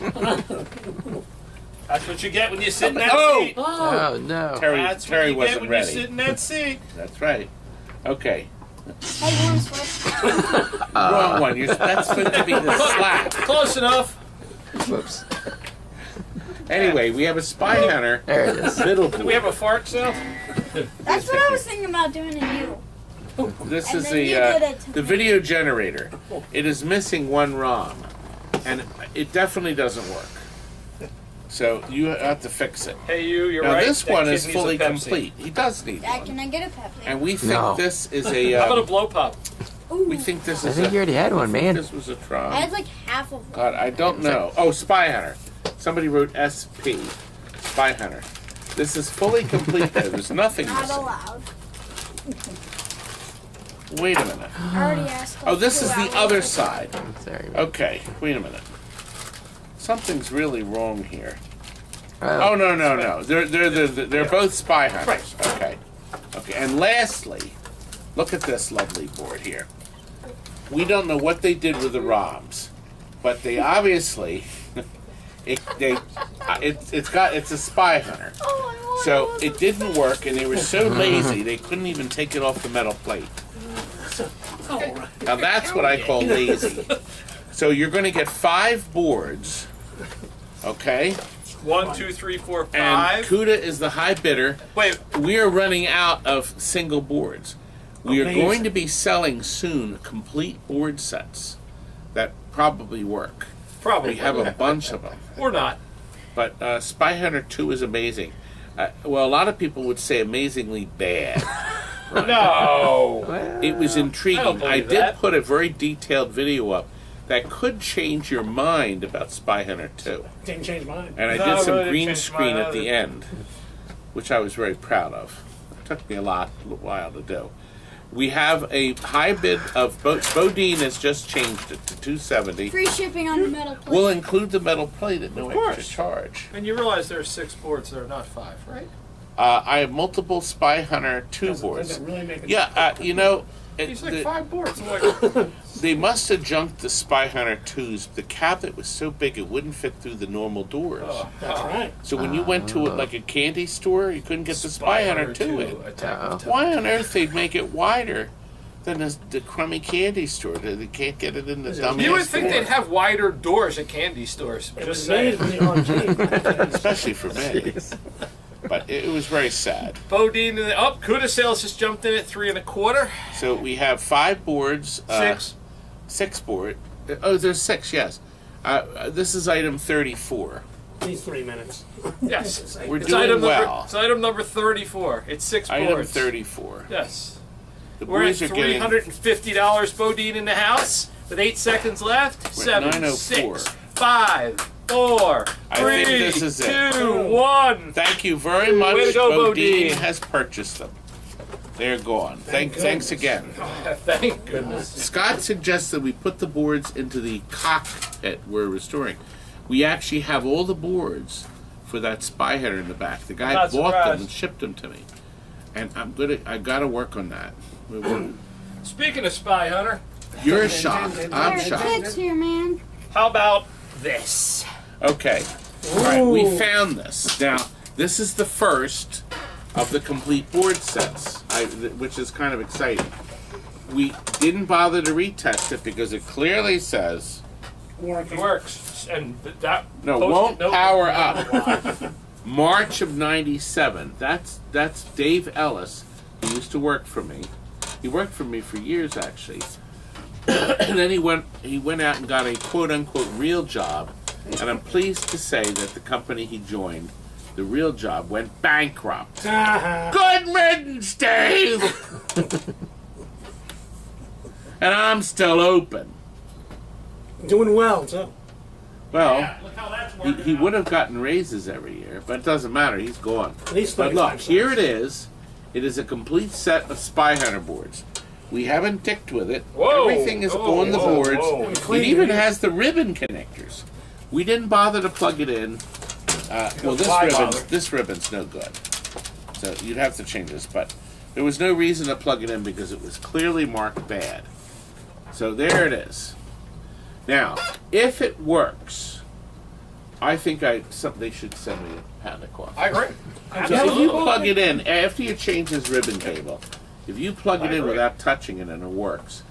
That's what you get when you sit in that Oh! seat. Oh no. Terry That's what Terry you get wasn't when ready. you sit in that seat. That's right. Okay. Hey, you want to switch? Wrong one. That's going to be the slap. Close enough. Whoops. Anyway, we have a Spy Hunter There it is. middle Do we have a fart sound? That's what I was thinking about doing in you. This And is then you did it to the me. video generator. It is missing 1 ROM, and it definitely doesn't work. So you have to fix it. Hey, you're Now right. this That one kid is needs a fully Pepsi. complete. He does need Dad, one, can I get a Pepsi? and we think No. this is a. How about a blow pop? we think this I is. think you already had one, man. This was a Tron. I had like half of one. God, I don't know. Oh, Spy Hunter. Somebody wrote SP. Spy Hunter. This is fully complete. There's nothing Not missing. allowed. Wait a minute. I already asked. Oh, this 2 is the hours other ago. side. Sorry. Okay, wait a minute. Something's really wrong here. Oh, Oh no! They're both Spy Hunters. Okay, okay. And lastly, look at this lovely board here. We don't know what they did with the ROMs, but they obviously it's a Spy Hunter. Oh, I want So one. it didn't work, and they were so lazy they couldn't even take it off the metal plate. Now that's what I call lazy. So you're going to get 5 boards, okay? 1, 2, 3, 4, 5. And Cuda is the high bidder. Wait, We are running out of single boards. We are Amazing. going to be selling soon complete board sets that probably work. probably. We have a bunch of them. Or not. But Spy Hunter 2 is amazing. Well, a lot of people would say amazingly bad. No. It was I don't intriguing. believe I did that. put a very detailed video up that could change your mind about Spy Hunter 2. Didn't change mine. And I No, did some really green changed screen mine at the either. end, which I was very proud of. It took me a while to do. We have a high bid of Bodine has just changed it to $270. Free shipping on the metal plate. We'll include the metal plate at no Of course. extra charge. And you realize there are 6 boards, there are not 5, right? I have multiple Spy Hunter 2 boards. Doesn't really make a Yeah, you know, He's like 5 boards. I'm like, they must have junked the Spy Hunter 2s. The cabinet was so big it wouldn't fit through the normal doors. That's right. So when you went to like a candy store, you couldn't get the Spy Hunter 2 in. Attack of Titan. Why on earth they'd make it wider than the crummy candy store? They can't get it in the dumbass You would think store. they'd have wider doors at candy stores. It Just was made saying. in the arcade. Especially for me. But it was very sad. Bodine and Cuda sales just jumped in at 3 1/4. So we have 5 boards. 6. 6 board. Oh, there's 6, yes. This is item 34. These 3 minutes. Yes. We're It's doing item well. Number, it's item number 34. It's 6 Item boards. 34. Yes. The We're at boys are getting $350 Bodine in the house with 8 seconds left. We're at 7, 9:04. 6, 5, 4, I 3, think this is it. 2, 1. Thank you very much. Way to go, Bodine Bodine. has purchased them. They're gone. Thanks again. Thank goodness. Scott suggests that we put the boards into the cockpit we're restoring. We actually have all the boards for that Spy Hunter in the back. The guy Not bought them surprised. and shipped them to me, and I gotta work on that. Speaking of Spy Hunter, You're shocked. I'm There's shocked. kids here, man. how about this? Okay. All right. We found this. Now, this is the first of the complete board sets, which is kind of exciting. We didn't bother to retest it because it clearly says It works. And that no post-it won't note- power up. March of '97. That's Dave Ellis, who used to work for me. He worked for me for years, actually. And then he went out and got a quote-unquote real job. And I'm pleased to say that the company he joined, the real job, went bankrupt. Good riddance, Dave! And I'm still open. Doing well, too. Well, he would have gotten raises every year, but it doesn't matter. He's gone. He's But look, 35 here cents. it is. It is a complete set of Spy Hunter boards. We haven't ticked with it. Whoa. Everything is Whoa, on the whoa, boards. whoa. It even has the ribbon connectors. We didn't bother to plug it in. Well, this ribbon's no good. So you'd have to change this, but there was no reason to plug it in because it was clearly marked bad. So there it is. Now, if it works, I think they should send me a pound of coffee. I agree. So if you plug it in, after you change this ribbon cable, if you plug it in without touching it and it works,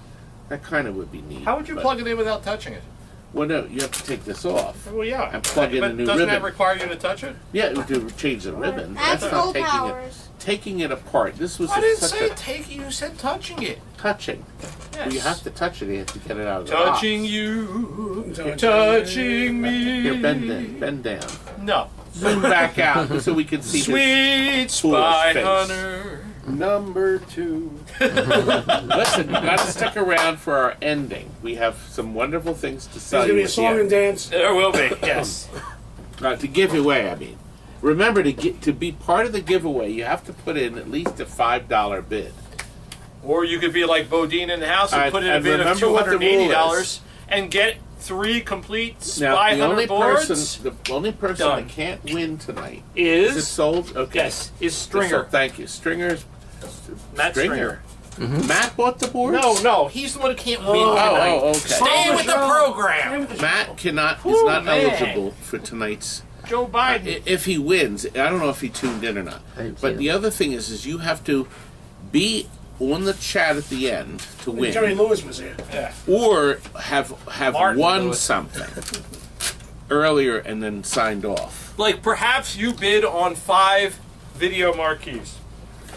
that kind of would be neat. How would you plug it in without touching it? Well, no, you have to take this off. Well, yeah. And plug in a new doesn't ribbon. that require you to touch it? Yeah, to change the ribbon. That's That's not full taking powers. taking it apart. This was I didn't such say a taking. You said touching it. touching. Yes. Well, you have to touch it. You have to get it out of the Touching box. you, Touching touching me. Here, bend down. No. Zoom back out so we can see his Sweet foolish spy face. hunter. Number 2. Listen, you got to stick around for our ending. We have some wonderful things to There's say. going to be a song and dance. There will be. Yes. To give away, I mean. Remember, to be part of the giveaway, you have to put in at least a $5 bid. Or you could be like Bodine in the house and put in a and bid of remember what the rule $280 is. and get 3 complete Now, Spy the Hunter only boards. person Done. that can't win tonight is it Is sold? Okay. yes, is Stringer. Thank you, Stringer's. Matt Stringer. Matt bought the boards. No, he's the one who can't win Oh, tonight. okay. Stay with the program. Matt cannot. Ooh, Is not man. eligible for tonight's. Joe Biden. If he wins, I don't know if he tuned in or not. But the other thing is you have to be on the chat at the end to win, Jerry Lewis was here. or have Martin won Lewis. something earlier and then signed off. Like perhaps you bid on 5 video marquees.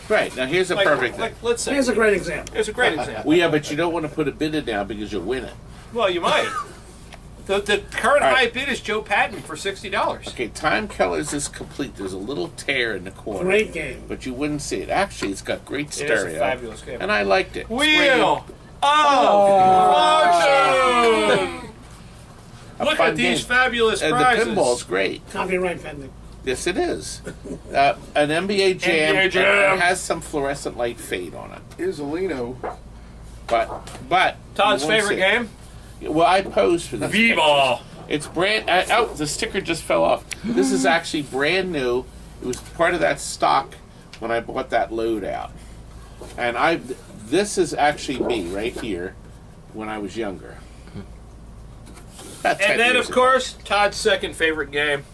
Right now, here's a perfect thing. Let's say Here's a great example. it's a great example. Well, yeah, but you don't want to put a bid in now because you'll win it. Well, you might. The current All right. high bid is Joe Patton for $60. Okay, Time Killers is complete. There's a little tear in the corner. Great game. But you wouldn't see it. Actually, it's got great It stereo. is a fabulous game. And I liked it. Wheel of Fortune! A Look fun at these game. fabulous And the prizes. pinball's great. Copyright pending. Yes, it is. An NBA Jam, NBA Jam. has some fluorescent light fade on it. Here's a Lino. But Todd's you won't favorite see game? it. Well, I posed for this. V-ball. It's brand. Oh, the sticker just fell off. This is actually brand new. It was part of that stock when I bought that load out. And this is actually me right here when I was younger. About 10 And then, years of ago. course, Todd's second favorite game.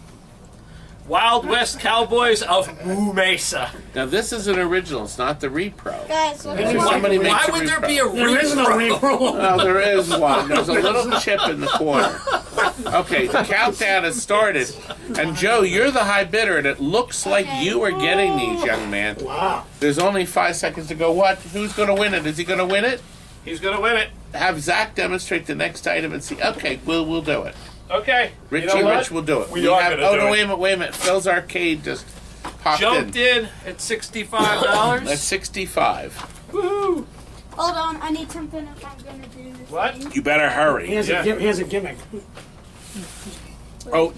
Wild West Cowboys of Moo Mesa. Now this is an original. It's not the repro. Guys, look So at what somebody makes Why a would there repro. be a There is no repro? repro. Well, there is one. There's a little chip in the corner. Okay, the countdown has started. And Joe, you're the high bidder, and it looks like you are getting these, young man. Wow. There's only 5 seconds to go. What? Who's going to win it? Is he going to win it? He's going to win it. Have Zach demonstrate the next item and see. Okay, we'll do it. Okay. Richie you know what? Rich will do it. We are have. gonna Oh do no! it. Wait a minute! Phil's Arcade just popped Jumped in. in at $65. That's 65. Woohoo! Hold on, I need something if I'm gonna do this. What? thing. You better hurry. Here's Yeah. a gimmick. Oh,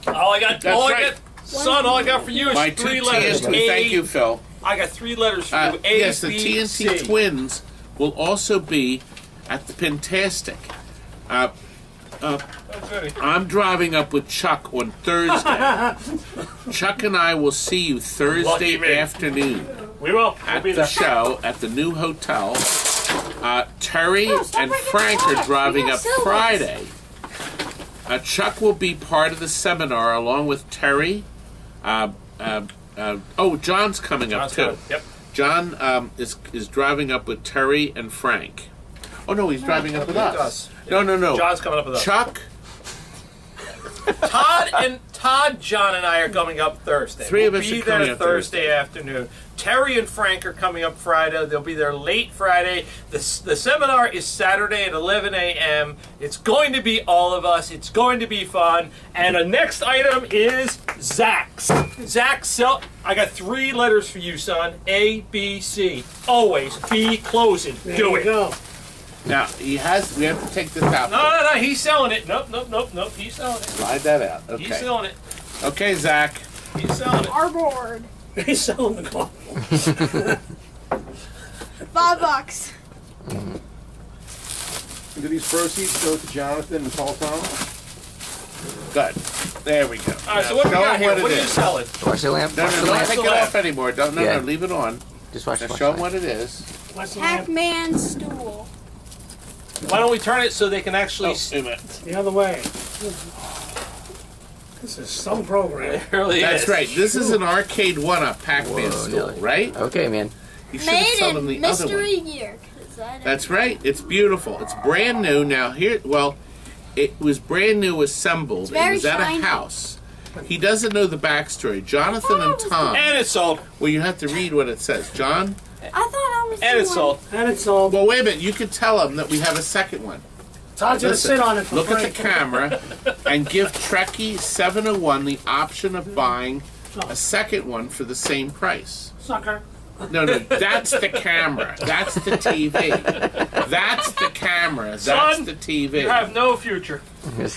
All I got, That's all right. I got, son, all I got for you is my 3 two letters. TNT. Thank you, Phil. I got 3 letters for you. A, Yes, the B, TNT C. twins will also be at the Pintastic. Oh, goody. I'm driving up with Chuck on Thursday. Chuck and I will see you Thursday Lucky me. afternoon We will. We'll at be the there. show at the new hotel. Terry stop and breaking Frank my are glass. driving We got up silvers. Friday. Chuck will be part of the seminar along with Terry. John's coming up John's too. coming. Yep. John is driving up with Terry and Frank. Oh no, he's driving up with us. us. No. John's coming up with us. Chuck, Todd, John, and I are coming up Thursday. Three of us We'll be are coming there up Thursday afternoon. Terry and Frank are coming up Friday. They'll be there late Friday. The seminar is Saturday at 11 a.m. It's going to be all of us. It's going to be fun. And the next item is Zach's. Zach's. I got 3 letters for you, son. A, B, C. Always be closing. There Do you it. go. Now, we have to take this out. No. He's selling it. Nope. He's selling it. Slide that out. He's Okay. selling it. Okay, Zach. He's selling it. Our board. He's selling the car. $5. Do these proceeds go to Jonathan and Paul Thomas? Good. There we go. All right, so what do we Show got him here? what it What are you is. selling? Watch the lamp. No, Watch the don't lamp. take the it lamp. off anymore. No, Yeah. leave it on. Just watch. Now Watch show the them what it is. What's the lamp? Pac-Man stool. Why don't we turn it so they can actually... Wait a minute. The other way. This is some program. It really That's is. right. This is an arcade one-up Pac-Man Whoa, stool, Nelly. right? Okay, man. You should have Made sold them in the other one. mystery year. 'Cause I didn't- That's right. It's beautiful. It's brand new. Now here, well, it was brand new assembled. It's very It was at a shiny. house. He doesn't know the backstory. Jonathan and Tom. And it's sold. Well, you have to read what it says. John? I thought I was And the it's one- sold. And it's all. Well, wait a minute. You could tell him that we have a second one. Todd's going to Listen, sit on it for look at the Frank. camera and give Trekkie 701 the option of buying a second one for the same price. Sucker. No, that's the camera. That's the TV. That's the camera. That's Son, the TV. You have no future.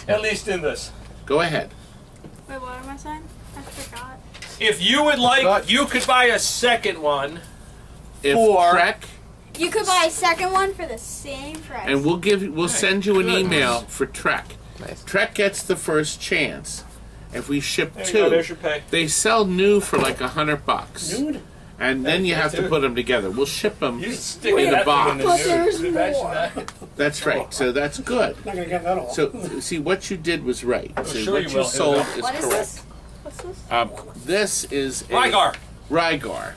At least in this. Go ahead. Wait, what am I saying? I forgot. If you would like, you could buy a second one. If For- Trek, You could buy a second one for the same price. and we'll send you an Good. email for Trek. Nice. Trek gets the first chance. If we ship There you go, two, there's your pay. they sell new for like $100, Nude? and then you have to put them together. We'll ship them. You stick In the that box. thing in But the there's news. Imagine more. that. That's right. So that's good. Not going to get that all. So see, what you did was right. See, sure what you you will. sold is What is correct. this? What's this? This is a Rygar. Rygar.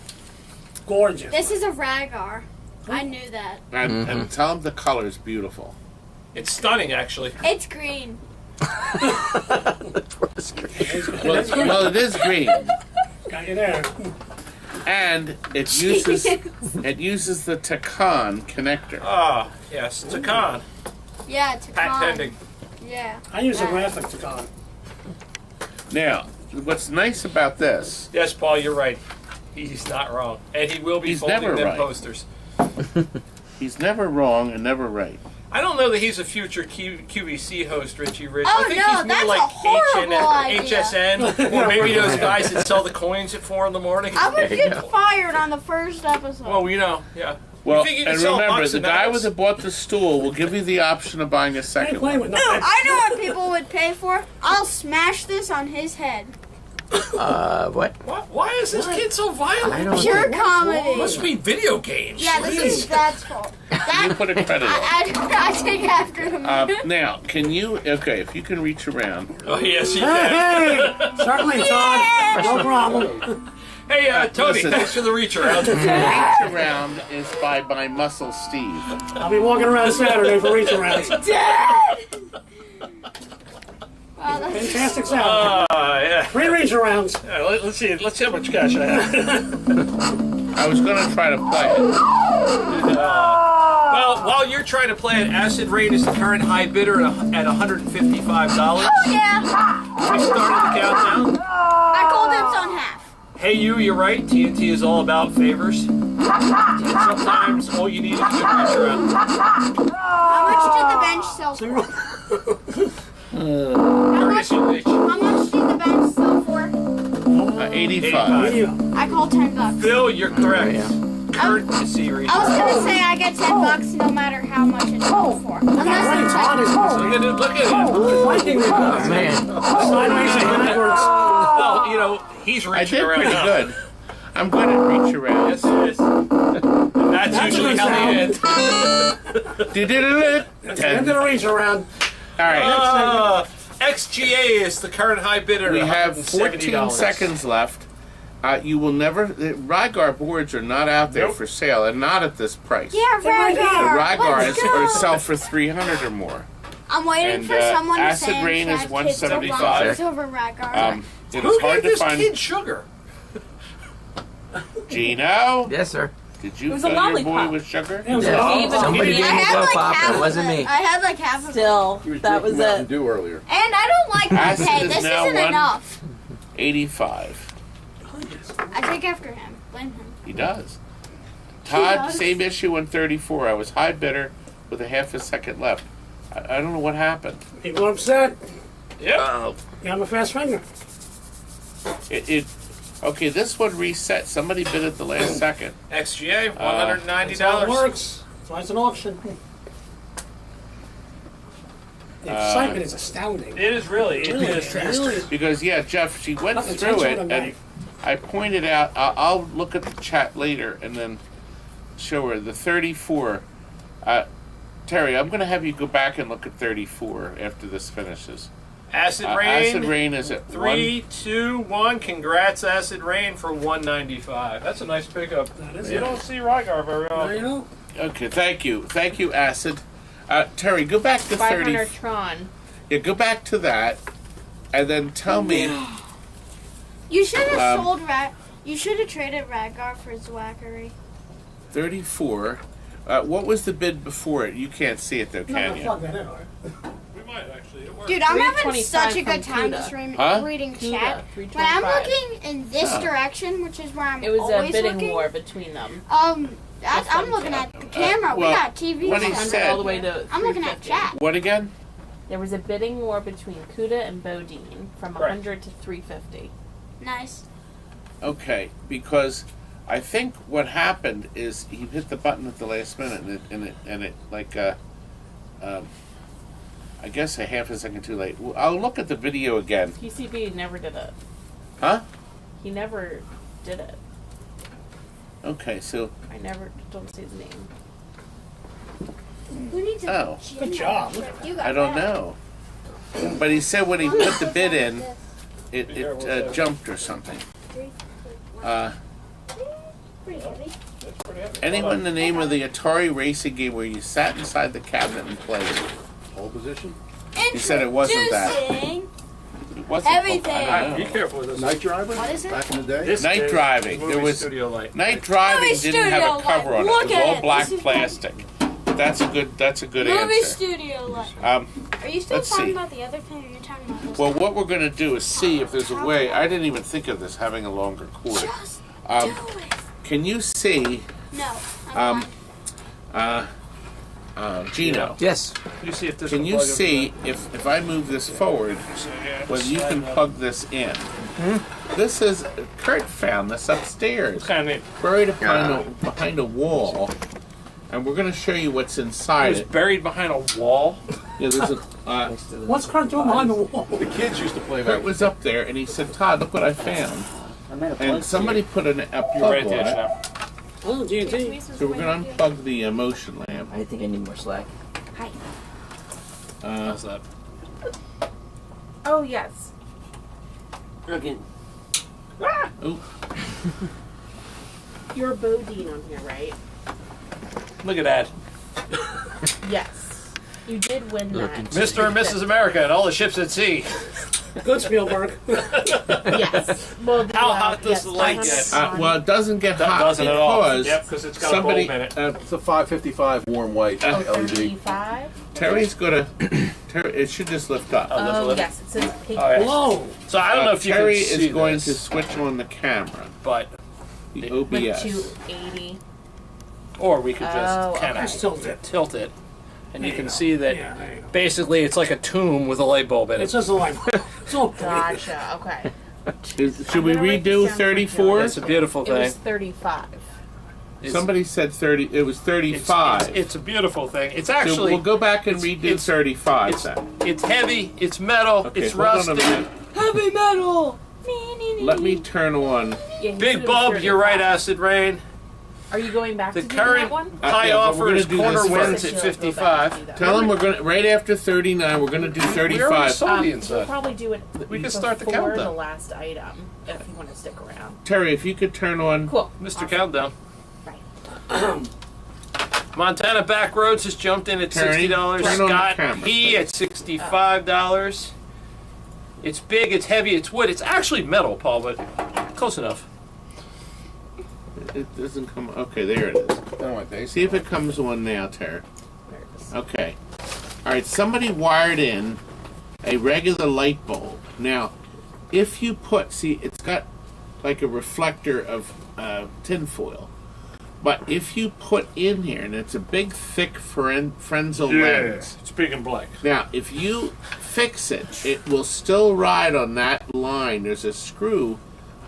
Gorgeous. This is a Rygar. I knew that. And tell them the color's beautiful. It's stunning, actually. It's green. Well, it is green, Got you there. and it uses the Takan connector. Ah, yes. Takan. Yeah, it's a Pack con. pending. Yeah. I use a that. graphic to con. Now, what's nice about this? Yes, Paul, you're right. He's not wrong. And he will be He's folding never them right. posters. He's never wrong and never right. I don't know that he's a future QVC host, Richie Rich. Oh, I think no, he's more that's like a horrible idea. HSN, or maybe those guys that sell the coins at 4 in the morning. I would There you get go. fired on the first episode. Well, you know, yeah. Well, You think you can and sell a remember, box the of guy nuggets? that bought the stool will give you the option of buying a I ain't second playing one. with No, nothing. I know what people would pay for. I'll smash this on his head. What? Why is this kid so violent? I don't Pure think. comedy. Must be video games. Yeah, this is Dad's fault. You That, put a credit on. I take after him. Now, can you? Okay, if you can reach around. Oh, yes, you can. Hey! Certainly, Todd. No problem. Hey, Tony, Listen. thanks for the reach around. Reach around is by my muscle Steve. I'll be walking around Saturday for reach arounds. Dad! Wow, that's Fantastic sound. Yeah. 3 reach arounds. Yeah, let's see how much cash I have. I was gonna try to play it. Well, while you're trying to play it, Acid Rain is the current high bidder at $155. yeah. We started the countdown. I called dibs on half. Hey, you're right. TNT is all about favors. Sometimes all you need is a good reach around. How much did the bench sell for? How much did the bench sell for? 85. I called $10. Phil, you're correct. Current series. I was gonna say I get $10 no matter how much it sold for. Unless Hey, it's Todd is Look at it. fighting me. Man. Sideways and backwards. Well, you know, he's I reaching did around pretty now. good. I'm good at reach around. Yes, it is. And that's That's usually a good how they sound. end. End of the reach around. All right. XGA is the current high bidder. We at have $170. 14 seconds left. You will never. The Rygar boards are not out there for sale, and not at this price. Yeah, The Rygar. Rygar Let's is go. or sell for 300 or more. I'm waiting And, for someone to Acid say in Rain chat, is kids 175. don't want this over Rygar. It Who is hard gave to this find. kid sugar? Gino, Yes, sir. did you was a fill your boy lollipop. with sugar? It was Yeah. all- Somebody gave I me had go like pop. half It of wasn't me. I had like half of it. Still, He was that was drinking Mountain it. Dew earlier. And I don't like my Acid pay. is This now isn't one- enough. 85. I take after him. Blame him. He does. Todd, does. same issue 134. I was high bidder with a half a second left. I don't know what happened. People are upset. Yep. You have a fast finger. Okay, this one reset. Somebody bid at the last second. XGA, That's how it $190. works. That's why it's an auction. The excitement is astounding. It is really. It Really, is. really. Because, yeah, Jeff, she went Nothing through turns it, on a and knife. I pointed out, I'll look at the chat later and then show her the 34. Terry, I'm going to have you go back and look at 34 after this finishes. Acid Rain. Acid Rain is at 3, 2, 1. Congrats, Acid Rain, for $195. That's a nice pickup. is You it. don't see Rygar very Now often. you know. Okay, thank you. Thank you, Acid. Terry, go back to 30. 500 Tron. Yeah, go back to that, and then tell me. You should have Um, You should have traded Rygar for Zwackery. 34. What was the bid before it? You can't see it though, I'm not can gonna you? plug that in, are We might actually. It works. Dude, I'm having 325 such a good from time Cuda. just Huh? reading Cuda, chat. When I'm 325. looking in this direction, which is where I'm It was a always bidding looking, war between them. I'm looking at the camera. well, We got TV. what he 100 said- all the way to I'm looking at 350. chat. What again? There was a bidding war between Cuda and Bodine from Right. 100 to 350. Nice. Okay, because I think what happened is he hit the button at the last minute, and it like I guess a half a second too late. Well, I'll look at the video again. PCB never did it. Huh? He never did it. Okay, so I never don't see his name. Who needs a Oh. Good job. You got I don't that. know. But he said when he put the bid in, it jumped or something. Pretty heavy. Anyone the name of the Atari racing game where you sat inside the cabinet and played? Pole position? He said it wasn't that. Introducing- It wasn't. Everything. I don't Be know. careful with this. Night driver? What is it? Back in the day? This Night is driving. movie There was studio light. night driving Movie didn't have a studio cover light. on it. Look It was at all it. black This is- plastic. That's a good Movie answer. studio light. Um, Are you still let's talking see. about the other thing, or you're talking about this? well, what we're going to do is see if there's a way. I didn't even think of this having a longer cord. Just Um, do it. Can you see, No. I'm um, Gino? Yes. You see if this Can will you plug into see if I move this forward, whether you can plug this in? This is Kurt found this upstairs, Kind of neat. buried behind a wall, and we're going to show you what's It inside was it. buried behind a wall. Yeah, there's a. What's Kurt doing behind the wall? The kids used to play Kurt back. was up there, and he said, "Todd, look what I found." And somebody put a You're plug right at the on edge it. now. Oh, TNT. So we're going to unplug the motion lamp. I think I need more slack. How's that? Oh yes. Ooh, You're Bodine on here, right? Look at that. Yes. You did win that. Mr. and Mrs. America and all the ships at sea. Good Spielberg. Yes. Well, the, How hot does yes, the light 500 get? Tron. well, it doesn't get That hot doesn't at all. because Yep, because it's got somebody. a bulb in it. It's a 555 warm white Oh, LED. 35? Terry's gonna. It should just lift up. Oh, yes. It says pink. Oh, yeah. Whoa. So I don't know if you Terry can see is going this, to switch on the camera, but the With OBS. 280. or we could just Oh, kind Just of tilt it. tilt it, and you can see that Yeah, there you go. basically it's like a tomb with a light bulb in It's it. just a light. It's all Gotcha. Okay. Should we I'm gonna write redo this down for 34? It's a beautiful It was thing. 35. It's- Somebody said 30. It was it's, 35. it's a beautiful thing. It's so actually we'll go back and redo it's- 35 it's, then. it's heavy. It's metal. Okay, it's hold on a rusted. minute. Heavy metal. Let me turn on. Yeah, he Big said it was bulb. You're right, 35. Acid Rain. Are you going back The to doing current that one? high yeah, but offer we're is gonna do corner this wins first. at She'll go back 55. to do that. Tell them we're going to, right after 39, we're going to do We already 35. saw the We'll inside. probably do it We can start the before countdown. the last item if you want to stick around. Terry, if you could turn on. Cool. Mr. Awesome. Countdown. Right. Montana Backroads has jumped in at $60. Turn on the Scott camera, P at $65. It's big, it's heavy, it's wood. It's actually metal, Paul, but close enough. It doesn't come. Okay, there it is. Oh, my base. See if it comes on now, Tara. Okay. All right. Somebody wired in a regular light bulb. Now, if you put, see, it's got like a reflector of tinfoil. But if you put in here, and it's a big, thick Frenzel lens. It's big and black. Now, if you fix it, it will still ride on that line. There's a screw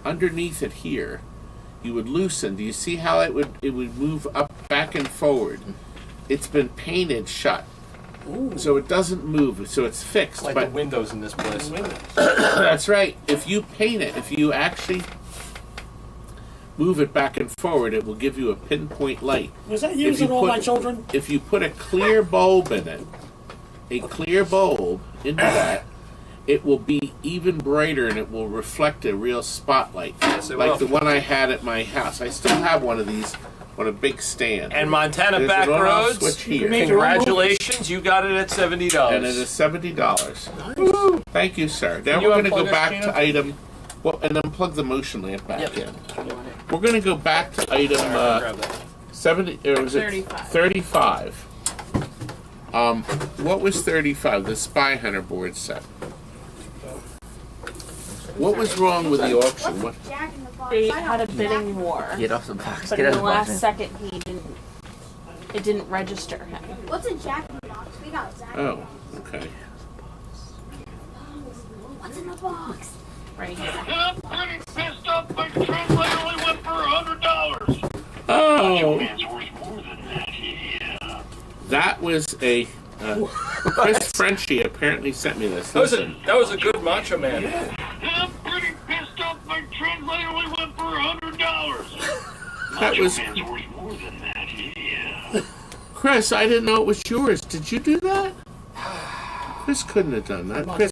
underneath it here. You would loosen. Do you see how it would move up, back, and forward? It's been painted shut, so it doesn't move. So it's fixed. Like but the windows in this place. that's right. If you paint it, if you actually move it back and forward, it will give you a pinpoint light. Was that used on all my children? If you put a clear bulb in it, into that, it will be even brighter and it will reflect a real spotlight. Yes, it like will. the one I had at my house. I still have one of these on a big stand. And Montana There's an on-off Backroads, switch here. congratulations, you got it at $70. And it is $70. Thank you, sir. Now Can you we're going to unplug go us, back Gino? to item. Well, and unplug the motion lamp back Yep. in. We're going to go back to item Grab that. 70. Or was it 35? What was 35? The Spy Hunter board set. What was wrong with the auction? What? Jack in the Box. They I don't had a know. bidding war, Get off the box. but Get in out the of last box. second it didn't register him. What's a Jack in the Box? We got Zach. Oh, okay. What's in the box? Right here. I'm pretty pissed off. My translator only went for $100. Oh, Man's worth more than that. Yeah. that was a. Chris Frenchie apparently sent me this. Listen. That was a good Macho Man. I'm pretty pissed off. My translator only went for $100. That was. Man's worth more than that. Yeah. Chris, I didn't know it was yours. Did you do that? Chris couldn't have done that. Chris,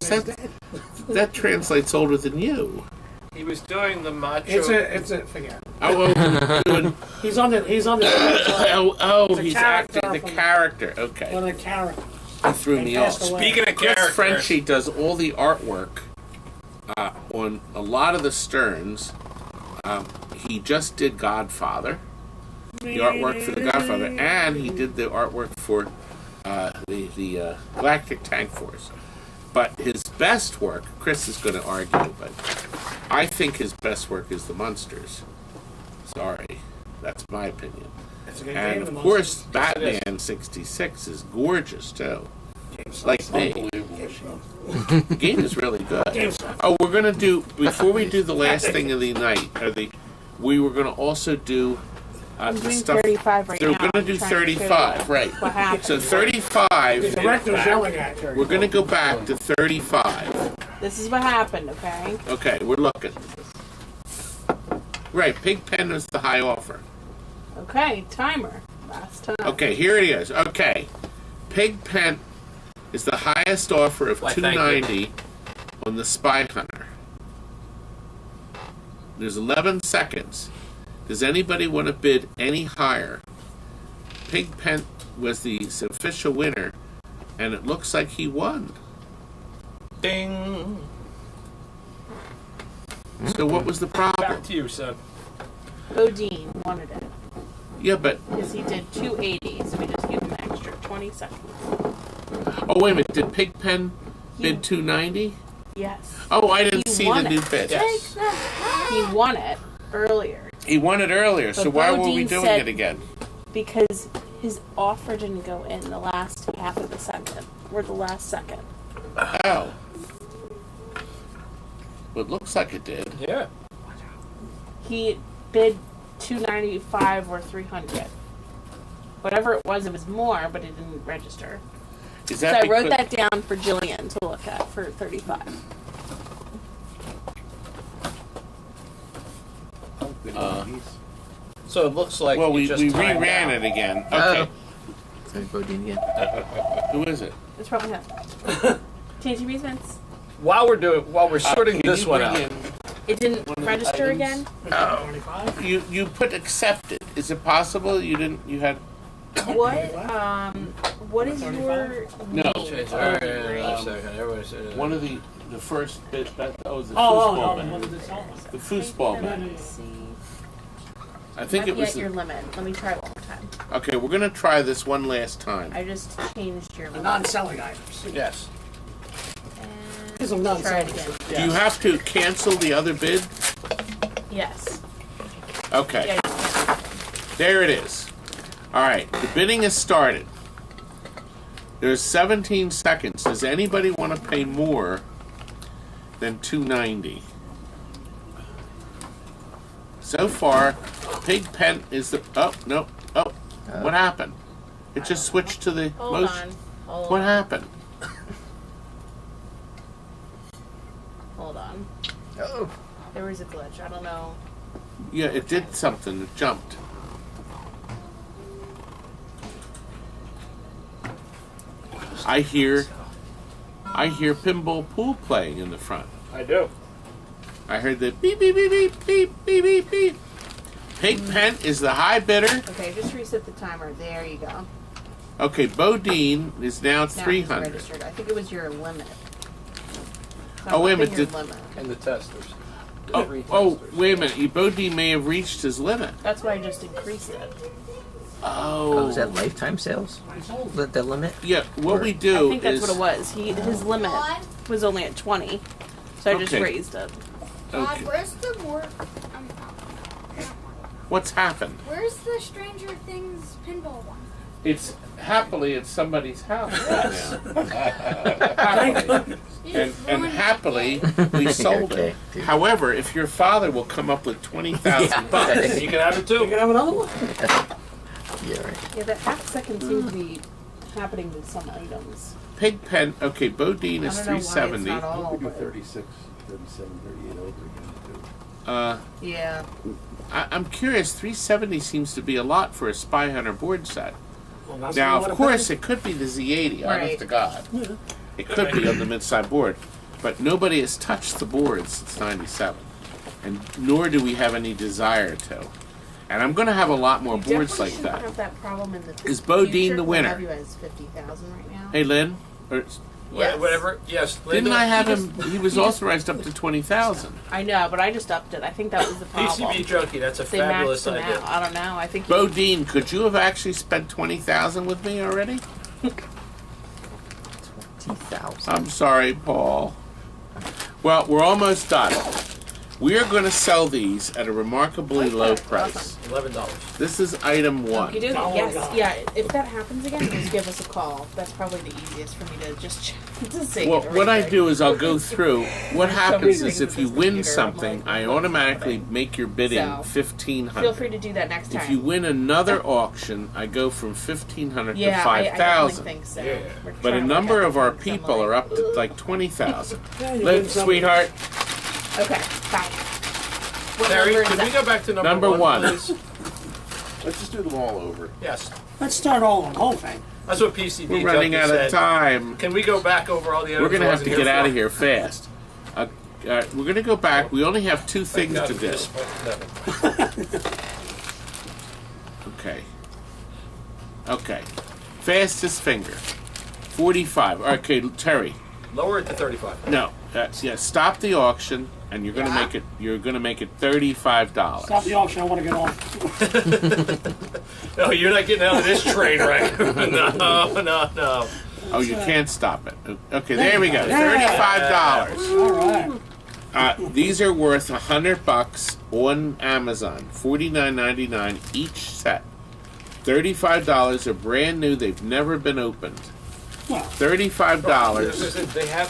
that translates older than you. He was doing the Macho. It's a forget. Oh, doing, He's on the he's a acting the character character. Okay. on a character. He threw me off. passed away. Speaking of Chris characters, Frenchie does all the artwork on a lot of the Sterns. He just did Godfather, the artwork for the Godfather, and he did the artwork for the Galactic Tank Force. But his best work, Chris is going to argue, but I think his best work is the Munsters. Sorry, that's my opinion. It's a good And game, of the course, Batman '66 is gorgeous too. Like me. The game is really good. Oh, we're gonna do before we do the last thing of the night. We were gonna also do I'm the doing stuff. 35 right They're now. gonna do I'm trying to figure 35, out right? What happened? So 35. The director's yelling at you. We're gonna go back to 35. This is what happened, okay? Okay, we're looking. Right, Pigpen was the high offer. Okay, timer. Last time. Okay, here it is. Okay, Pigpen is the highest offer of Why, thank $290 on the Spy Hunter. There's 11 seconds. Does anybody want to bid any higher? Pigpen was the official winner, and it looks like he won. ding. So what was the problem? Back to you, son. Bodine wanted it Yeah, but because he did 280, so we just gave him an extra 20 seconds. oh wait a minute, did Pigpen bid 290? Yes. Oh, I didn't He see the won new it. bid. Yes. He won it earlier He won it earlier, so But why were we Bodine doing said- it again? because his offer didn't go in the last half of the second, or the last second. Oh. Well, it looks like it did. Yeah. He bid 295 or 300. Whatever it was more, but it didn't register. Is So that I wrote because- that down for Jillian to look at for 35. So it looks like Well, you we just timed reran out. it again. Okay. Sorry, Bodine again. Who is it? It's probably him. TNT Amusements. While we're sorting Can this you one bring out. in- It didn't register again. You put accepted. Is it possible you didn't? You had. What is your No. name? All right, a second. Everybody said One of the first bit that was the Oh, foosball what man. is it called? The foosball Let man. me see. I think Might it be was. at your limit. Let me try one more time. Okay, we're gonna try this one last time. I just changed your The limit. non-selling items. yes. These are And try non-selling it again. Do you have to cancel the other bid? Yes. Okay, Yeah. there it is. All right, the bidding has started. There's 17 seconds. Does anybody want to pay more than $2.90? So far, Pig Pen is the. Oh no! Oh, what happened? It just switched to the Hold motion. on. Hold What on. happened? Hold on. Oh. There was a glitch. I don't know. Yeah, it did something. It jumped. I hear pinball pool playing in the front. I do. I heard the beep beep beep beep beep beep beep beep. Pig Pen is the high bidder. Okay, just reset the timer. There you go. Okay, Bodine is now Now it's 300. registered. I think it was your limit. So Oh, wait a I'm minute, upping did- your limit. And the testers. Oh, wait a minute. Bodine may have reached his limit. That's why I just increased it. Oh, is Oh, that lifetime sales? The limit? yeah. What we I do think that's is what it was. His limit was only at 20, so I just Okay. raised it. Todd, okay. where's the more? What's happened? Where's the Stranger Things pinball one? It's happily at somebody's house right now. Thank goodness. You And, just and ruined happily, we sold Okay, it. dude. However, if your father will come up with $20,000, You can have it You too. can have another one. Yeah, right. Yeah, that half second seems to be happening with some items. Pig Pen. Okay, Bodine I is don't know why it's 370. not all, We do but 36, 37, 38 over again, too. yeah. I'm curious. 370 seems to be a lot for a Spy Hunter board set. Well, that's Now, what of it course, is. it could be the Z80. Honest Right. to God, it could be on the mid-side board, but nobody has touched the board since '97, and nor do we have any desire to. And I'm going to have a lot more You boards definitely like shouldn't that. have that problem in the Is Bodine future. the We'll winner? have you as 50,000 right now. Hey, Lynn. Or, Yes. Whatever. Yes. didn't Linda, I have he him? He was authorized up to 20,000. I know, but I just upped it. I think that was the problem. PCB junkie. That's a They fabulous maxed him idea. out. I don't know. I think he- Bodine, could you have actually spent 20,000 with me already? 20,000. I'm sorry, Paul. Well, we're almost done. We are going to sell these at a remarkably low price. $11. This is item You 1. do? Yes. Yeah. If that happens again, just give us a call. That's probably the easiest for me to just check to say. Well, it what I right. do is I'll go through. What happens many is things if with you this win computer, I'm something, like, I what automatically happening? make your bidding So, 1,500. Feel free to do that next time. If you win another auction, I go from 1,500 to yeah, I definitely 5,000. think so. Yeah. We're But a trying to number look at of our some people are up to like 20,000. Liz, something. sweetheart, Okay, bye. What Terry, number is could we that? go back to number Number one. please? Let's just do them all over. Yes. Let's start all on the whole thing. That's what PCB we're running junkie out said. of time. Can we go back over all the items? We're going to I have to wasn't get out for? of here fast. We're going to go back. We only have 2 things God, to do. yes. Okay. Okay. Fastest finger. 45. Okay, Terry. Lower it to 35. No. Yeah, stop the auction and you're going to make it $35. Stop the auction. I want to get on. No, you're not getting out of this train wreck. No. Oh, you can't stop it. Okay, there we go. Yeah. $35. All right. These are worth $100 on Amazon. $49.99 each set. $35 are brand new. They've never been opened. Well, $35 They have.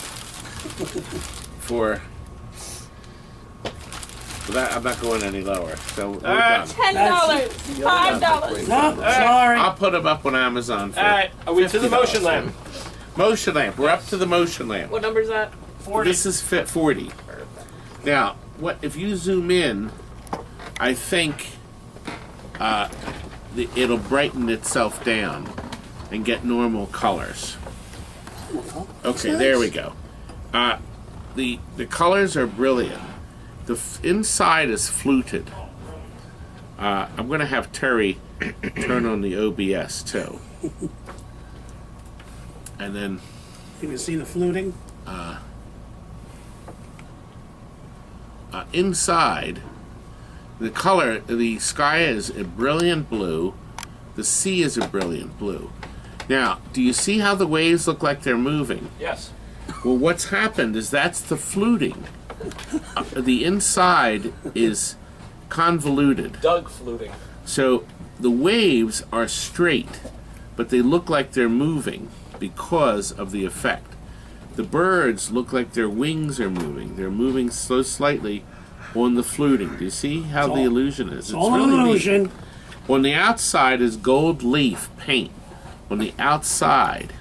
for. Well, that, I'm not going any lower. So we're right. done. $10, $5. no, sorry. I'll put them up on Amazon for All right. Are we to the $50. motion lamp? Motion lamp. We're up to the motion lamp. What number is that? 40. This is fit 40. Now, what if you zoom in? I think it'll brighten itself down and get normal colors. Okay, there we go. The colors are brilliant. The inside is fluted. I'm going to have Terry turn on the OBS too. And then You can see the fluting. inside, the sky is a brilliant blue. The sea is a brilliant blue. Now, do you see how the waves look like they're moving? Yes. Well, what's happened is that's the fluting. The inside is convoluted. Doug fluting. So the waves are straight, but they look like they're moving because of the effect. The birds look like their wings are moving. They're moving so slightly on the fluting. Do you see how the illusion is? It's all an really neat. illusion. On the outside is gold leaf paint. On the outside.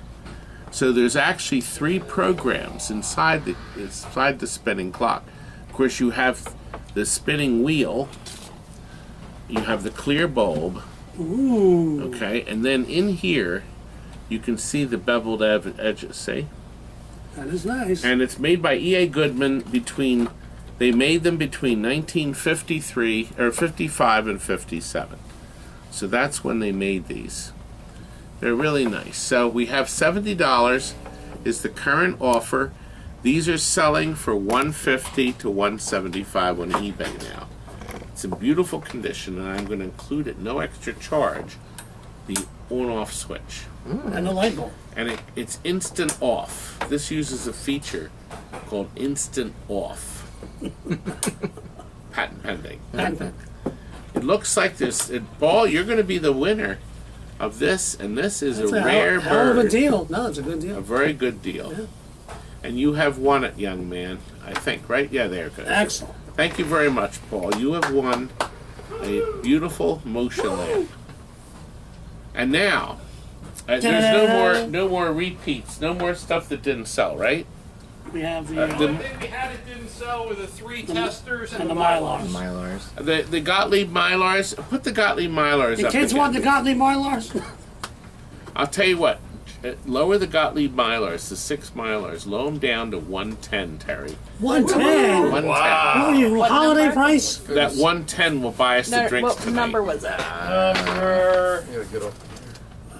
So there's actually 3 programs inside the spinning clock. Of course, you have the spinning wheel. You have the clear bulb. Ooh. Okay, and then in here, you can see the beveled edges. See? That is nice. And it's made by E.A. Goodman they made them between 1953 or 55 and 57. So that's when they made these. They're really nice. So we have $70 is the current offer. These are selling for $150 to $175 on eBay now. It's in beautiful condition, and I'm going to include at no extra charge the on-off switch. And the light bulb. And it's instant off. This uses a feature called instant off. Patent pending. It looks like this. Paul, you're going to be the winner of this, and this is That's a rare hell of bird. a deal. No, it's a good A deal. very good deal. Yeah. And you have won it, young man. I think, right? Yeah, there it goes. Excellent. Thank you very much, Paul. You have won a beautiful motion lamp. And now, there's no more repeats, no more stuff that didn't sell, right? We have The only thing we had it didn't sell were the 3 testers and and the the Mylars. Mylars. Mylars. The Gottlieb Mylars. Put the Gottlieb Mylars The up kids again. want the Gottlieb Mylars? I'll tell you what. Lower the Gottlieb Mylars, the 6 Mylars. Lower them down to 110, Terry. 110. 110. Wow. Oh, you What holiday number? price? That 110 will buy us the drinks What tonight. number was it? Number. You gotta get up.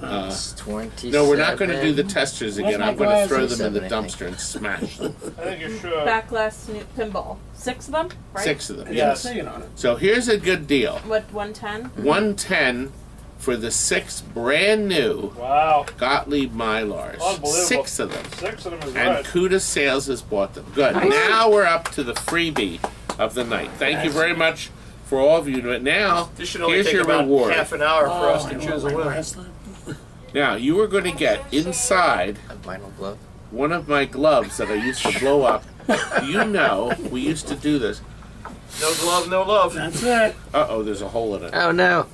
It's 27. No, we're not going to do the testers again. my I'm going to throw glasses? them in the 7, I think. dumpster and smash them. I think you should. Backlash Pinball. 6 of them, right? 6 of them. Yes. Say it on it. So here's a good deal. What, 110? 110 for the 6 brand new Wow. Gottlieb Mylars. Unbelievable. 6 of them. 6 of them is And right. Cuda Sales has bought them. Good. Now we're up to the freebie of the night. Thank you very much for all of you. Now, This should only here's take your about reward. half an hour for us Oh, to I choose a want my winner. last time. Now, you are going to get inside A vinyl glove. one of my gloves that I used to blow up. You know, we used to do this. No glove, no love. That's it. Uh-oh, there's a hole in it. Oh no.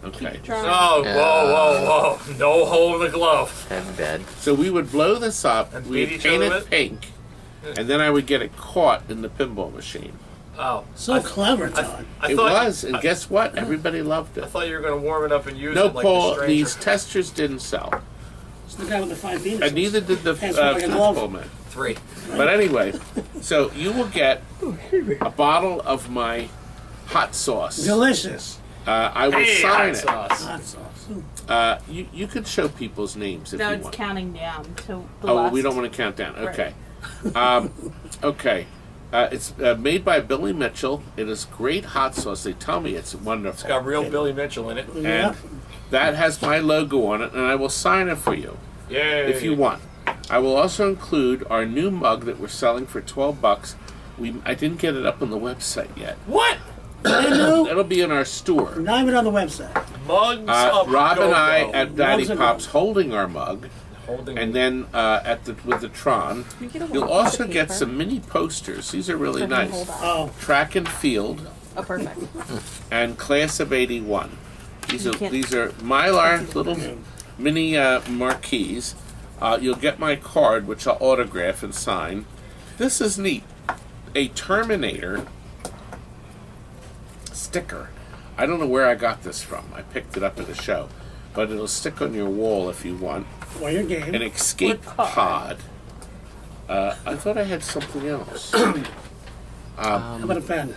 Okay. Oh, whoa, whoa, whoa. No hole in the glove. Heavy bed. So we would blow this up, And we beat would each paint other it with? pink, and then I would get it caught in the pinball machine. Oh. So clever, Todd. It was, and guess what? Everybody loved I it. thought you were going to warm it up and use No, it like Paul, the stranger. these testers didn't sell. It's the guy with the 5 penises. And neither did the Hands like a glove. foosball man. 3. But anyway, so you will get a bottle of my hot sauce. Delicious. I will Hey, sign hot it. sauce. Hot sauce. You could show people's names if No, you it's want. counting down to the Oh, last. we don't want to count down. Right. Okay. Okay. It's made by Billy Mitchell. It is great hot sauce. They tell me it's wonderful. It's got real Billy Mitchell in it. Yeah. And that has my logo on it, and I will sign it for you Yay. if you want. I will also include our new mug that we're selling for $12. I didn't get it up on the website yet. What? It'll be in our store. Not even on the website. Mugs up. Rob and I go-go. at Daddy Mugs are Pop's holding our mug, Holding and then with the Tron, You get a you'll little also piece of get paper some mini posters. These are really for him to nice. hold on. Oh, Track and Field Oh, perfect. and Class of '81. These You are can't- Mylar little mini marquees. You'll get my card, which I'll autograph and sign. This is neat. A Terminator sticker. I don't know where I got this from. I picked it up at a show. But it'll stick on your wall if you want. well, your game. An escape What pod. I thought I had something else. How about a pen?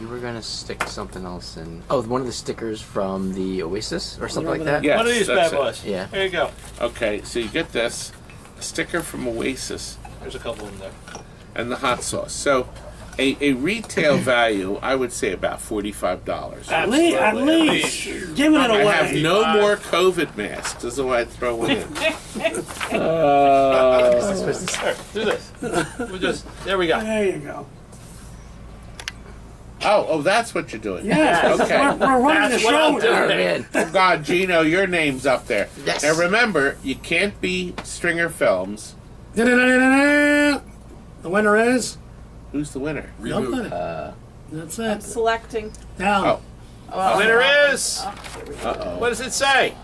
You were gonna stick something else in. Oh, one of the stickers from the Oasis or something like that? Yes, One of these that's bad it. boys. Yeah. There you go. Okay, so you get this a sticker from Oasis There's a couple in there. and the hot sauce. So a retail value, I would say about $45. At least. Giving it I away. have no more COVID masks. This is why I throw one in. Here, do this. There we go. There you go. Oh, that's what you're doing. Yes. Okay. We're running the That's what I'm show. doing. Man. Oh, God, Gino, your name's up there. Yes. Now remember, you can't be Stringer Films. Da-da-da-da-da. The winner is. Who's the winner? Nobody. That's it. Selecting. Now. Oh. Winner is. Uh-oh. What does it say?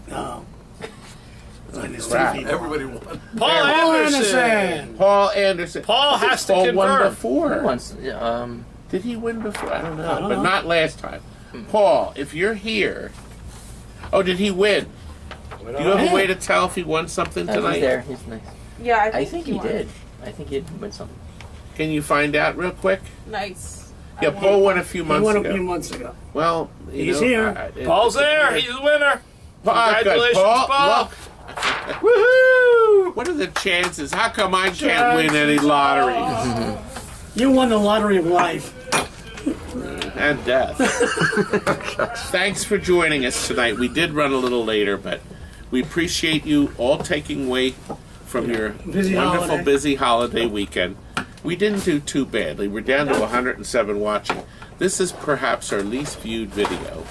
No. There's two Crap. people. Everybody won. Paul Paul Anderson. Anderson. Paul Anderson. Paul has to Paul won confirm. before. Once, Did he win before? I don't know. I don't but know. not last time. Paul, if you're here. Oh, did he win? Do you have a way to tell if he won something he's tonight? there. He's nice. Yeah, I think he won. did. I think he did win something. Can you find out real quick? Nice. Yeah, Paul won a few He months won a ago. few months ago. Well, He's here. Paul's there. He's the winner. Congratulations, Congratulations, Paul. Look. Woohoo! What are the chances? How come I can't win any lotteries You won the lottery of life. and death? Thanks for joining us tonight. We did run a little later, but we appreciate you all taking away from your Busy wonderful, holiday. busy holiday weekend. We didn't do too badly. We're down to 107 watching. This is perhaps our least viewed video,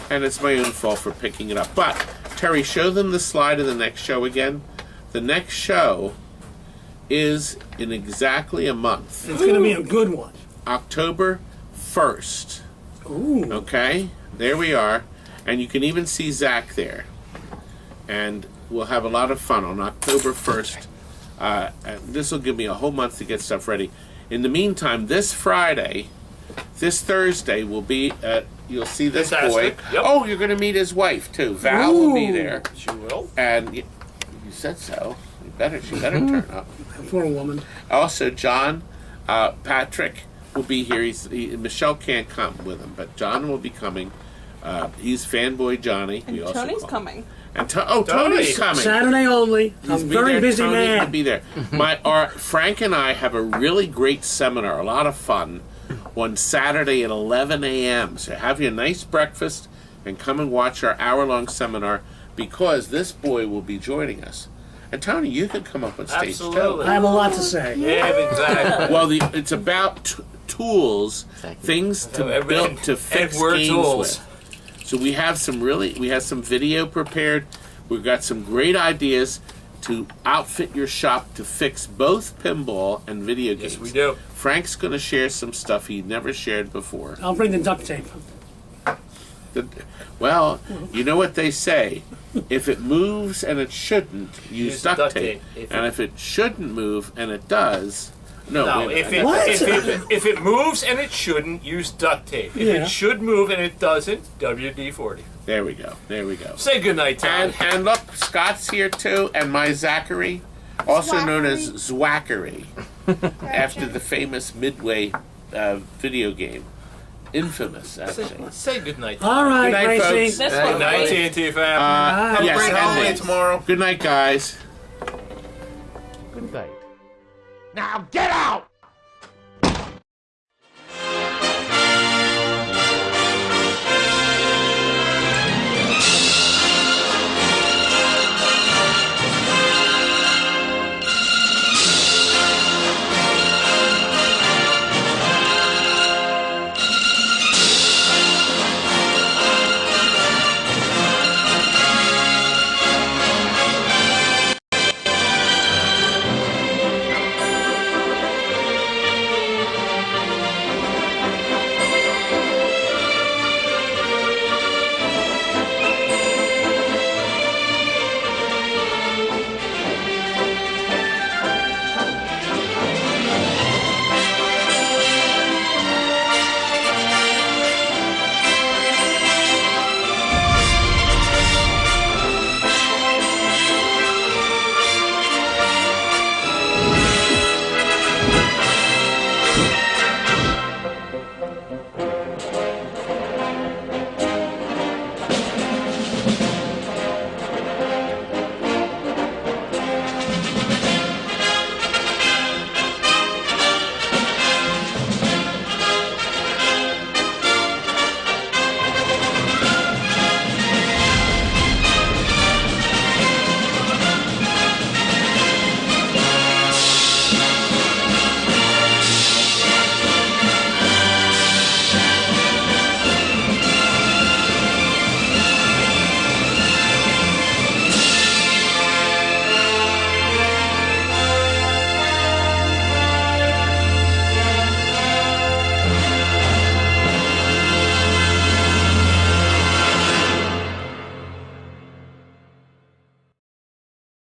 and it's my own fault for picking it up. But, Terry, show them the slide of the next show again. The next show is in exactly a month, It's going to be a good one. October 1st. Ooh. Okay, there we are. And you can even see Zach there. And we'll have a lot of fun on October 1st. And this will give me a whole month to get stuff ready. In the meantime, this Friday, this Thursday will be, you'll see this boy. Fantastic. Yep. Oh, you're going to meet his wife, too. Val will be Ooh. there. She will. And you said so. She better turn up. Poor woman. Also, John, Patrick will be here. Michelle can't come with him, but John will be coming. He's Fanboy Johnny. And we also Tony's call him. coming. And Tony's coming. Saturday only. I'm He's a be very there. busy Tony man. will be there. Frank and I have a really great seminar, a lot of fun, on Saturday at 11 a.m. So have you a nice breakfast and come and watch our hour-long seminar because this boy will be joining us. And Tony, you can come up on stage Absolutely. I have a lot to say. Yeah, exactly. too. Well, it's about tools, things to build to fix Edward games tools. with. So we have some video prepared. We've got some great ideas to outfit your shop to fix both pinball and video games. Yes, we do. Frank's going to share some stuff he never shared before. I'll bring the duct tape. Well, you know what they say. If it moves and it shouldn't, use duct tape. And if it shouldn't move and it does... No, wait a if minute. it moves and it shouldn't, use duct tape. If Yeah. it should move and it doesn't, WD-40. There we go. Say goodnight, Todd. And look, Scott's here too, and my Zachary, also known as Zwackery, after the famous Midway video game. Infamous, actually. Say goodnight. All right, Good night, Gracie. folks. This Good one. night, TNT family. Yes, Great holiday endings. tomorrow. Good night, guys. Good night. Now get out!